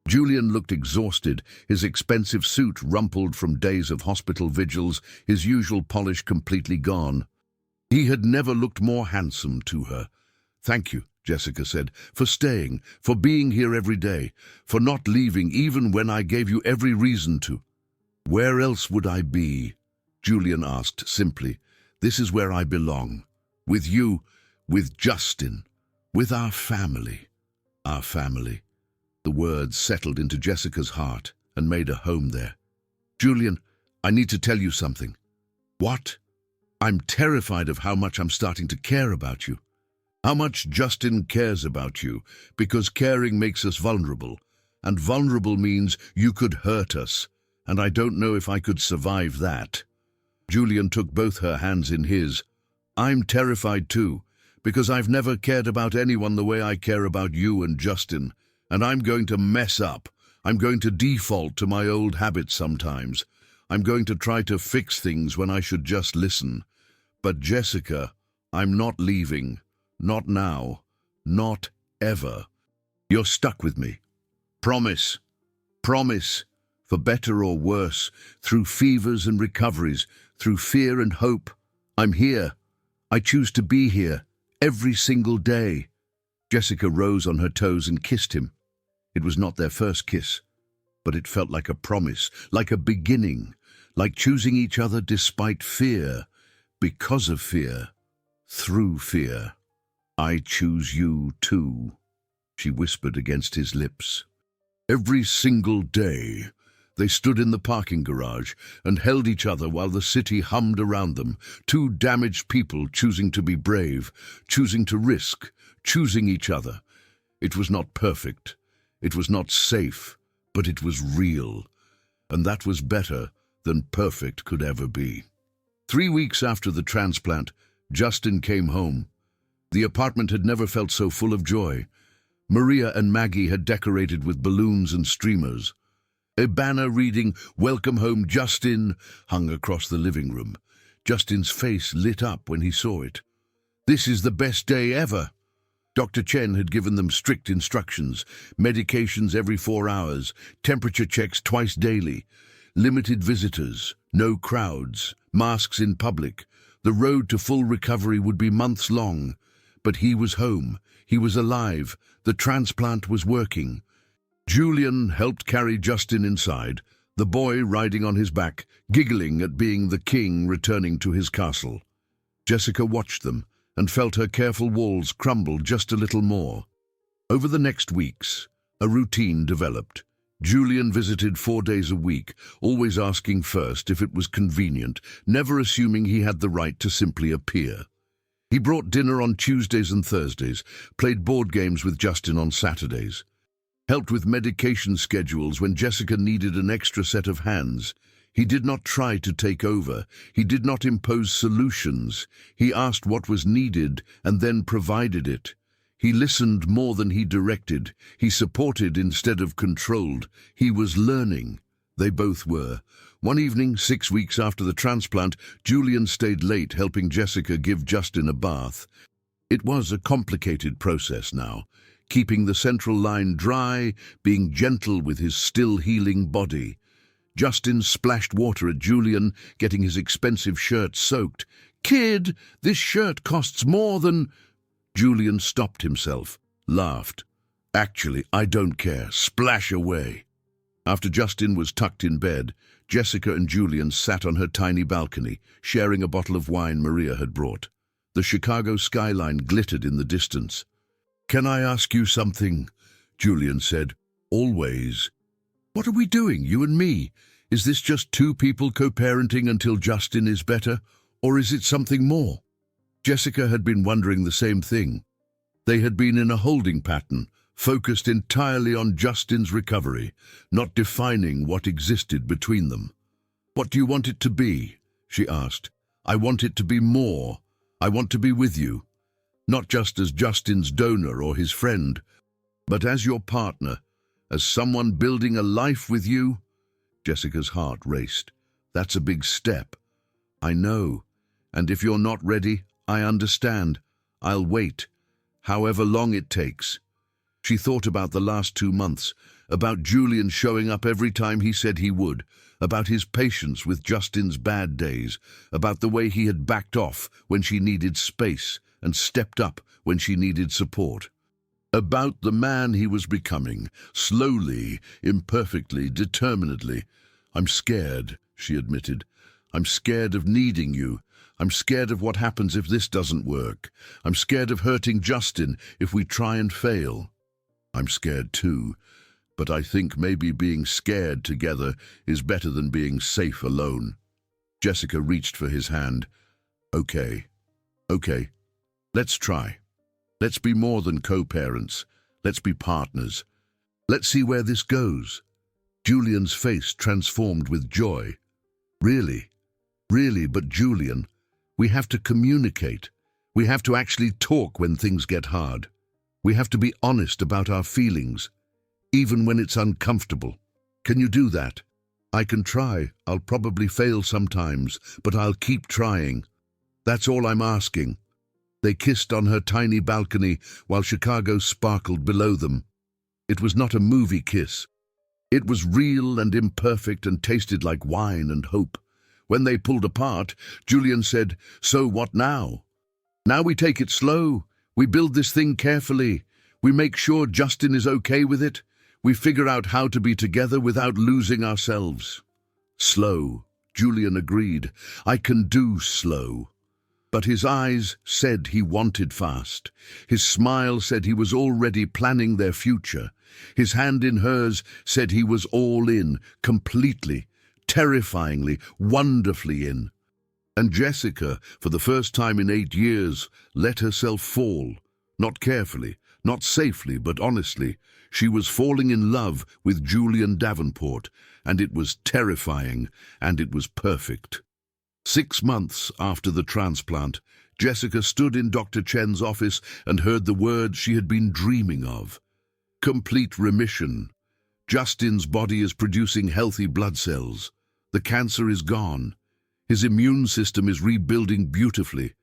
Julian looked exhausted, his expensive suit rumpled from days of hospital vigils, his usual polish completely gone. He had never looked more handsome to her. "Thank you," Jessica said, "for staying, for being here every day, for not leaving even when I gave you every reason to." "Where else would I be?" Julian asked simply. "This is where I belong. With you, with Justin, with our family. Our family." The words settled into Jessica's heart and made a home there. "Julian, I need to tell you something." "What?" "I'm terrified of how much I'm starting to care about you. How much Justin cares about you, because caring makes us vulnerable, and vulnerable means you could hurt us, and I don't know if I could survive that." Julian took both her hands in his. "I'm terrified too, because I've never cared about anyone the way I care about you and Justin, and I'm going to mess up. I'm going to default to my old habits sometimes. I'm going to try to fix things when I should just listen. But Jessica, I'm not leaving. Not now. Not ever. You're stuck with me. Promise. Promise. For better or worse, through fevers and recoveries, through fear and hope, I'm here. I choose to be here, every single day. Jessica rose on her toes and kissed him. It was not their first kiss, but it felt like a promise, like a beginning, like choosing each other despite fear, because of fear, through fear. I choose you too, she whispered against his lips. Every single day, they stood in the parking garage and held each other while the city hummed around them, two damaged people choosing to be brave, choosing to risk, choosing each other. It was not perfect, it was not safe, but it was real, and that was better than perfect could ever be. 3 weeks after the transplant, Justin came home. The apartment had never felt so full of joy. Maria and Maggie had decorated with balloons and streamers. A banner reading, "Welcome home, Justin," hung across the living room. Justin's face lit up when he saw it. This is the best day ever. Dr. Chen had given them strict instructions, medications every 4 hours, temperature checks twice daily, limited visitors, no crowds, masks in public. The road to full recovery would be months long. But he was home, he was alive, the transplant was working. Julian helped carry Justin inside, the boy riding on his back, giggling at being the king returning to his castle. Jessica watched them and felt her careful walls crumble just a little more. Over the next weeks, a routine developed. Julian visited 4 days a week, always asking first if it was convenient, never assuming he had the right to simply appear. He brought dinner on Tuesdays and Thursdays, played board games with Justin on Saturdays, helped with medication schedules when Jessica needed an extra set of hands. He did not try to take over. He did not impose solutions. He asked what was needed and then provided it. He listened more than he directed. He supported instead of controlled. He was learning. They both were. One evening, 6 weeks after the transplant, Julian stayed late helping Jessica give Justin a bath. It was a complicated process now, keeping the central line dry, being gentle with his still healing body. Justin splashed water at Julian, getting his expensive shirt soaked. "Kid, this shirt costs more than—" Julian stopped himself, laughed. "Actually, I don't care. Splash away." After Justin was tucked in bed, Jessica and Julian sat on her tiny balcony, sharing a bottle of wine Maria had brought. The Chicago skyline glittered in the distance. "Can I ask you something?" Julian said. "Always." "What are we doing, you and me? Is this just two people co-parenting until Justin is better, or is it something more?" Jessica had been wondering the same thing. They had been in a holding pattern, focused entirely on Justin's recovery, not defining what existed between them. "What do you want it to be?" she asked. "I want it to be more. I want to be with you, not just as Justin's donor or his friend, but as your partner, as someone building a life with you." Jessica's heart raced. "That's a big step." "I know, and if you're not ready, I understand. I'll wait, however long it takes." She thought about the last 2 months, about Julian showing up every time he said he would, about his patience with Justin's bad days, about the way he had backed off when she needed space and stepped up when she needed support. About the man he was becoming, slowly, imperfectly, determinedly. "I'm scared," she admitted. "I'm scared of needing you. I'm scared of what happens if this doesn't work. I'm scared of hurting Justin if we try and fail." "I'm scared too, but I think maybe being scared together is better than being safe alone." Jessica reached for his hand. Okay, let's try. Let's be more than co-parents. Let's be partners. Let's see where this goes." Julian's face transformed with joy. Really, but Julian, we have to communicate. We have to actually talk when things get hard. We have to be honest about our feelings, even when it's uncomfortable. Can you do that? "I can try. I'll probably fail sometimes, but I'll keep trying. That's all I'm asking." They kissed on her tiny balcony while Chicago sparkled below them. It was not a movie kiss. It was real and imperfect and tasted like wine and hope. When they pulled apart, Julian said, "So what now? Now we take it slow. We build this thing carefully. We make sure Justin is okay with it. We figure out how to be together without losing ourselves." Slow, Julian agreed. I can do slow. But his eyes said he wanted fast. His smile said he was already planning their future. His hand in hers said he was all in, completely, terrifyingly, wonderfully in. And Jessica, for the first time in 8 years, let herself fall. Not carefully, not safely, but honestly. She was falling in love with Julian Davenport, and it was terrifying, and it was perfect. 6 months after the transplant, Jessica stood in Dr. Chen's office and heard the words she had been dreaming of. Complete remission. Justin's body is producing healthy blood cells. The cancer is gone. His immune system is rebuilding beautifully.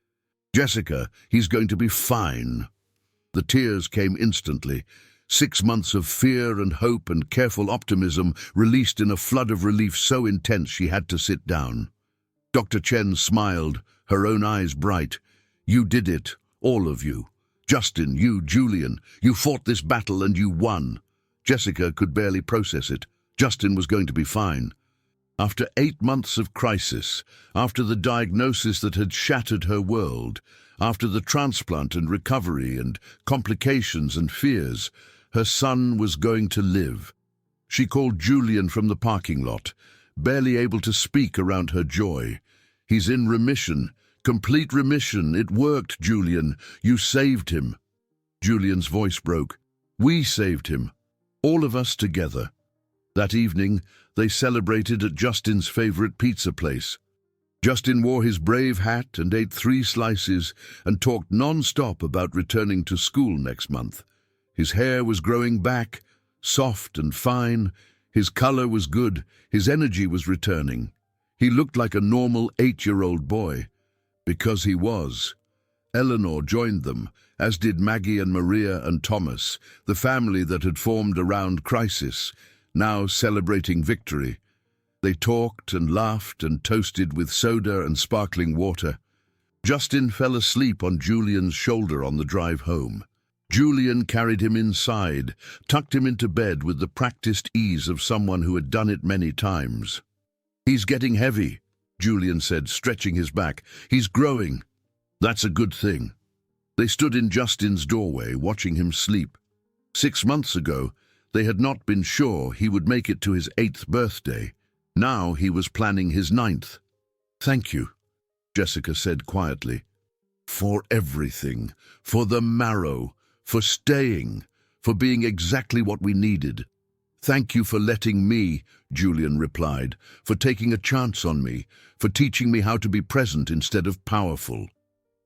Jessica, he's going to be fine. The tears came instantly. 6 months of fear and hope and careful optimism released in a flood of relief so intense she had to sit down. Dr. Chen smiled, her own eyes bright. "You did it, all of you. Justin, you, Julian, you fought this battle and you won." Jessica could barely process it. Justin was going to be fine. After 8 months of crisis, after the diagnosis that had shattered her world, after the transplant and recovery and complications and fears, her son was going to live. She called Julian from the parking lot, barely able to speak around her joy. "He's in remission, complete remission. It worked, Julian. You saved him." Julian's voice broke. "We saved him. All of us together." That evening, they celebrated at Justin's favorite pizza place. Justin wore his brave hat and ate 3 slices and talked non-stop about returning to school next month. His hair was growing back, soft and fine. His color was good. His energy was returning. He looked like a normal 8-year-old boy. Because he was. Eleanor joined them, as did Maggie and Maria and Thomas, the family that had formed around crisis, now celebrating victory. They talked and laughed and toasted with soda and sparkling water. Justin fell asleep on Julian's shoulder on the drive home. Julian carried him inside, tucked him into bed with the practiced ease of someone who had done it many times. "He's getting heavy," Julian said, stretching his back. "He's growing." "That's a good thing." They stood in Justin's doorway, watching him sleep. 6 months ago, they had not been sure he would make it to his 8th birthday. Now he was planning his 9th. "Thank you," Jessica said quietly. "For everything, for the marrow, for staying, for being exactly what we needed." "Thank you for letting me," Julian replied, "for taking a chance on me, for teaching me how to be present instead of powerful."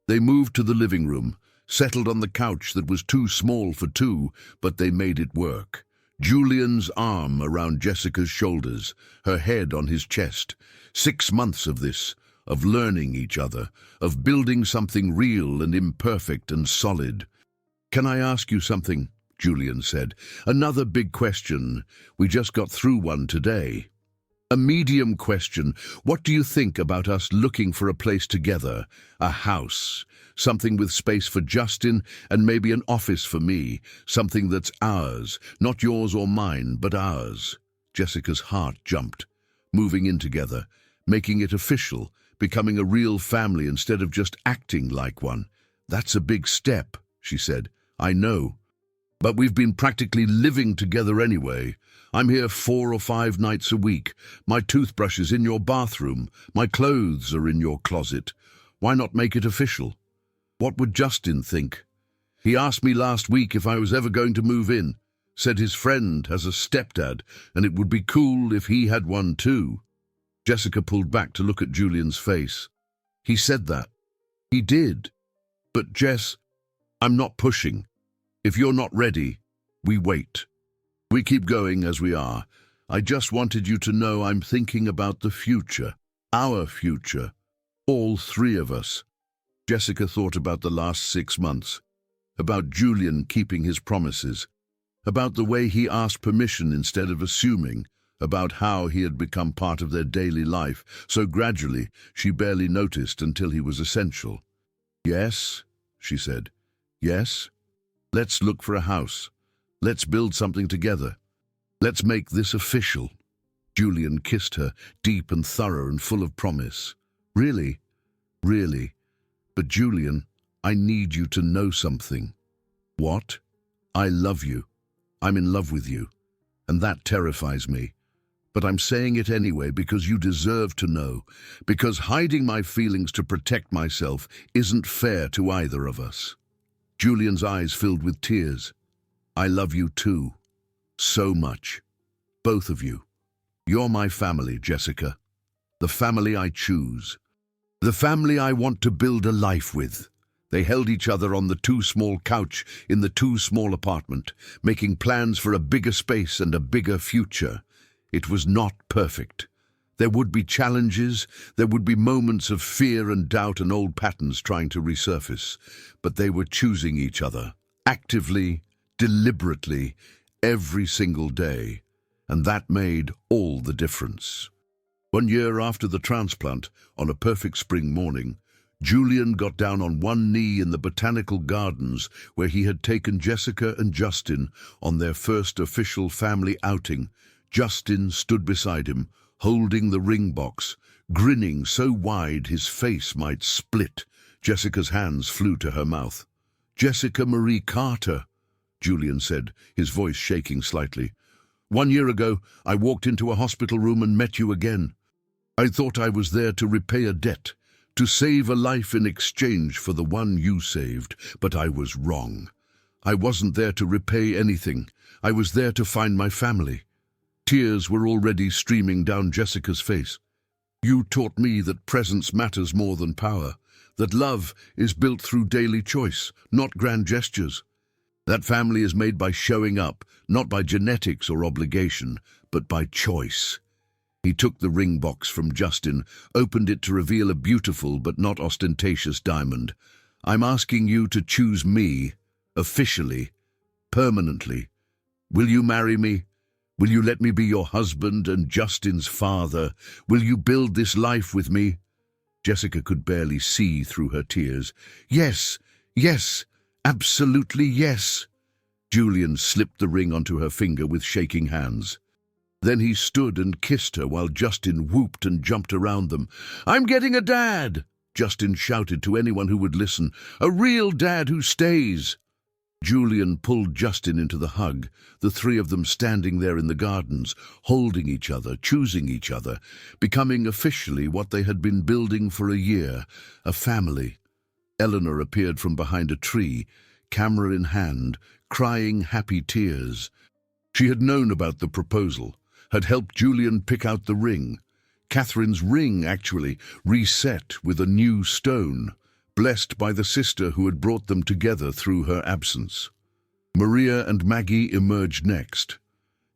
They moved to the living room, settled on the couch that was too small for two, but they made it work. Julian's arm around Jessica's shoulders, her head on his chest. 6 months of this, of learning each other, of building something real and imperfect and solid. "Can I ask you something?" Julian said. "Another big question. We just got through one today. A medium question. What do you think about us looking for a place together? A house. Something with space for Justin and maybe an office for me. Something that's ours. Not yours or mine, but ours." Jessica's heart jumped. Moving in together. Making it official. Becoming a real family instead of just acting like one. "That's a big step," she said. "I know. But we've been practically living together anyway. I'm here 4 or 5 nights a week. My toothbrush is in your bathroom. My clothes are in your closet. Why not make it official? What would Justin think? He asked me last week if I was ever going to move in. Said his friend has a stepdad, and it would be cool if he had one too." Jessica pulled back to look at Julian's face. "He said that." "He did. But Jess, I'm not pushing. If you're not ready, we wait. We keep going as we are. I just wanted you to know I'm thinking about the future. Our future. All 3 of us." Jessica thought about the last 6 months. About Julian keeping his promises. about the way he asked permission instead of assuming, about how he had become part of their daily life, so gradually she barely noticed until he was essential. "Yes," she said. "Yes. Let's look for a house. Let's build something together. Let's make this official." Julian kissed her, deep and thorough and full of promise. "Really? Really? But Julian, I need you to know something." "What?" "I love you. I'm in love with you. And that terrifies me. But I'm saying it anyway because you deserve to know, because hiding my feelings to protect myself isn't fair to either of us." Julian's eyes filled with tears. "I love you too. So much. Both of you. You're my family, Jessica. The family I choose. The family I want to build a life with." They held each other on the too small couch in the too small apartment, making plans for a bigger space and a bigger future. It was not perfect. There would be challenges, there would be moments of fear and doubt and old patterns trying to resurface, but they were choosing each other, actively, deliberately, every single day, and that made all the difference. 1 year after the transplant, on a perfect spring morning, Julian got down on one knee in the botanical gardens where he had taken Jessica and Justin on their first official family outing. Justin stood beside him, holding the ring box, grinning so wide his face might split. Jessica's hands flew to her mouth. "Jessica Marie Carter," Julian said, his voice shaking slightly. "1 year ago, I walked into a hospital room and met you again. I thought I was there to repay a debt, to save a life in exchange for the one you saved, but I was wrong. I wasn't there to repay anything. I was there to find my family." Tears were already streaming down Jessica's face. "You taught me that presence matters more than power, that love is built through daily choice, not grand gestures. That family is made by showing up, not by genetics or obligation, but by choice." He took the ring box from Justin, opened it to reveal a beautiful but not ostentatious diamond. "I'm asking you to choose me, officially, permanently. Will you marry me? Will you let me be your husband and Justin's father? Will you build this life with me?" Jessica could barely see through her tears. "Yes, yes, absolutely yes." Julian slipped the ring onto her finger with shaking hands. Then he stood and kissed her while Justin whooped and jumped around them. "I'm getting a dad!" Justin shouted to anyone who would listen. "A real dad who stays!" Julian pulled Justin into the hug, the three of them standing there in the gardens, holding each other, choosing each other, becoming officially what they had been building for a year, a family. Eleanor appeared from behind a tree, camera in hand, crying happy tears. She had known about the proposal, had helped Julian pick out the ring. Catherine's ring, actually, reset with a new stone, blessed by the sister who had brought them together through her absence. Maria and Maggie emerged next.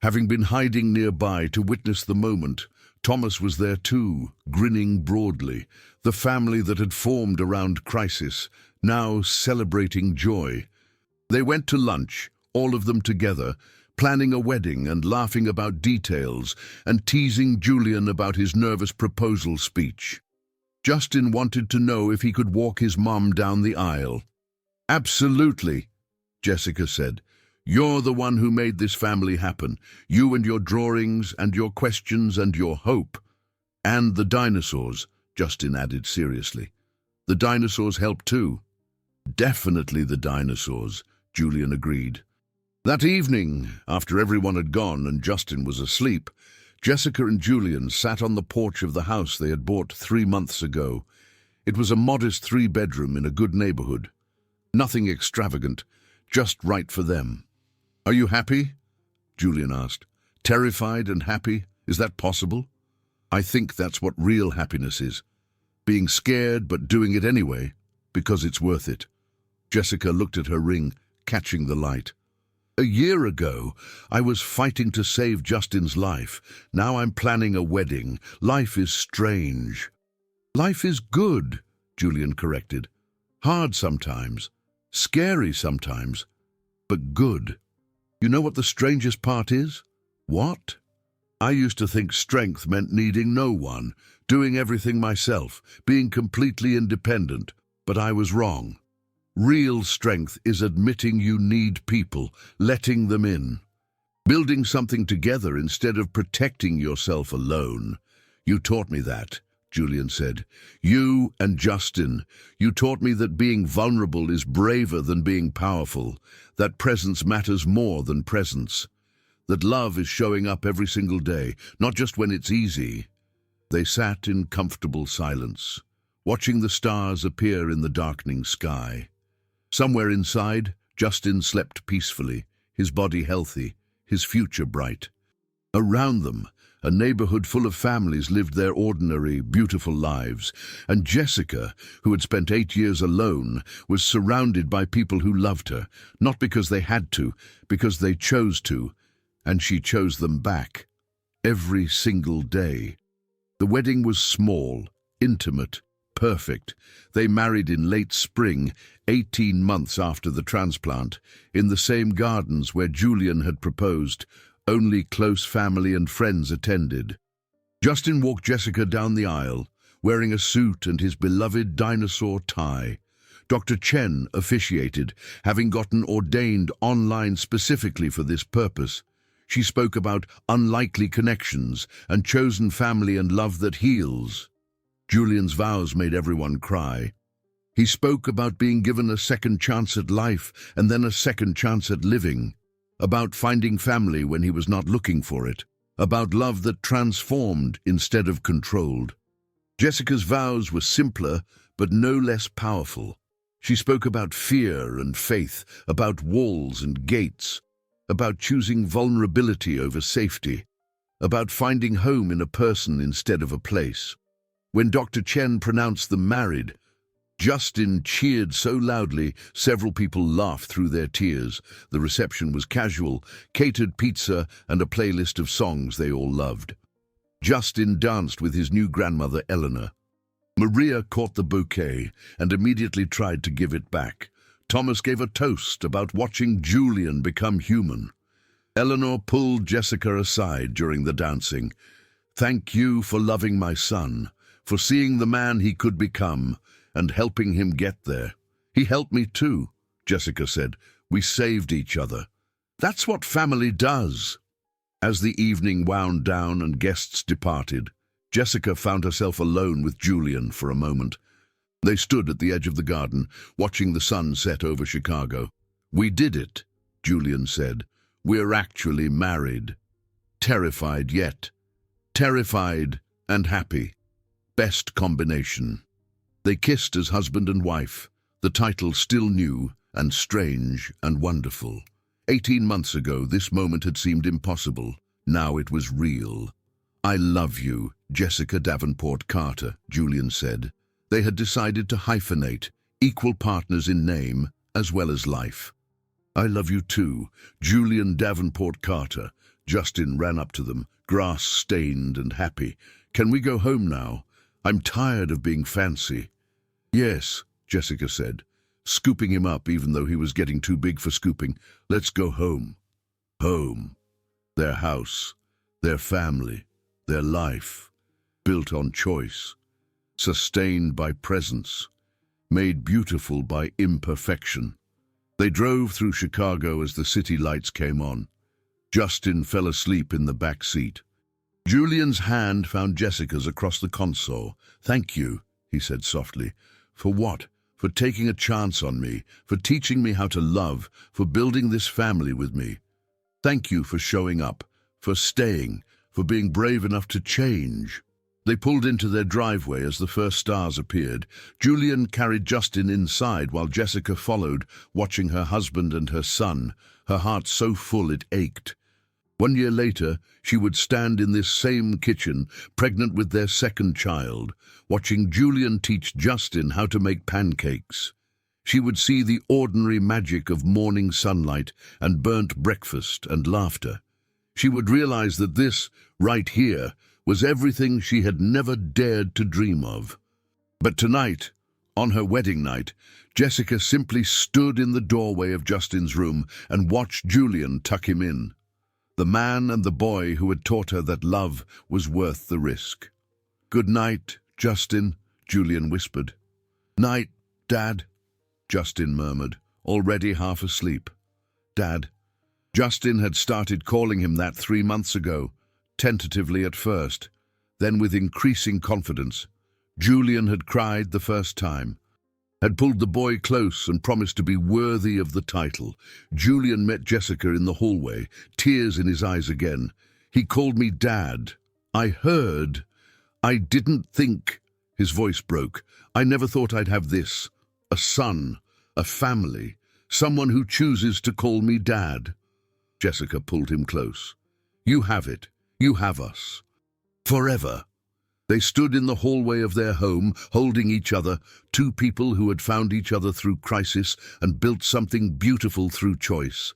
Having been hiding nearby to witness the moment, Thomas was there too, grinning broadly, the family that had formed around crisis, now celebrating joy. They went to lunch, all of them together, planning a wedding and laughing about details and teasing Julian about his nervous proposal speech. Justin wanted to know if he could walk his mom down the aisle. "Absolutely," Jessica said. "You're the one who made this family happen. You and your drawings and your questions and your hope. And the dinosaurs," Justin added seriously. "The dinosaurs helped too." "Definitely the dinosaurs," Julian agreed. That evening, after everyone had gone and Justin was asleep, Jessica and Julian sat on the porch of the house they had bought 3 months ago. It was a modest 3-bedroom in a good neighborhood. Nothing extravagant, just right for them. "Are you happy?" Julian asked. "Terrified and happy? Is that possible?" "I think that's what real happiness is. Being scared but doing it anyway, because it's worth it." Jessica looked at her ring, catching the light. "A year ago, I was fighting to save Justin's life. Now I'm planning a wedding. Life is strange." "Life is good," Julian corrected. "Hard sometimes, scary sometimes, but good." You know what the strangest part is? What? I used to think strength meant needing no one, doing everything myself, being completely independent, but I was wrong. Real strength is admitting you need people, letting them in. Building something together instead of protecting yourself alone. You taught me that, Julian said. You and Justin, you taught me that being vulnerable is braver than being powerful, that presence matters more than presence, that love is showing up every single day, not just when it's easy. They sat in comfortable silence, watching the stars appear in the darkening sky. Somewhere inside, Justin slept peacefully, his body healthy, his future bright. Around them, a neighborhood full of families lived their ordinary, beautiful lives, and Jessica, who had spent 8 years alone, was surrounded by people who loved her, not because they had to, because they chose to, and she chose them back, every single day. The wedding was small, intimate, perfect. They married in late spring, 18 months after the transplant, in the same gardens where Julian had proposed. Only close family and friends attended. Justin walked Jessica down the aisle, wearing a suit and his beloved dinosaur tie. Dr. Chen officiated, having gotten ordained online specifically for this purpose. She spoke about unlikely connections and chosen family and love that heals. Julian's vows made everyone cry. He spoke about being given a second chance at life and then a second chance at living, about finding family when he was not looking for it, about love that transformed instead of controlled. Jessica's vows were simpler, but no less powerful. She spoke about fear and faith, about walls and gates, about choosing vulnerability over safety, about finding home in a person instead of a place. When Dr. Chen pronounced them married, Justin cheered so loudly, several people laughed through their tears. The reception was casual, catered pizza and a playlist of songs they all loved. Justin danced with his new grandmother, Eleanor. Maria caught the bouquet and immediately tried to give it back. Thomas gave a toast about watching Julian become human. Eleanor pulled Jessica aside during the dancing. "Thank you for loving my son, for seeing the man he could become, and helping him get there. He helped me too," Jessica said. "We saved each other. That's what family does." As the evening wound down and guests departed, Jessica found herself alone with Julian for a moment. They stood at the edge of the garden, watching the sun set over Chicago. "We did it," Julian said. "We're actually married." Terrified yet. Terrified and happy. Best combination. They kissed as husband and wife, the title still new and strange and wonderful. 18 months ago, this moment had seemed impossible. Now it was real. "I love you, Jessica Davenport Carter," Julian said. They had decided to hyphenate, equal partners in name as well as life. "I love you too, Julian Davenport Carter." Justin ran up to them, grass-stained and happy. "Can we go home now? I'm tired of being fancy." "Yes," Jessica said, scooping him up even though he was getting too big for scooping. "Let's go home." Home. Their house, their family, their life, built on choice, sustained by presence, made beautiful by imperfection. They drove through Chicago as the city lights came on. Justin fell asleep in the back seat. Julian's hand found Jessica's across the console. "Thank you," he said softly. "For what? For taking a chance on me, for teaching me how to love, for building this family with me. Thank you for showing up, for staying, for being brave enough to change." They pulled into their driveway as the first stars appeared. Julian carried Justin inside while Jessica followed, watching her husband and her son, her heart so full it ached. 1 year later, she would stand in this same kitchen, pregnant with their second child, watching Julian teach Justin how to make pancakes. She would see the ordinary magic of morning sunlight and burnt breakfast and laughter. She would realize that this, right here, was everything she had never dared to dream of. But tonight, On her wedding night, Jessica simply stood in the doorway of Justin's room and watched Julian tuck him in. The man and the boy who had taught her that love was worth the risk. "Good night, Justin," Julian whispered. "Night, Dad," Justin murmured, already half asleep. "Dad." Justin had started calling him that 3 months ago, tentatively at first, then with increasing confidence. Julian had cried the first time, had pulled the boy close and promised to be worthy of the title. Julian met Jessica in the hallway, tears in his eyes again. "He called me Dad. I heard. I didn't think." His voice broke. "I never thought I'd have this. A son, a family, someone who chooses to call me Dad." Jessica pulled him close. "You have it. You have us. Forever." They stood in the hallway of their home, holding each other, two people who had found each other through crisis and built something beautiful through choice.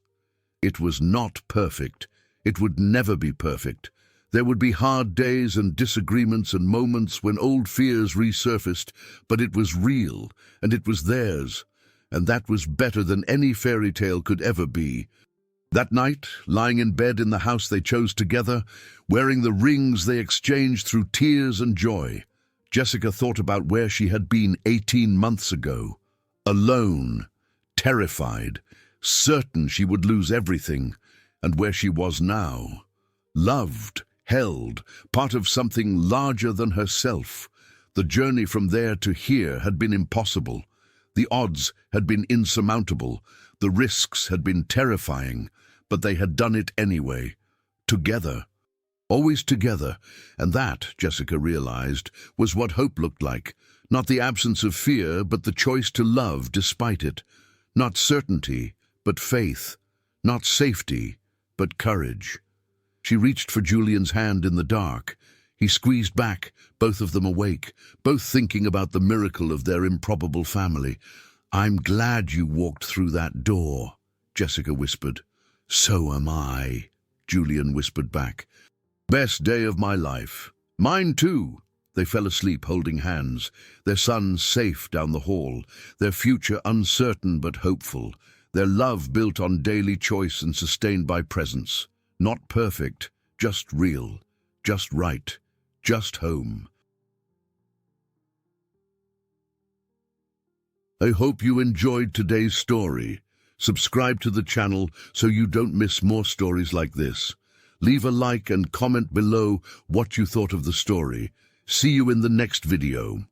It was not perfect. It would never be perfect. There would be hard days and disagreements and moments when old fears resurfaced, but it was real, and it was theirs, and that was better than any fairy tale could ever be. That night, lying in bed in the house they chose together, wearing the rings they exchanged through tears and joy, Jessica thought about where she had been 18 months ago. Alone, terrified, certain she would lose everything, and where she was now. Loved, held, part of something larger than herself. The journey from there to here had been impossible. The odds had been insurmountable. The risks had been terrifying. But they had done it anyway. Together. Always together. And that, Jessica realized, was what hope looked like. Not the absence of fear, but the choice to love despite it. Not certainty, but faith. Not safety, but courage. She reached for Julian's hand in the dark. He squeezed back, both of them awake, both thinking about the miracle of their improbable family. "I'm glad you walked through that door," Jessica whispered. "So am I," Julian whispered back. "Best day of my life." "Mine too." They fell asleep holding hands, their son safe down the hall, their future uncertain but hopeful, their love built on daily choice and sustained by presence. Not perfect, just real, just right, just home. I hope you enjoyed today's story. Subscribe to the channel so you don't miss more stories like this. Leave a like and comment below what you thought of the story. See you in the next video.